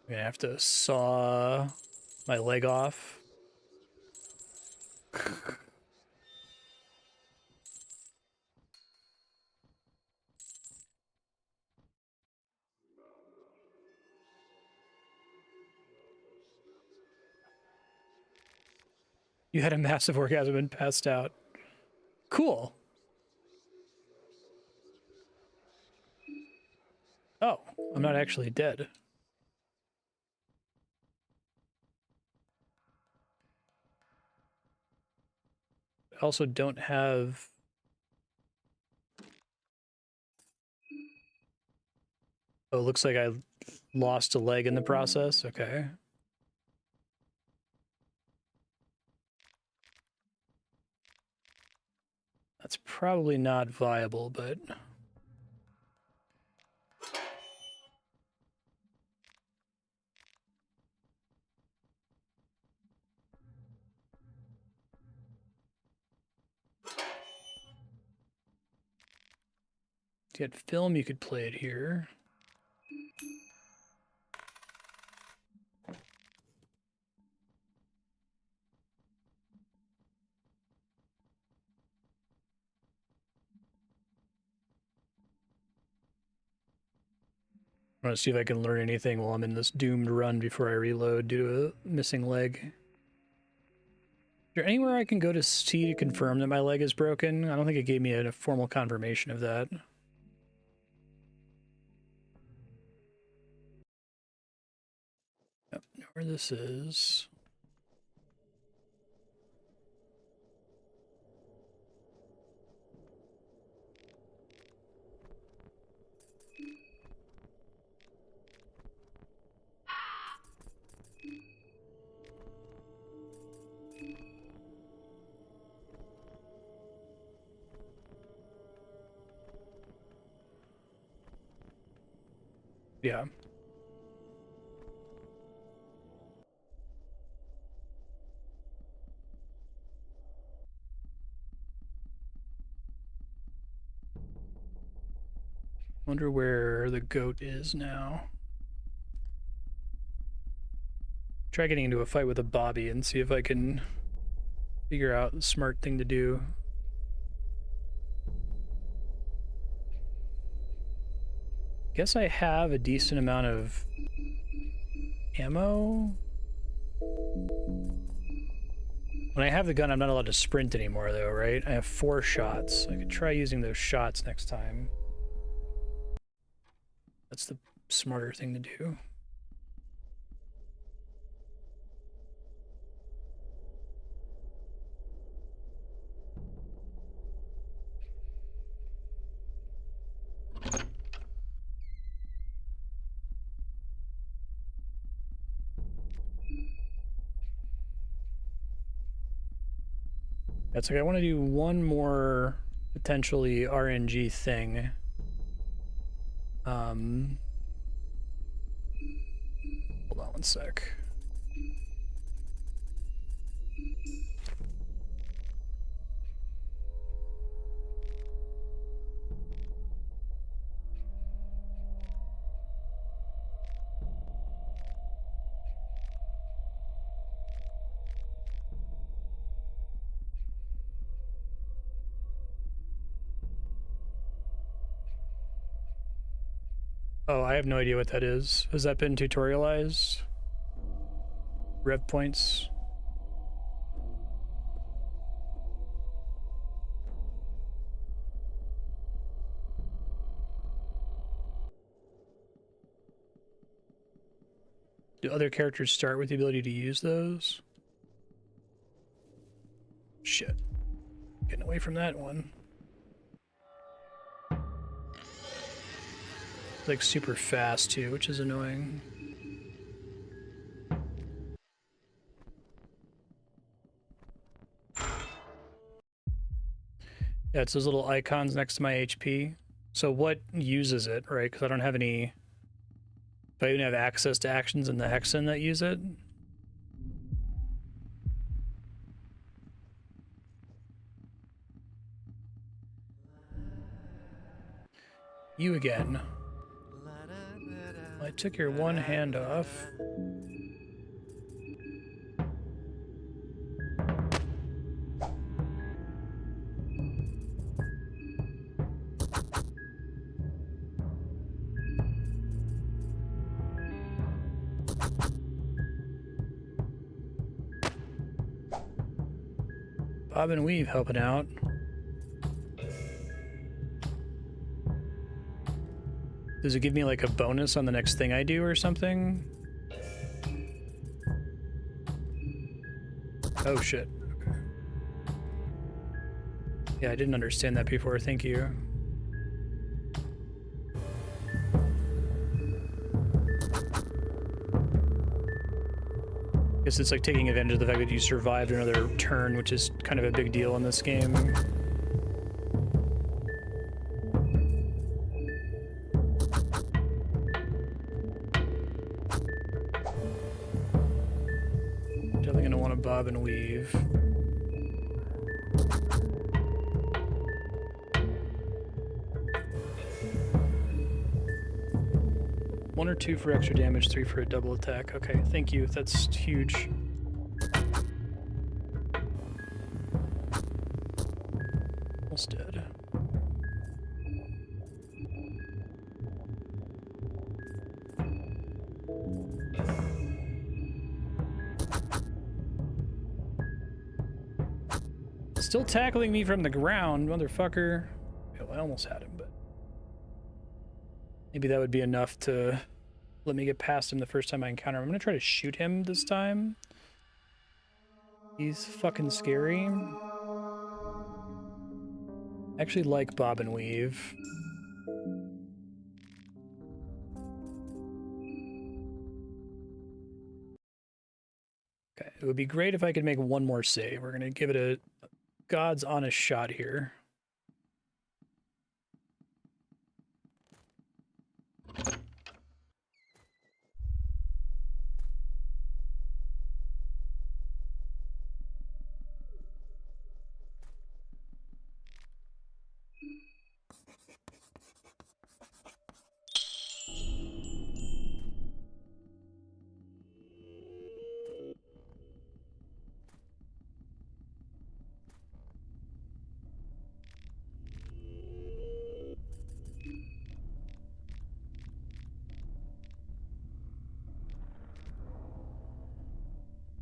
I'm gonna have to saw my leg off. You had a massive orgasm and passed out. Cool. Oh, I'm not actually dead. I also don't have... Oh, it looks like I lost a leg in the process. Okay. That's probably not viable, but... To get film, you could play it here. I want to see if I can learn anything while I'm in this doomed run before I reload due to a missing leg. Is there anywhere I can go to see to confirm that my leg is broken? I don't think it gave me a formal confirmation of that. Yep, know where this is. Yeah. Wonder where the goat is now. Try getting into a fight with a Bobby and see if I can figure out the smart thing to do. Guess I have a decent amount of ammo. When I have the gun, I'm not allowed to sprint anymore, though, right? I have 4 shots. I could try using those shots next time. That's the smarter thing to do. That's like I want to do one more potentially RNG thing. Hold on one sec. Oh, I have no idea what that is. Has that been tutorialized? Rev points? Do other characters start with the ability to use those? Shit. Getting away from that one. It's like super fast too, which is annoying. Yeah, it's those little icons next to my HP. So what uses it, right? Because I don't have any... Do I even have access to actions in the hexen that use it? You again. I took your one hand off. Bob and Weave helping out. Does it give me like a bonus on the next thing I do or something? Oh shit. Okay. Yeah, I didn't understand that before. Thank you. Guess it's like taking advantage of the fact that you survived another turn, which is kind of a big deal in this game. Definitely gonna want to bob and weave. One or two for extra damage, 3 for a double attack. Okay, thank you. That's huge. Almost dead. Still tackling me from the ground, motherfucker. Oh, I almost had him, but maybe that would be enough to let me get past him the first time I encounter him. I'm gonna try to shoot him this time. He's fucking scary. I actually like bob and weave. Okay, it would be great if I could make one more save. We're gonna give it a God's honest shot here.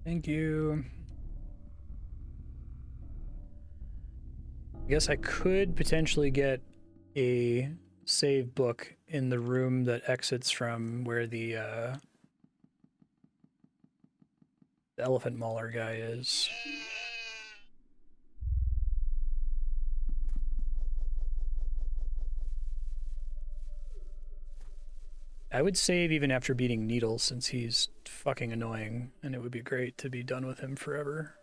Thank you. I guess I could potentially get a save book in the room that exits from where the elephant mauler guy is. I would save even after beating Needle since he's fucking annoying, and it would be great to be done with him forever.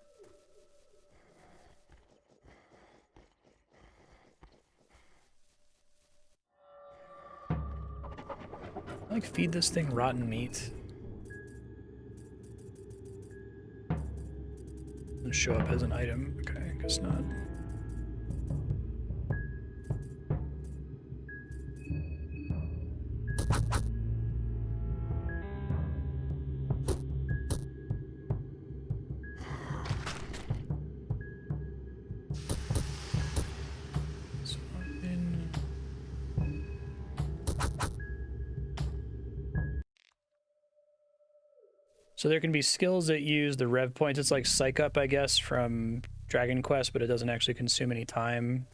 Like, feed this thing rotten meat. Doesn't show up as an item. Okay, I guess not. So there can be skills that use the rev points. It's like Psych Up, I guess, from Dragon Quest, but it doesn't actually consume any time.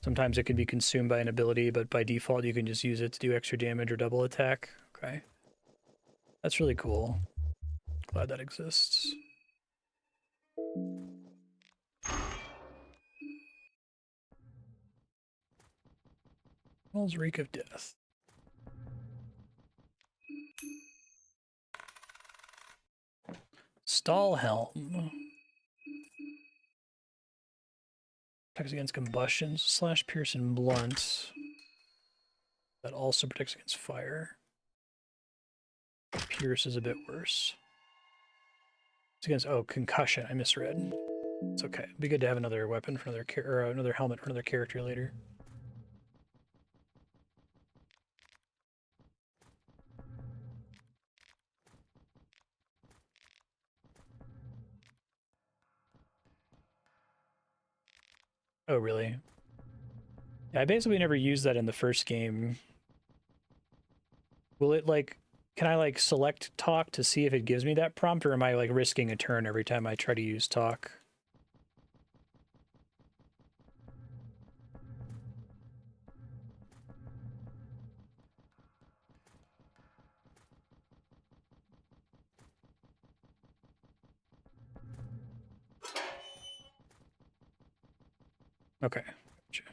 Sometimes it can be consumed by an ability, but by default you can just use it to do extra damage or double attack. Okay. That's really cool. Glad that exists. Smells reek of death. Stall helm. Protects against combustion / pierce and blunt. That also protects against fire. Pierce is a bit worse. It's against concussion. I misread. It's okay. It'd be good to have another weapon for another another helmet for another character later. Oh, really? Yeah, I basically never used that in the first game. Will it, like, can I like select talk to see if it gives me that prompt, or am I like risking a turn every time I try to use talk? Okay. Gotcha.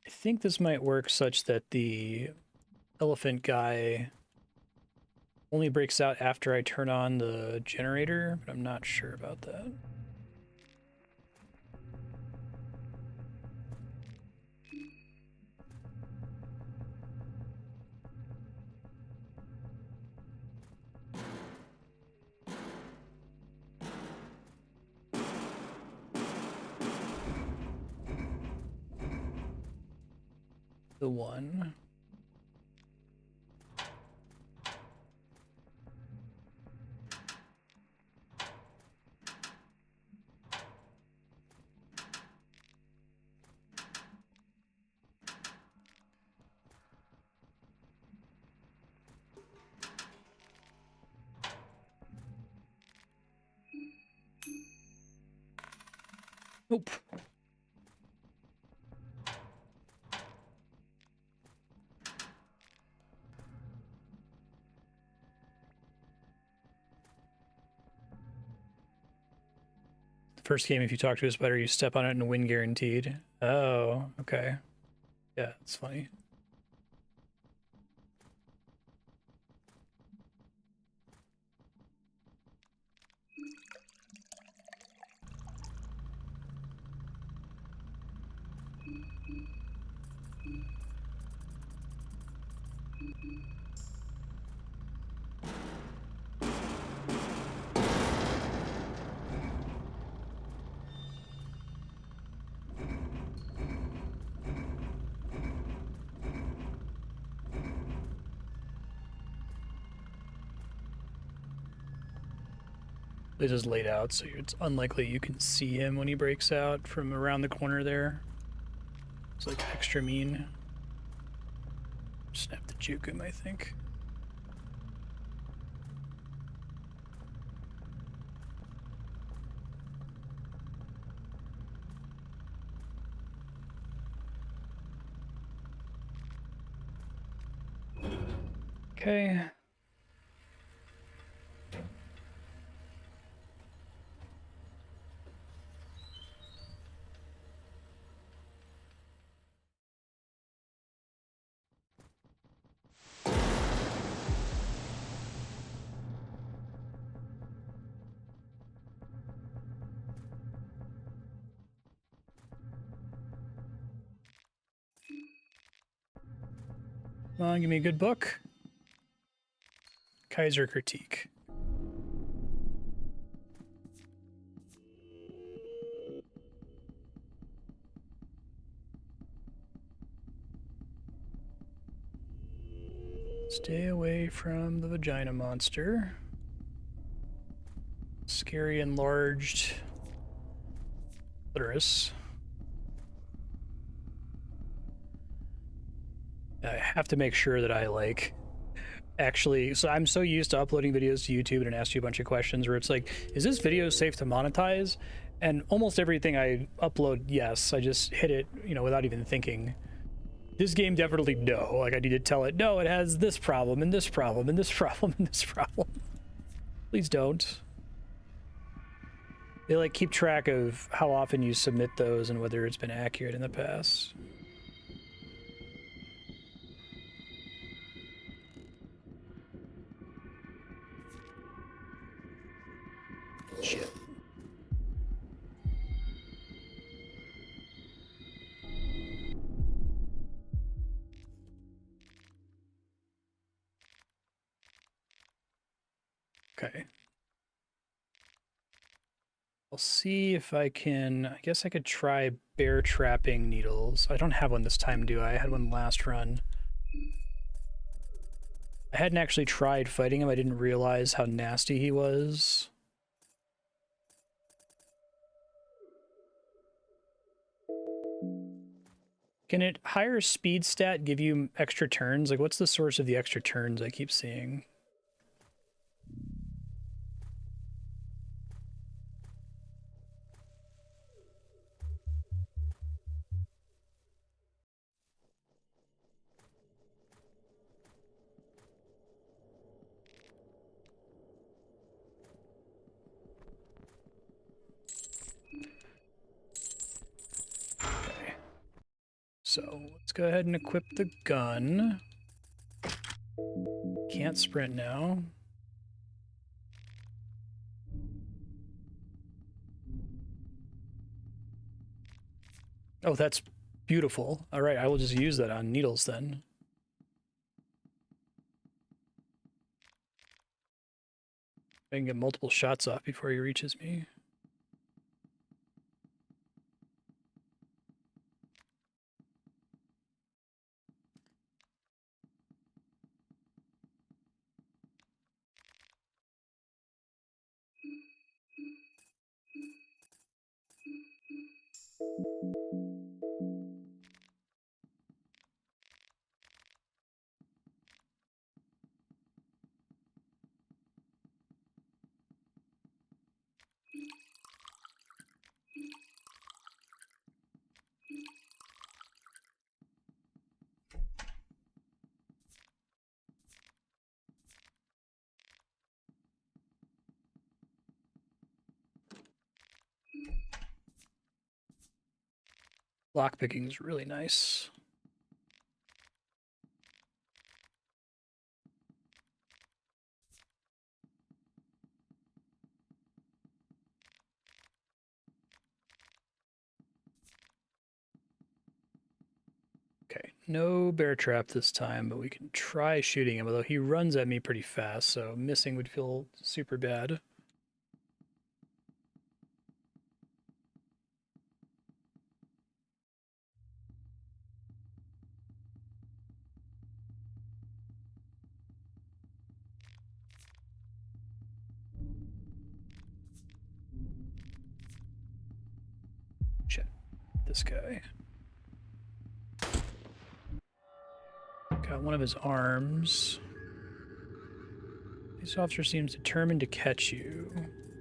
I think this might work such that the elephant guy only breaks out after I turn on the generator, but I'm not sure about that. The one. Nope. First game, if you talk to a spider, you step on it and win guaranteed. Oh, okay. Yeah, it's funny. This is laid out, so it's unlikely you can see him when he breaks out from around the corner there. It's like extra mean. Snap the juke him, I think. Okay. Come on, give me a good book. Kaiser Critique. Stay away from the vagina monster. Scary enlarged clitoris. I have to make sure that I like actually, so I'm so used to uploading videos to YouTube and it asks you a bunch of questions where it's like, is this video safe to monetize? And almost everything I upload, yes, I just hit it, you know, without even thinking. This game definitely no. Like I need to tell it, no, it has this problem and this problem and this problem and this problem. Please don't. They like keep track of how often you submit those and whether it's been accurate in the past. Shit. Okay. I'll see if I can, I guess I could try bear trapping needles. I don't have one this time, do I? I had one last run. I hadn't actually tried fighting him. I didn't realize how nasty he was. Can it higher speed stat give you extra turns? Like, what's the source of the extra turns I keep seeing? Okay. So let's go ahead and equip the gun. Can't sprint now. Oh, that's beautiful. All right, I will just use that on needles then. I can get multiple shots off before he reaches me. Lockpicking is really nice. Okay, no bear trap this time, but we can try shooting him, although he runs at me pretty fast, so missing would feel super bad. Shit, this guy. Got one of his arms. This officer seems determined to catch you.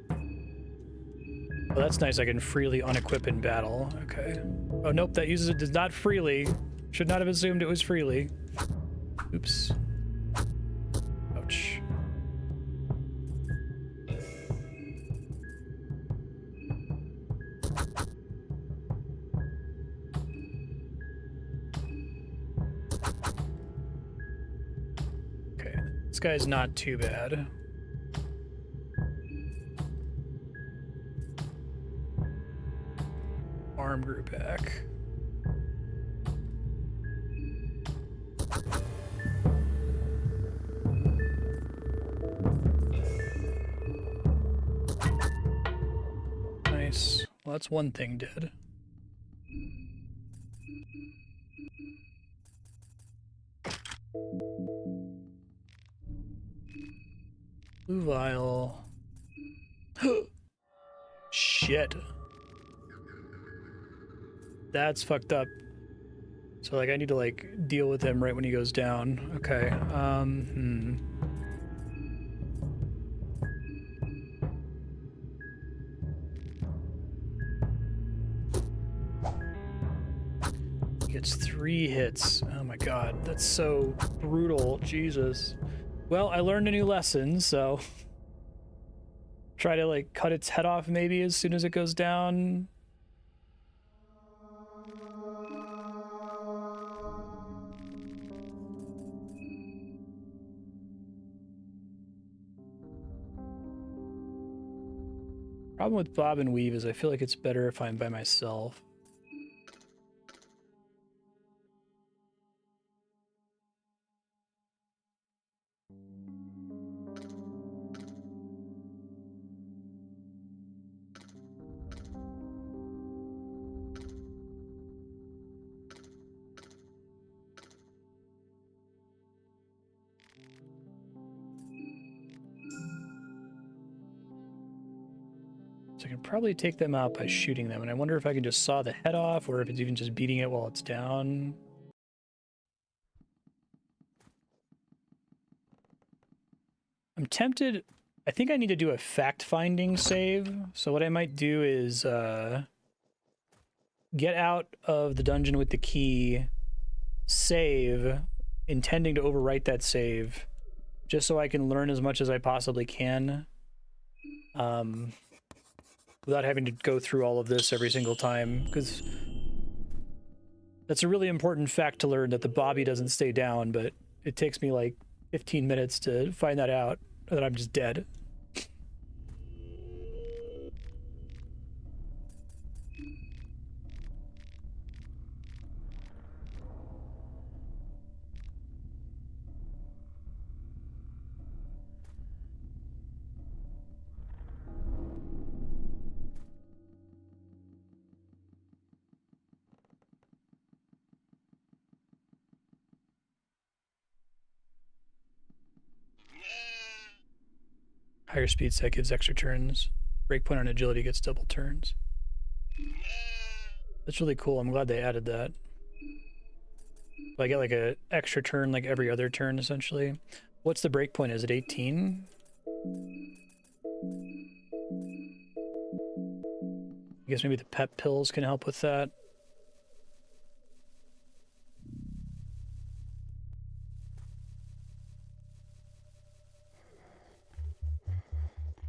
Oh, that's nice. I can freely unequip in battle. Okay. Oh, nope. That uses it does not freely. Should not have assumed it was freely. Oops. Ouch. Okay. This guy's not too bad. Arm group back. Nice. Well, that's one thing dead. Blue vial. Shit. That's fucked up. So, like, I need to, like, deal with him right when he goes down. Okay, He gets 3 hits. Oh my god, that's so brutal. Jesus. Well, I learned a new lesson, so... Try to, like, cut its head off maybe as soon as it goes down. Problem with Bob and Weave is I feel like it's better if I'm by myself. So I can probably take them out by shooting them, and I wonder if I can just saw the head off, or if it's even just beating it while it's down. I'm tempted. I think I need to do a fact-finding save. So what I might do is get out of the dungeon with the key, save, intending to overwrite that save, just so I can learn as much as I possibly can, without having to go through all of this every single time, because that's a really important fact to learn, that the Bobby doesn't stay down, but it takes me like 15 minutes to find that out, and then I'm just dead. Higher speed set gives extra turns. Breakpoint on agility gets double turns. That's really cool. I'm glad they added that. I get like a extra turn like every other turn, essentially. What's the breakpoint? Is it 18? I guess maybe the pep pills can help with that.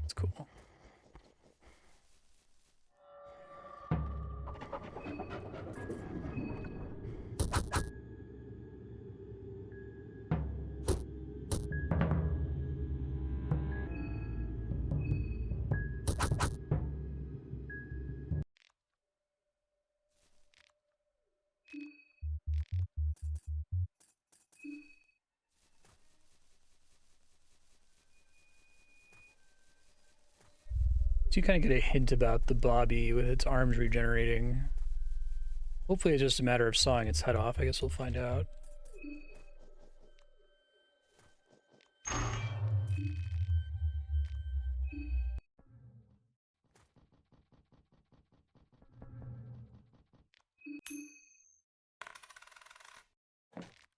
That's cool. So you kind of get a hint about the Bobby with its arms regenerating. Hopefully it's just a matter of sawing its head off. I guess we'll find out.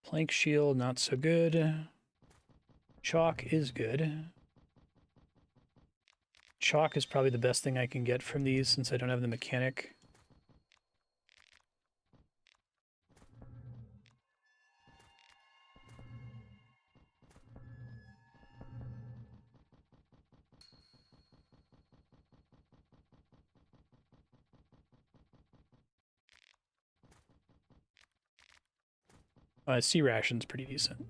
Plank shield, not so good. Chalk is good. Chalk is probably the best thing I can get from these since I don't have the mechanic. Sea ration's pretty decent.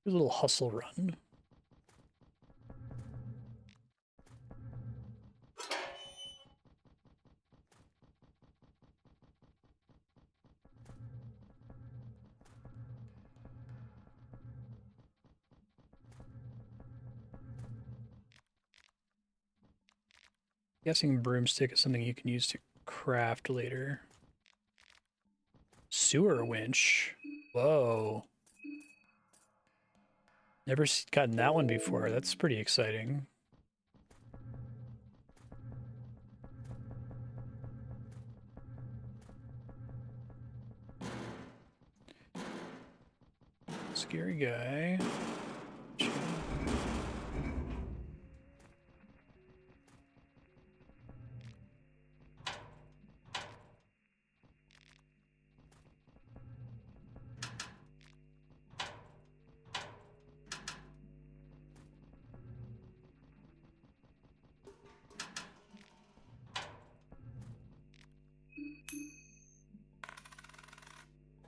A little hustle run. Guessing broomstick is something you can use to craft later. Sewer winch. Whoa. Never gotten that one before. That's pretty exciting. Scary guy.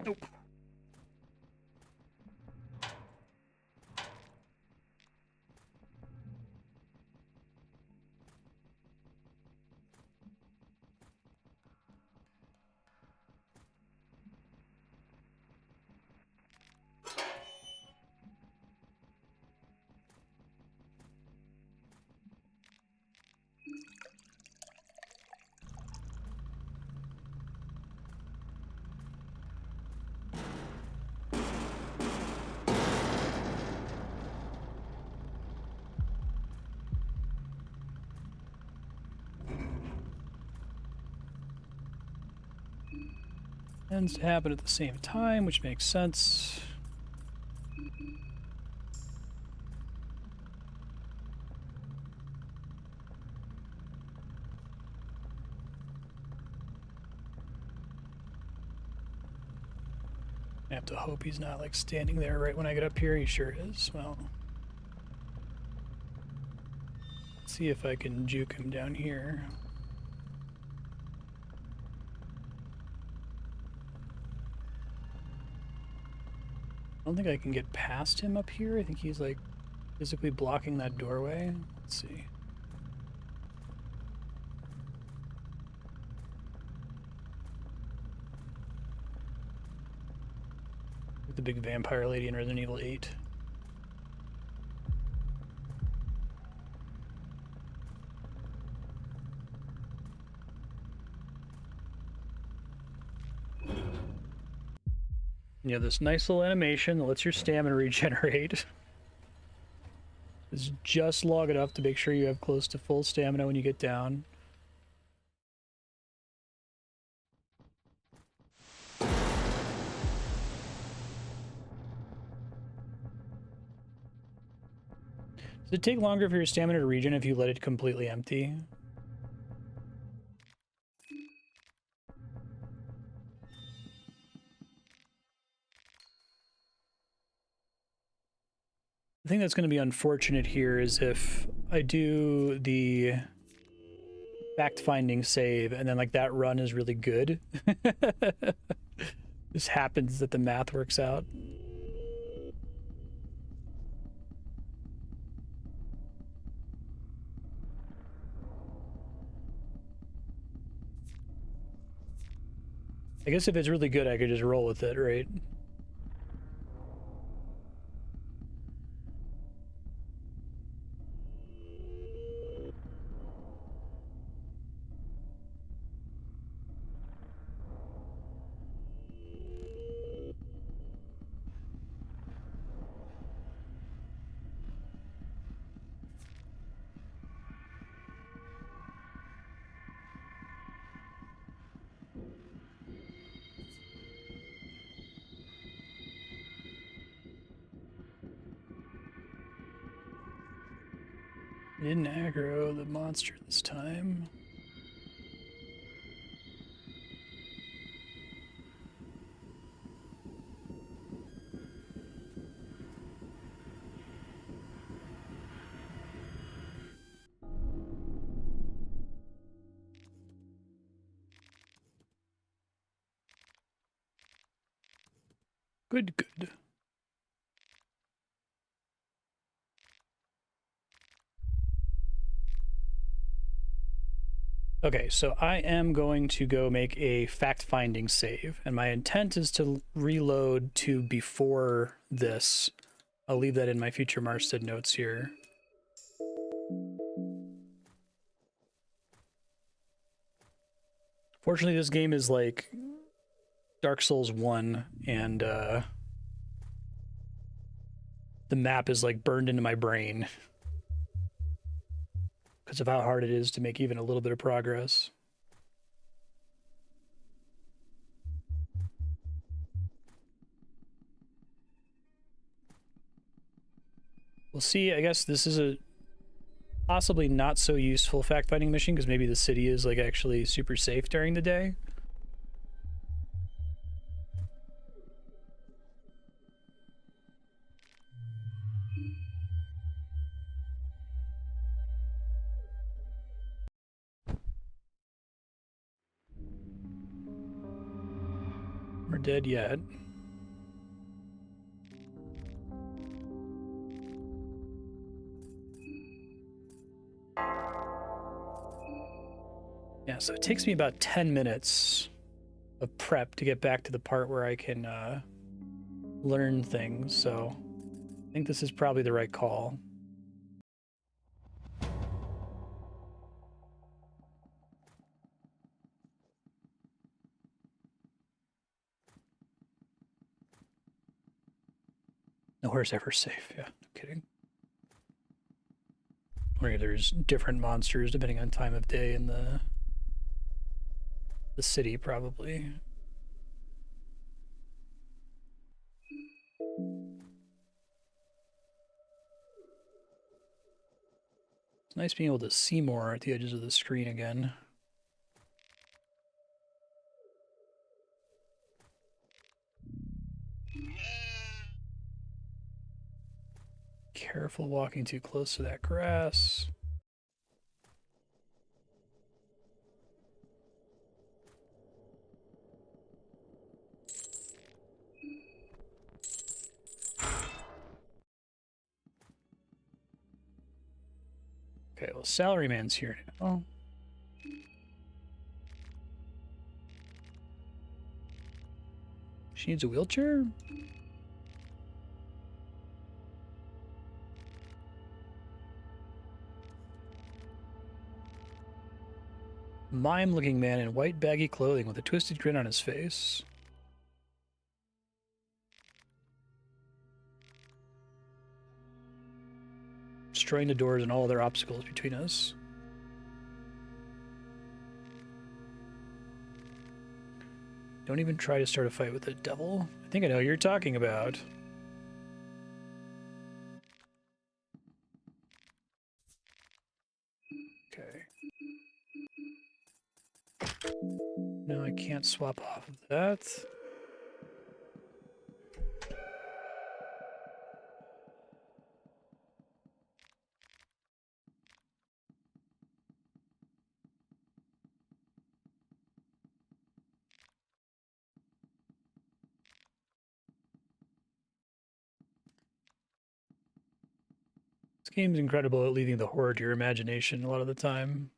Nope. Tends to happen at the same time, which makes sense. I have to hope he's not like standing there right when I get up here. He sure is. Well, let's see if I can juke him down here. I don't think I can get past him up here. I think he's like physically blocking that doorway. Let's see. The big vampire lady in Resident Evil 8. You have this nice little animation that lets your stamina regenerate. It's just long enough to make sure you have close to full stamina when you get down. Does it take longer for your stamina to regen if you let it completely empty? The thing that's going to be unfortunate here is if I do the fact-finding save and then like that run is really good. This happens that the math works out. I guess if it's really good, I could just roll with it, right? Didn't aggro the monster this time. Good, good. Okay, so I am going to go make a fact-finding save, and my intent is to reload to before this. I'll leave that in my future Marstead notes here. Fortunately, this game is like Dark Souls 1, and the map is like burned into my brain because of how hard it is to make even a little bit of progress. We'll see. I guess this is a possibly not so useful fact-finding mission because maybe the city is like actually super safe during the day. We're dead yet. Yeah, so it takes me about 10 minutes of prep to get back to the part where I can learn things, so I think this is probably the right call. Nowhere's ever safe, yeah, no kidding. Or there's different monsters depending on time of day in the city, probably. It's nice being able to see more at the edges of the screen again. Careful walking too close to that grass. Okay, well, Salaryman's here now. She needs a wheelchair? Mime-looking man in white baggy clothing with a twisted grin on his face. Destroying the doors and all other obstacles between us. Don't even try to start a fight with the devil. I think I know who you're talking about. Okay. No, I can't swap off of that. This game's incredible at leaving the horror to your imagination a lot of the time.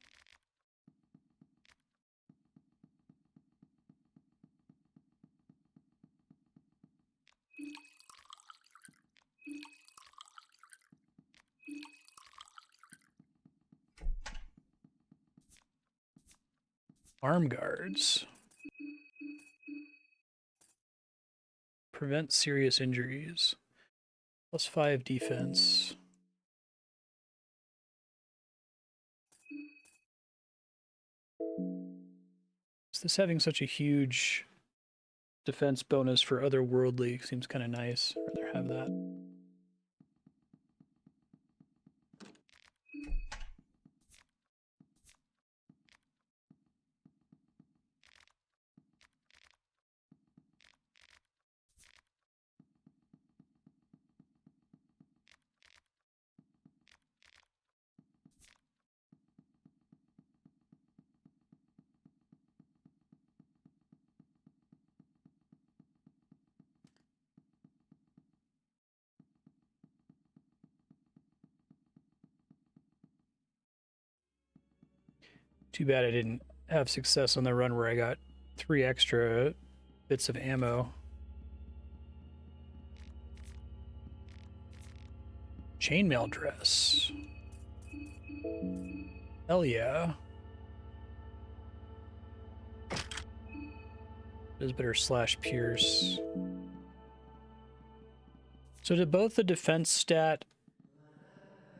Arm guards. Prevent serious injuries. +5 defense. Is this having such a huge defense bonus for otherworldly? Seems kind of nice. I'd rather have that. Too bad I didn't have success on the run where I got 3 extra bits of ammo. Chainmail dress. Hell yeah. Does better slash pierce. So did both the defense stat,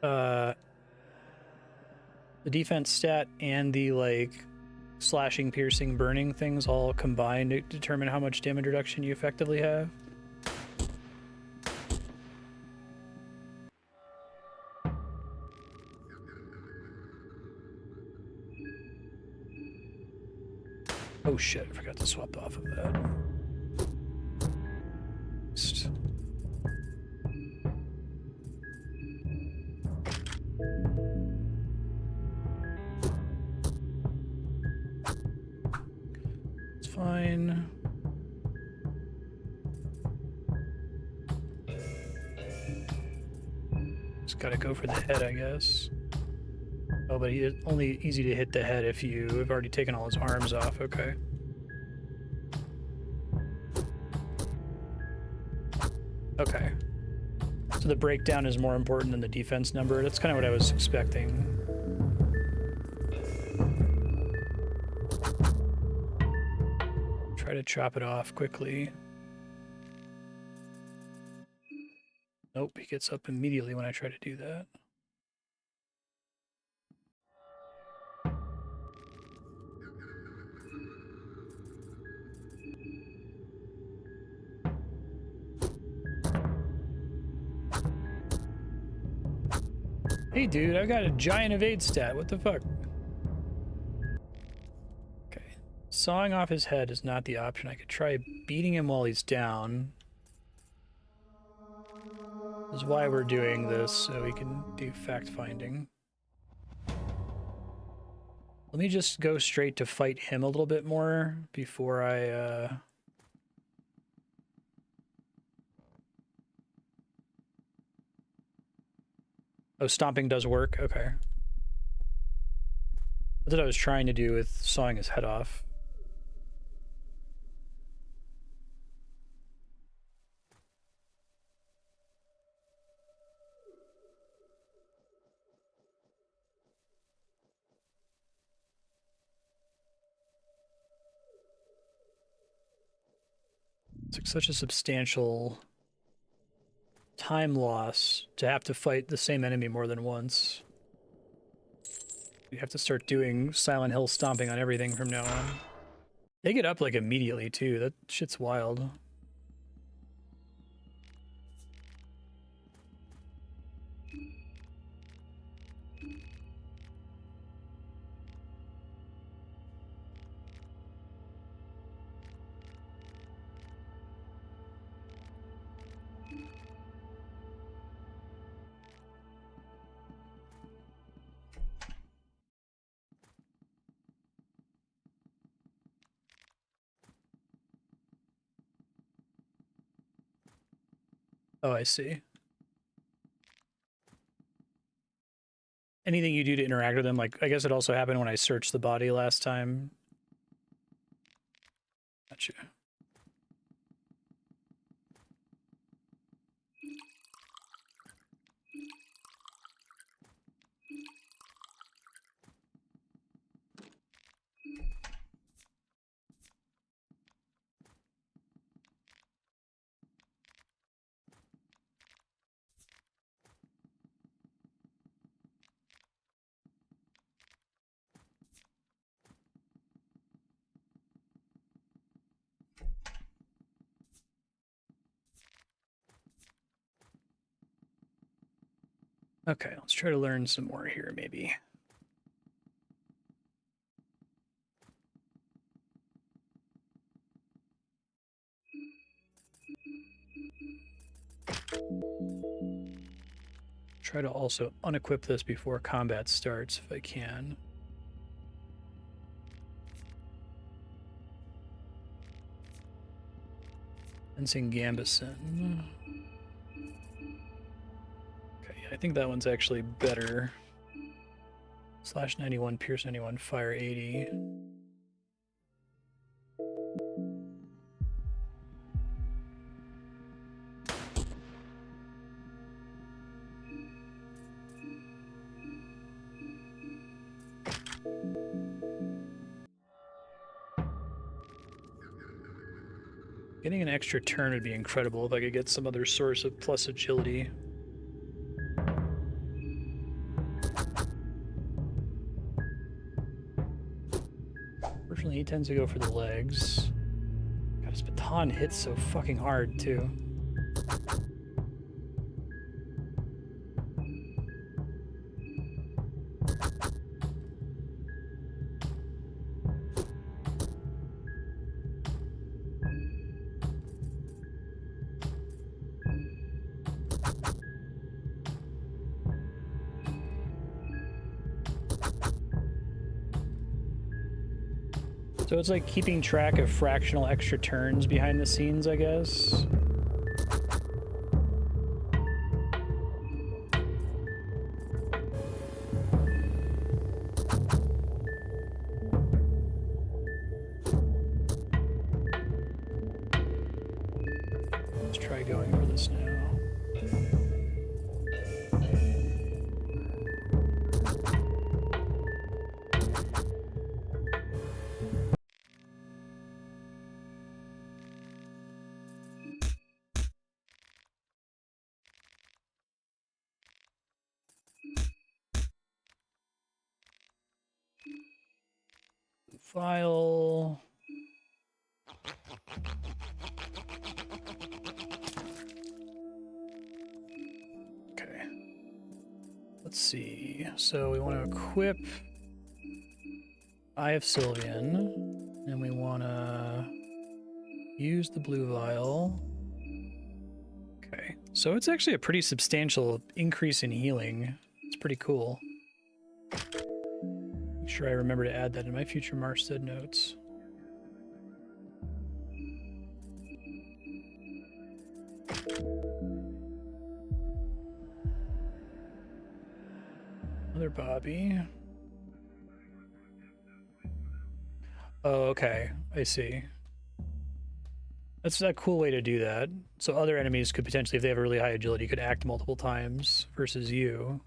the defense stat and the like slashing, piercing, burning things all combine to determine how much damage reduction you effectively have? Oh shit, I forgot to swap off of that. It's fine. Just gotta go for the head, I guess. Oh, but it's only easy to hit the head if you have already taken all his arms off. Okay. Okay. So the breakdown is more important than the defense number. That's kind of what I was expecting. Try to chop it off quickly. Nope, he gets up immediately when I try to do that. Hey, dude, I got a giant evade stat. What the fuck? Okay. Sawing off his head is not the option. I could try beating him while he's down. This is why we're doing this, so we can do fact-finding. Let me just go straight to fight him a little bit more before I, Oh, stomping does work? Okay. That's what I was trying to do with sawing his head off. It's like such a substantial time loss to have to fight the same enemy more than once. You have to start doing Silent Hill stomping on everything from now on. They get up like immediately too. That shit's wild. Oh, I see. Anything you do to interact with them, like, I guess it also happened when I searched the body last time. Gotcha. Okay, let's try to learn some more here, maybe. Try to also unequip this before combat starts, if I can. Fencing Gambison. Okay, I think that one's actually better. Slash 91, Pierce 91, Fire 80. Getting an extra turn would be incredible if I could get some other source of plus agility. Fortunately, he tends to go for the legs. God, his baton hits so fucking hard, too. So it's like keeping track of fractional extra turns behind the scenes, I guess. Let's try going for this now. File. Okay. Let's see. So we want to equip Eye of Sylvian, and we want to use the blue vial. Okay, so it's actually a pretty substantial increase in healing. It's pretty cool. Make sure I remember to add that in my future Marstead notes. Another Bobby. Oh, okay. I see. That's a cool way to do that. So other enemies could potentially, if they have a really high agility, could act multiple times versus you.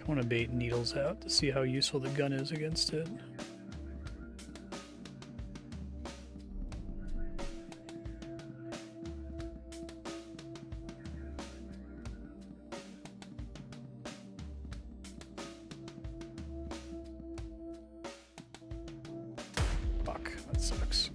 I want to bait needles out to see how useful the gun is against it. Fuck, that sucks.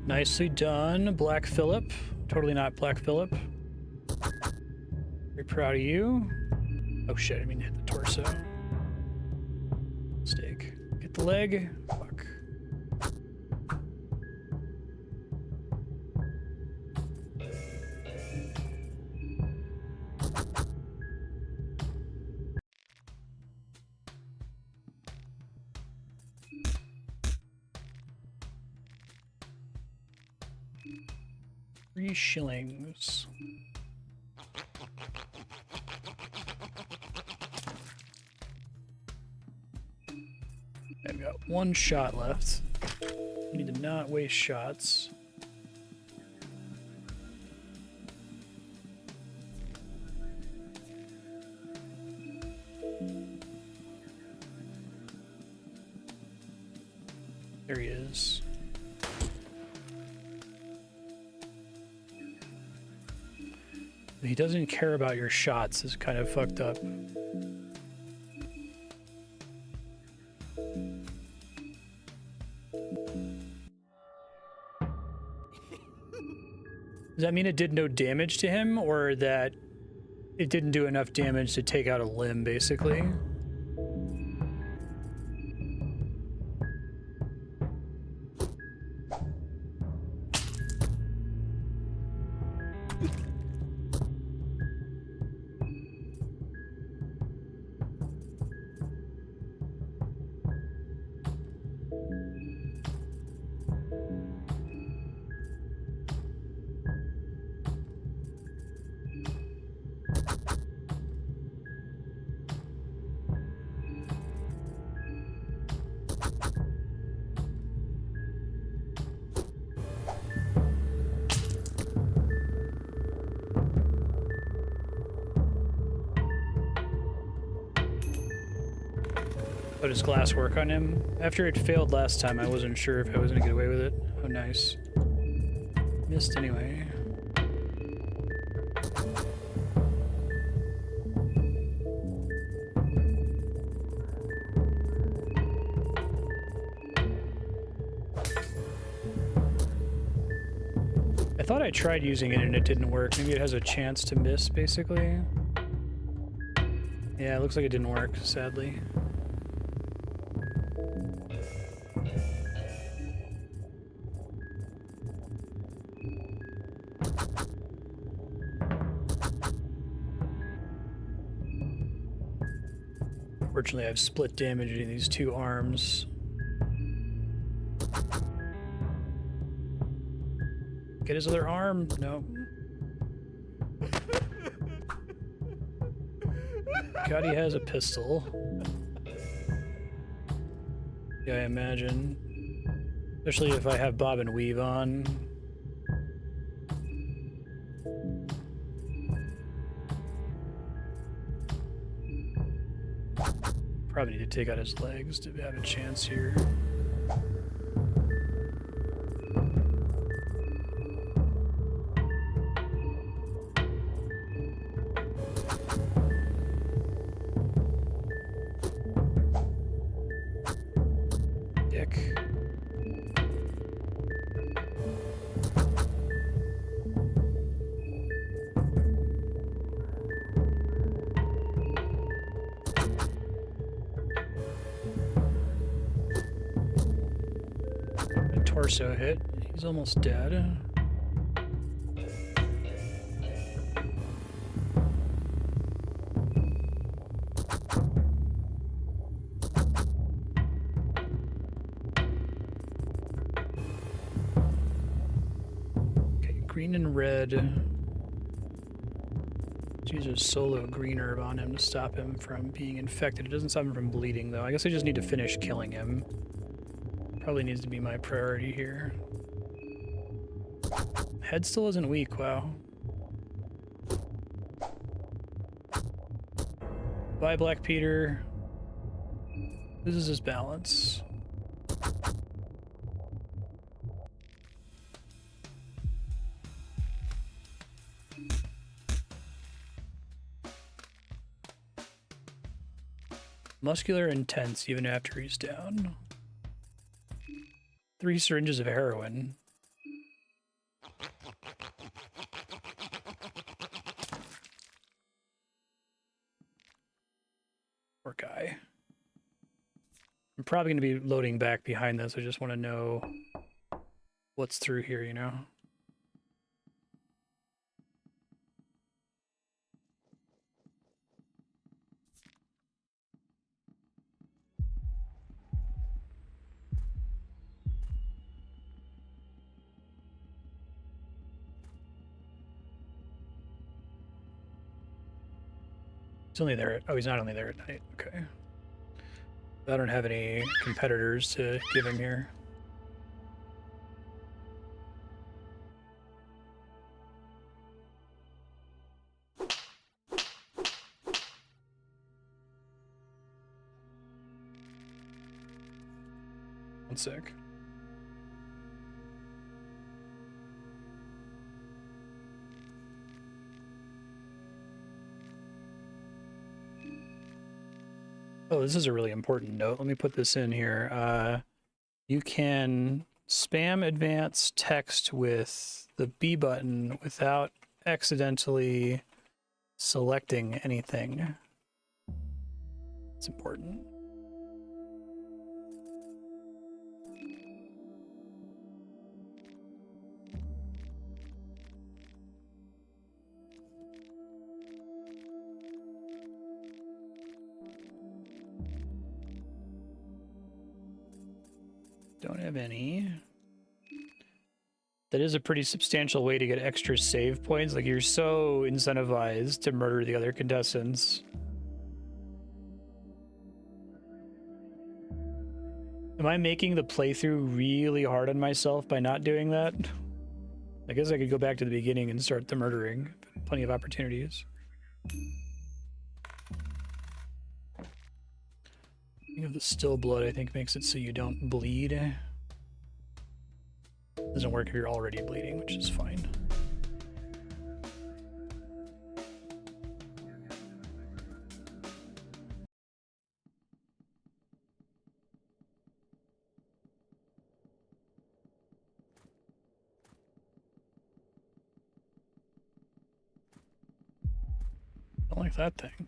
Nicely done, Black Phillip. Totally not Black Phillip. Very proud of you. Oh shit, I didn't mean to hit the torso. Mistake. Get the leg. Fuck. $3. I've got one shot left. I need to not waste shots. There he is. He doesn't care about your shots is kind of fucked up. Does that mean it did no damage to him, or that it didn't do enough damage to take out a limb, basically? Oh, does glass work on him? After it failed last time, I wasn't sure if I was gonna get away with it. Oh, nice. Missed anyway. I thought I tried using it and it didn't work. Maybe it has a chance to miss, basically. Yeah, it looks like it didn't work, sadly. Fortunately, I have split damage in these two arms. Get his other arm. No. God, he has a pistol. Yeah, I imagine. Especially if I have bob and weave on. Probably need to take out his legs to have a chance here. Dick. Torso hit. He's almost dead. Okay, green and red. Let's use a solo green herb on him to stop him from being infected. It doesn't stop him from bleeding, though. I guess I just need to finish killing him. Probably needs to be my priority here. Head still isn't weak, wow. Bye, Black Peter. Loses his balance. Muscular intense even after he's down. 3 syringes of heroin. Poor guy. I'm probably going to be loading back behind this. I just want to know what's through here, you know? He's only there. Oh, he's not only there at night. Okay. I don't have any competitors to give him here. One sec. Oh, this is a really important note. Let me put this in here. You can spam advanced text with the B button without accidentally selecting anything. It's important. Don't have any. That is a pretty substantial way to get extra save points. Like, you're so incentivized to murder the other contestants. Am I making the playthrough really hard on myself by not doing that? I guess I could go back to the beginning and start the murdering. Plenty of opportunities. You have the still blood, I think, makes it so you don't bleed. Doesn't work if you're already bleeding, which is fine. Don't like that thing.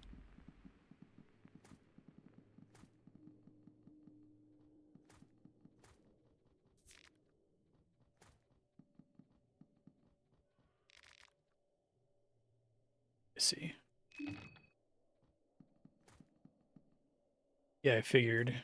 I see. Yeah, I figured.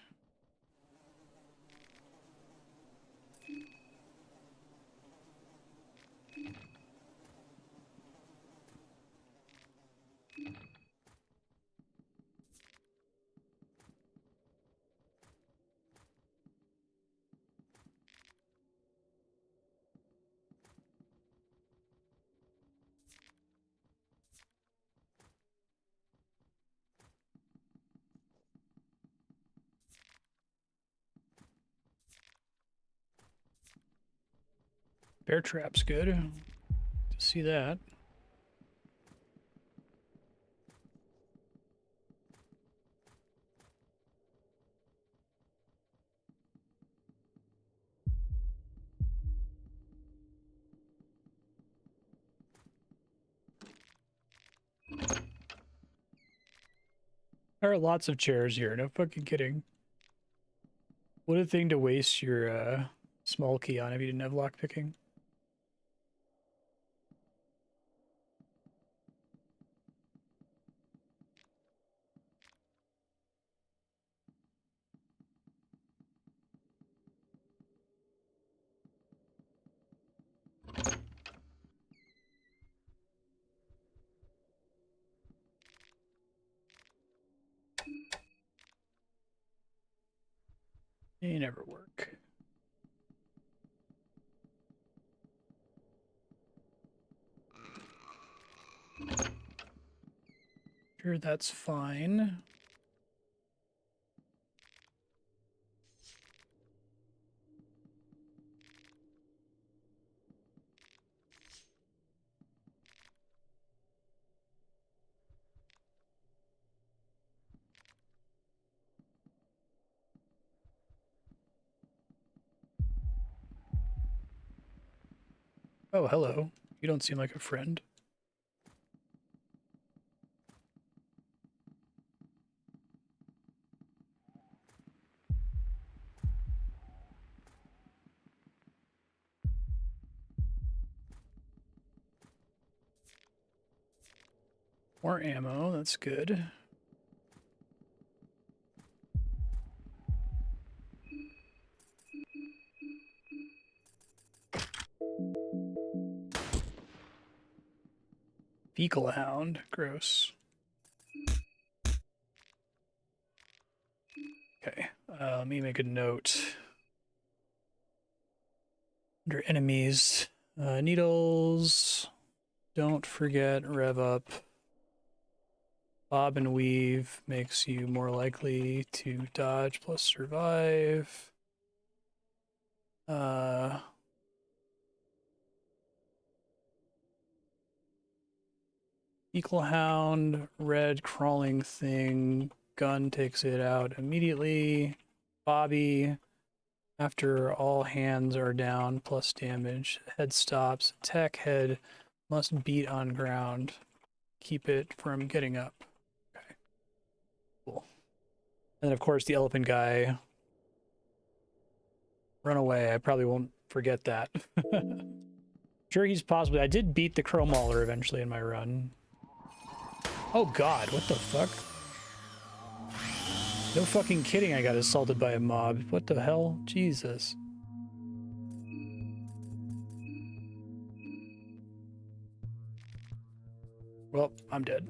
Bear trap's good. To see that. There are lots of chairs here, no fucking kidding. What a thing to waste your small key on if you didn't have lockpicking. They never work. Sure, that's fine. Oh, hello. You don't seem like a friend. More ammo, that's good. Fecal hound, gross. Okay, let me make a note. Under enemies, needles, don't forget rev up. Bob and weave makes you more likely to dodge plus survive. Equal hound, red crawling thing, gun takes it out immediately. Bobby, after all hands are down, plus damage. Head stops. Attack head must beat on ground. Keep it from getting up. Okay. Cool. And then, of course, the elephant guy. Run away. I probably won't forget that. Sure, he's possibly... I did beat the Crow Mauler eventually in my run. Oh god, what the fuck? No fucking kidding, I got assaulted by a mob. What the hell? Jesus. Well, I'm dead.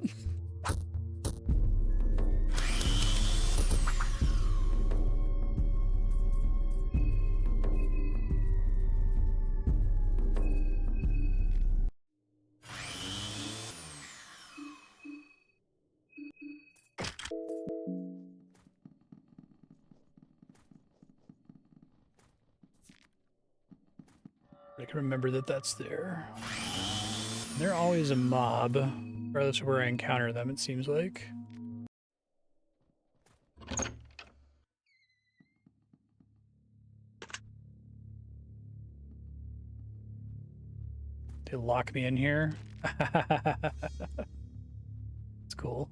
I can remember that that's there. They're always a mob, regardless of where I encounter them, it seems like. They lock me in here. It's cool.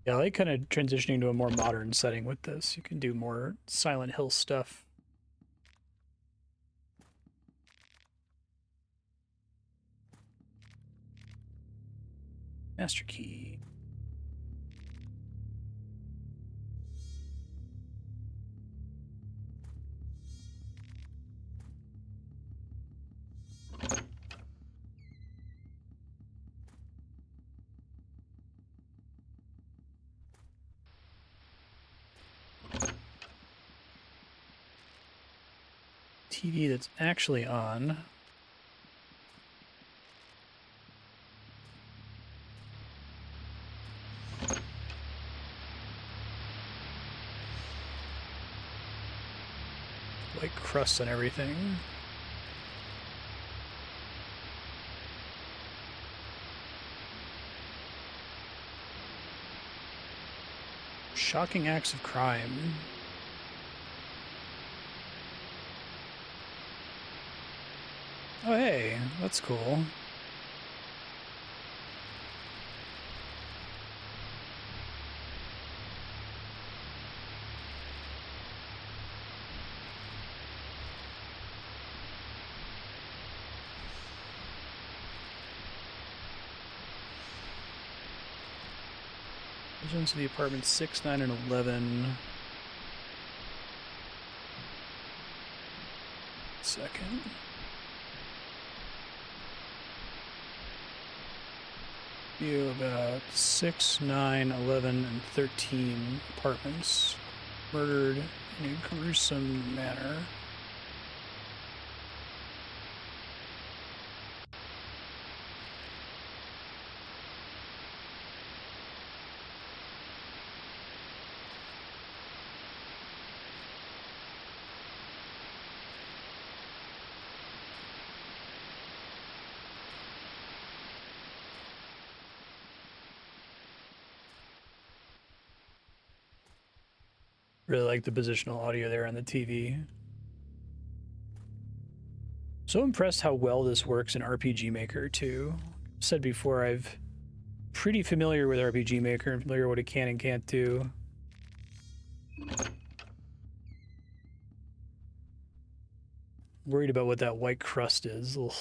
Yeah, I like kind of transitioning to a more modern setting with this. You can do more Silent Hill stuff. Master key. TV that's actually on. white crust on everything. Shocking acts of crime. Oh, hey, that's cool. Into the apartments 6, 9, and 11. Second. View about 6, 9, 11, and 13 apartments murdered in a gruesome manner. Really like the positional audio there on the TV. So impressed how well this works in RPG Maker too. I've said before, I've pretty familiar with RPG Maker and familiar what it can and can't do. Worried about what that white crust is. Ugh.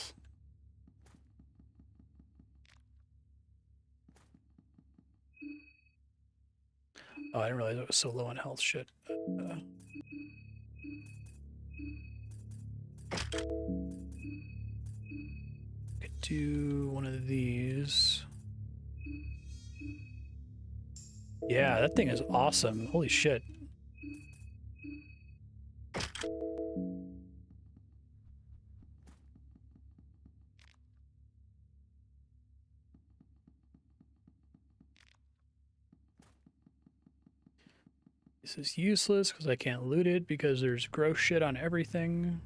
Oh, I didn't realize it was so low on health. Shit. Could do one of these. Yeah, that thing is awesome. Holy shit. This is useless because I can't loot it because there's gross shit on everything.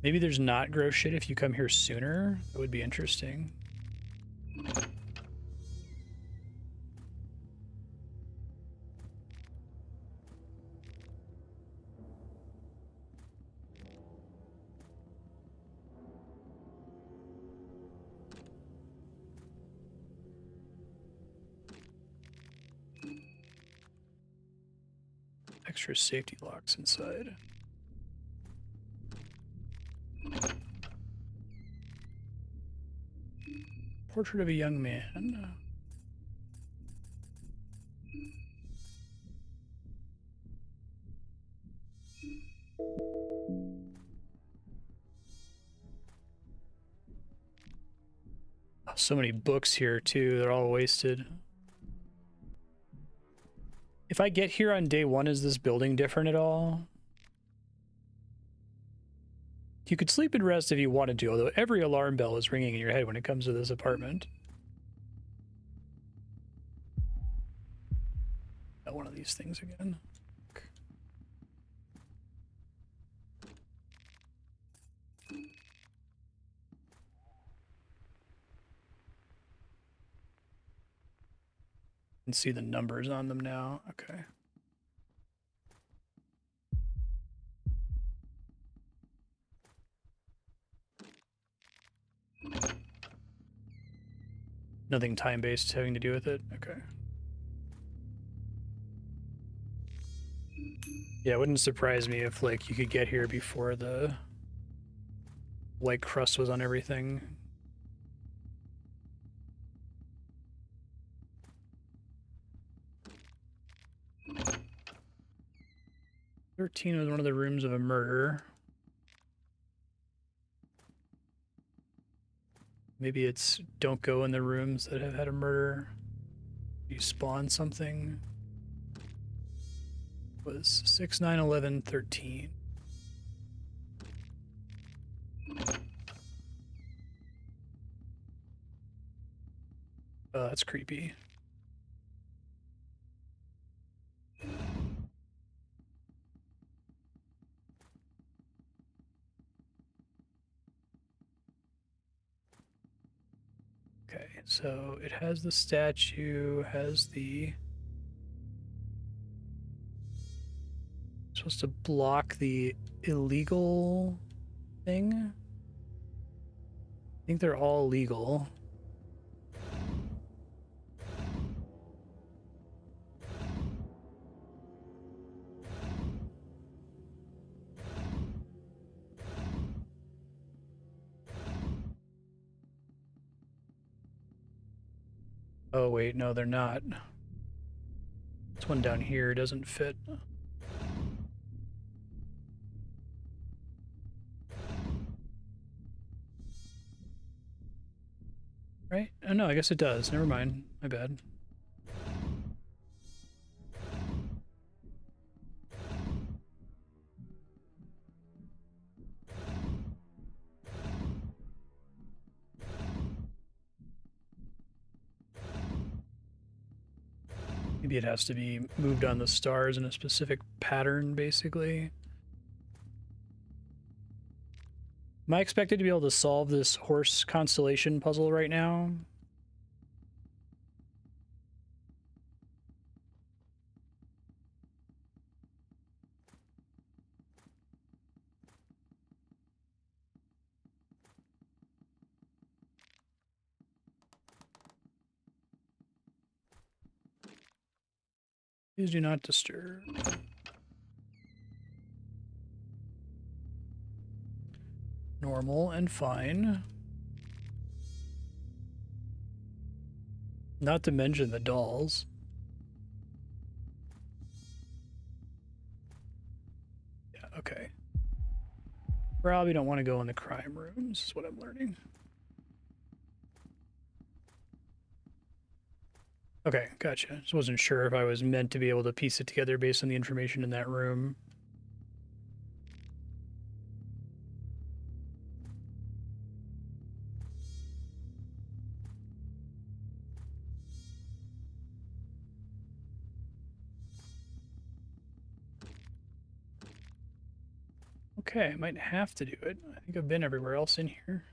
Maybe there's not gross shit if you come here sooner. That would be interesting. Extra safety locks inside. Portrait of a young man. Oh, so many books here too. They're all wasted. If I get here on day one, is this building different at all? You could sleep and rest if you wanted to, although every alarm bell is ringing in your head when it comes to this apartment. Got one of these things again. Can see the numbers on them now. Okay. Nothing time-based having to do with it. Okay. Yeah, it wouldn't surprise me if like you could get here before the white crust was on everything. 13 was one of the rooms of a murder. Maybe it's don't go in the rooms that have had a murder. You spawn something. It was 6, 9, 11, 13. Oh, that's creepy. Okay, so it has the statue, has the... Supposed to block the illegal thing? I think they're all legal. Oh wait, no, they're not. This one down here doesn't fit. Right? Oh no, I guess it does. Never mind. My bad. Maybe it has to be moved on the stars in a specific pattern, basically. Am I expected to be able to solve this horse constellation puzzle right now? Please do not disturb. Normal and fine. Not to mention the dolls. Yeah, okay. Probably don't want to go in the crime rooms, is what I'm learning. Okay, gotcha. Just wasn't sure if I was meant to be able to piece it together based on the information in that room. Okay, I might have to do it. I think I've been everywhere else in here.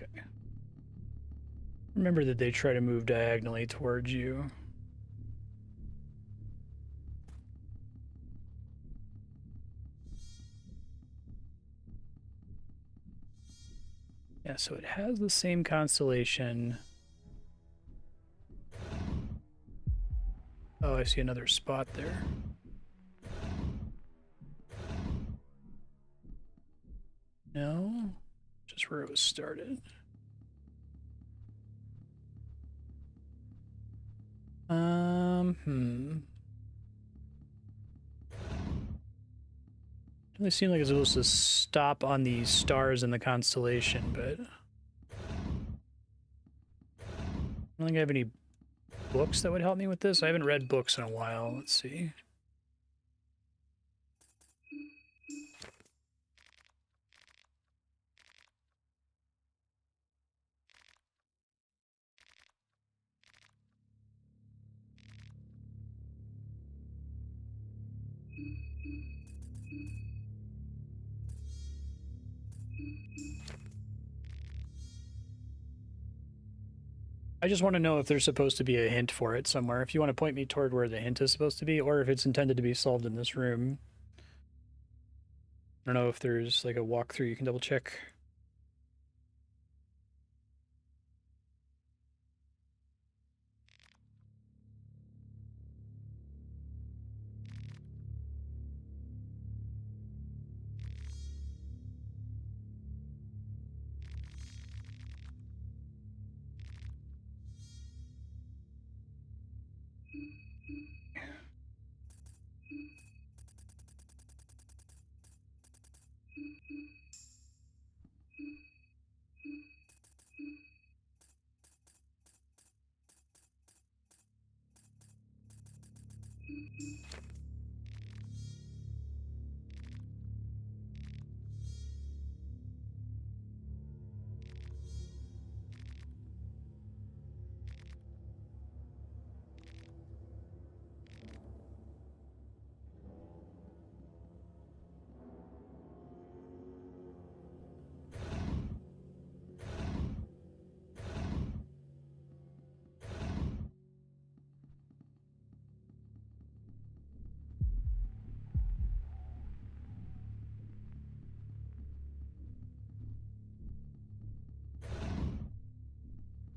Okay. Remember that they try to move diagonally towards you. Yeah, so it has the same constellation. Oh, I see another spot there. No, just where it was started. They seem like it's supposed to stop on the stars in the constellation, but I don't think I have any books that would help me with this. I haven't read books in a while. Let's see. I just want to know if there's supposed to be a hint for it somewhere. If you want to point me toward where the hint is supposed to be, or if it's intended to be solved in this room. I don't know if there's like a walkthrough you can double check.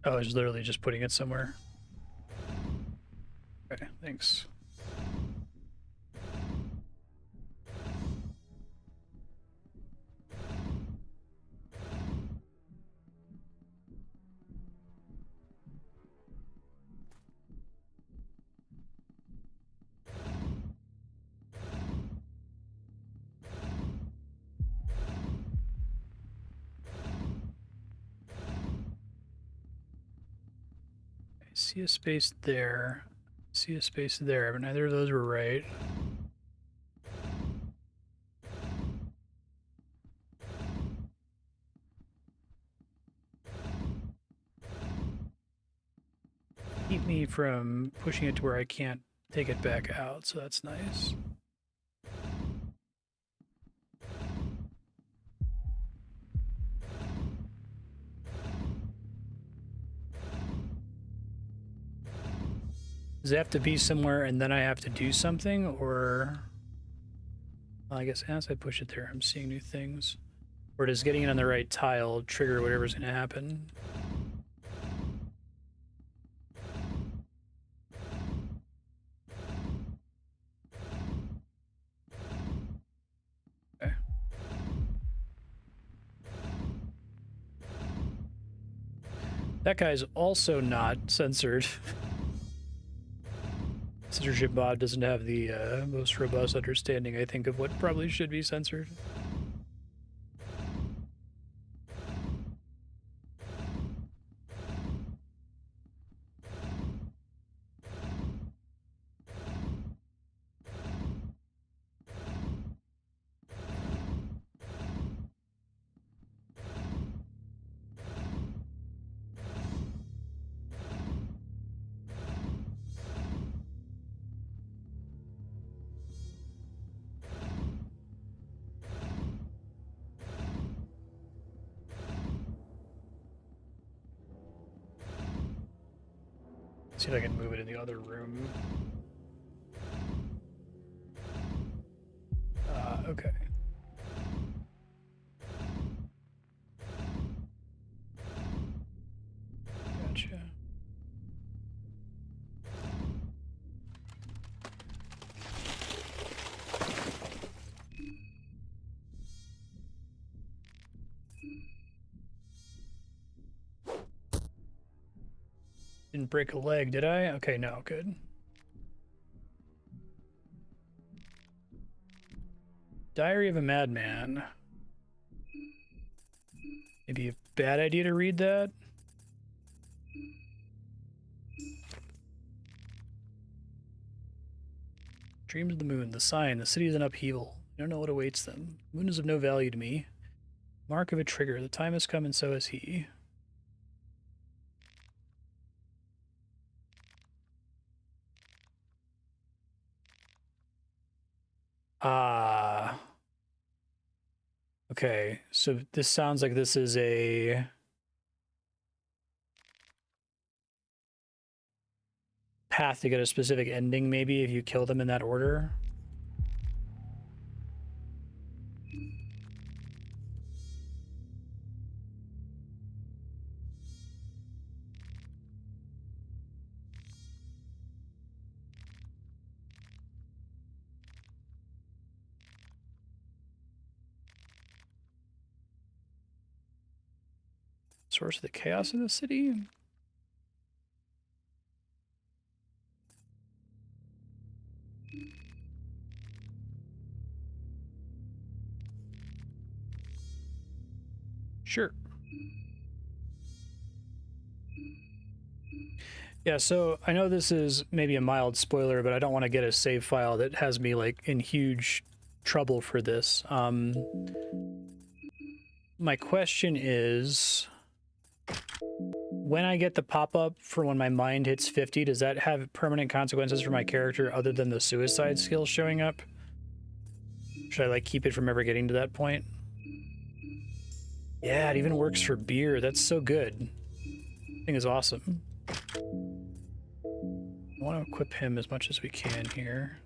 Oh, I was literally just putting it somewhere. Okay, thanks. I see a space there. See a space there, but neither of those were right. Keep me from pushing it to where I can't take it back out, so that's nice. Does it have to be somewhere and then I have to do something, or... Well, I guess as I push it there, I'm seeing new things. Or does getting it on the right tile trigger whatever's going to happen? Okay. That guy's also not censored. Censorship mod doesn't have the most robust understanding, I think, of what probably should be censored. See if I can move it in the other room. Okay. Gotcha. Didn't break a leg, did I? Okay, no, good. Diary of a Madman. Maybe a bad idea to read that? Dreams of the Moon, the sign, the city is in upheaval. I don't know what awaits them. The moon is of no value to me. Mark of a trigger, the time has come and so has he. Ah. Okay, so this sounds like this is a path to get a specific ending, maybe, if you kill them in that order. Source of the chaos in the city? Sure. Yeah, so I know this is maybe a mild spoiler, but I don't want to get a save file that has me like in huge trouble for this. My question is, when I get the pop-up for when my mind hits 50, does that have permanent consequences for my character other than the suicide skill showing up? Should I like keep it from ever getting to that point? Yeah, it even works for beer. That's so good. I think is awesome. I want to equip him as much as we can here.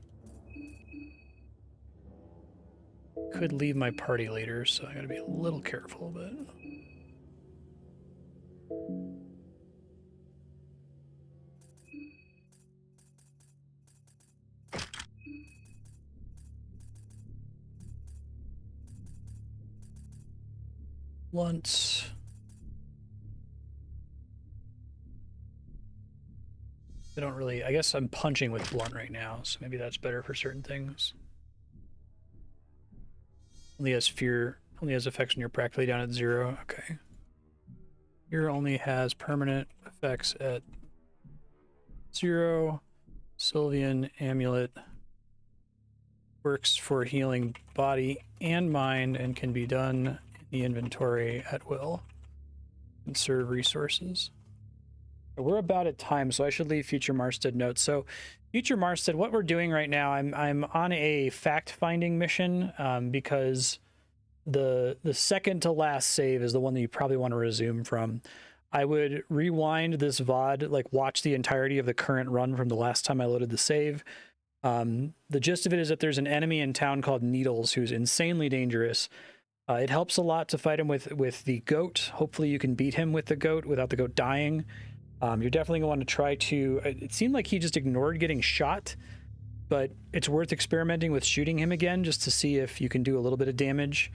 Could leave my party later, so I gotta be a little careful, but... Once. I don't really... I guess I'm punching with blunt right now, so maybe that's better for certain things. Only has fear... Only has effects when you're practically down at 0. Okay. Fear only has permanent effects at 0. Sylvian Amulet works for healing body and mind and can be done in the inventory at will. Conserve resources. We're about at time, so I should leave future Marstead notes. So future Marstead, what we're doing right now, I'm on a fact-finding mission because the second to last save is the one that you probably want to resume from. I would rewind this VOD, like watch the entirety of the current run from the last time I loaded the save. The gist of it is that there's an enemy in town called Needles who's insanely dangerous. It helps a lot to fight him with the goat. Hopefully you can beat him with the goat without the goat dying. You're definitely going to want to try to... It seemed like he just ignored getting shot, but it's worth experimenting with shooting him again just to see if you can do a little bit of damage.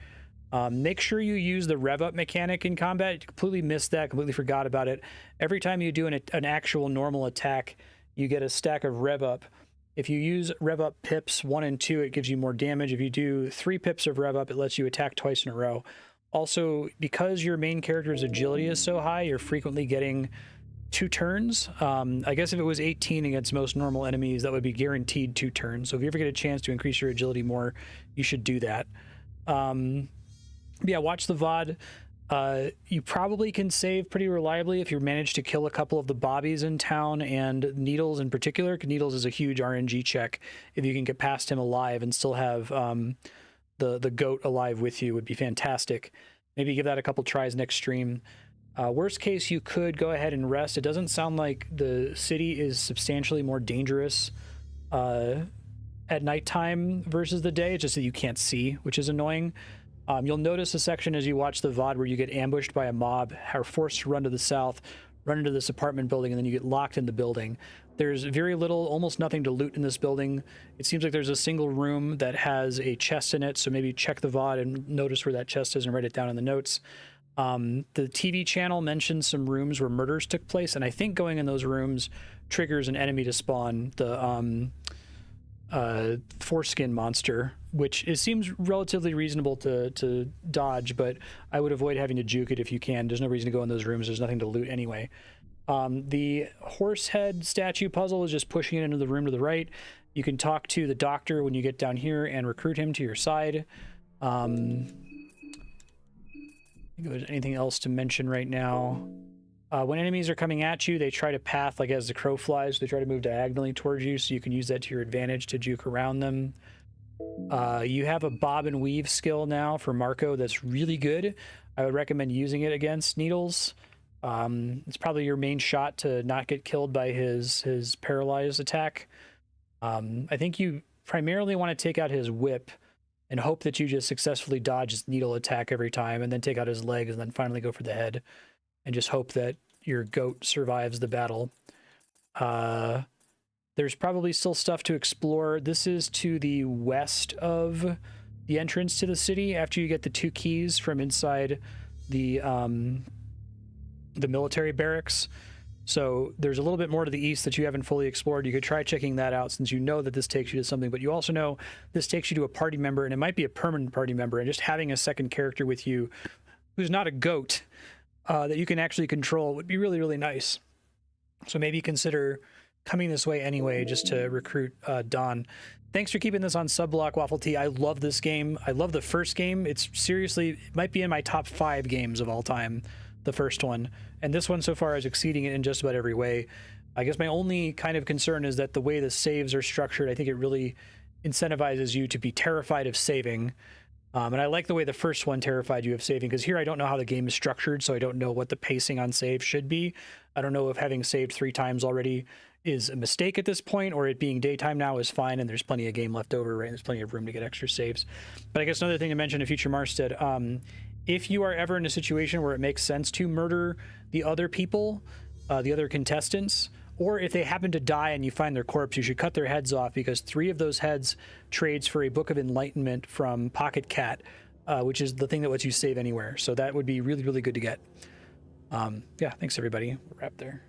Make sure you use the rev up mechanic in combat. You completely missed that, completely forgot about it. Every time you do an actual normal attack, you get a stack of rev up. If you use rev up pips 1 and 2, it gives you more damage. If you do 3 pips of rev up, it lets you attack twice in a row. Also, because your main character's agility is so high, you're frequently getting 2 turns. I guess if it was 18 against most normal enemies, that would be guaranteed 2 turns. So if you ever get a chance to increase your agility more, you should do that. Yeah, watch the VOD. You probably can save pretty reliably if you manage to kill a couple of the bobbies in town and Needles in particular. Needles is a huge RNG check. If you can get past him alive and still have the goat alive with you, would be fantastic. Maybe give that a couple tries next stream. Worst case, you could go ahead and rest. It doesn't sound like the city is substantially more dangerous at nighttime versus the day. It's just that you can't see, which is annoying. You'll notice a section as you watch the VOD where you get ambushed by a mob, are forced to run to the south, run into this apartment building, and then you get locked in the building. There's very little, almost nothing to loot in this building. It seems like there's a single room that has a chest in it, so maybe check the VOD and notice where that chest is and write it down in the notes. The TV channel mentioned some rooms where murders took place, and I think going in those rooms triggers an enemy to spawn, the foreskin monster, which it seems relatively reasonable to dodge, but I would avoid having to juke it if you can. There's no reason to go in those rooms. There's nothing to loot anyway. The horse head statue puzzle is just pushing it into the room to the right. You can talk to the doctor when you get down here and recruit him to your side. I think if there's anything else to mention right now. When enemies are coming at you, they try to path like as the crow flies. They try to move diagonally towards you, so you can use that to your advantage to juke around them. You have a bob and weave skill now for Marco that's really good. I would recommend using it against Needles. It's probably your main shot to not get killed by his paralyzed attack. I think you primarily want to take out his whip and hope that you just successfully dodge his needle attack every time, and then take out his legs, and then finally go for the head, and just hope that your goat survives the battle. There's probably still stuff to explore. This is to the west of the entrance to the city after you get the 2 keys from inside the military barracks. So there's a little bit more to the east that you haven't fully explored. You could try checking that out, since you know that this takes you to something, but you also know this takes you to a party member, and it might be a permanent party member, and just having a second character with you who's not a goat that you can actually control would be really, really nice. So maybe consider coming this way anyway, just to recruit Don. Thanks for keeping this on Subblock, Waffle Tea. I love this game. I love the first game. It's seriously, it might be in my top 5 games of all time, the first one. And this one so far is exceeding it in just about every way. I guess my only kind of concern is that the way the saves are structured, I think it really incentivizes you to be terrified of saving. And I like the way the first one terrified you of saving, because here I don't know how the game is structured, so I don't know what the pacing on save should be. I don't know if having saved 3 times already is a mistake at this point, or it being daytime now is fine and there's plenty of game left over, right? There's plenty of room to get extra saves. But I guess another thing to mention in future Marstead, if you are ever in a situation where it makes sense to murder the other people, the other contestants, or if they happen to die and you find their corpse, you should cut their heads off, because 3 of those heads trades for a Book of Enlightenment from Pocket Cat, which is the thing that lets you save anywhere. So that would be really, really good to get. Yeah, thanks everybody. We'll wrap there.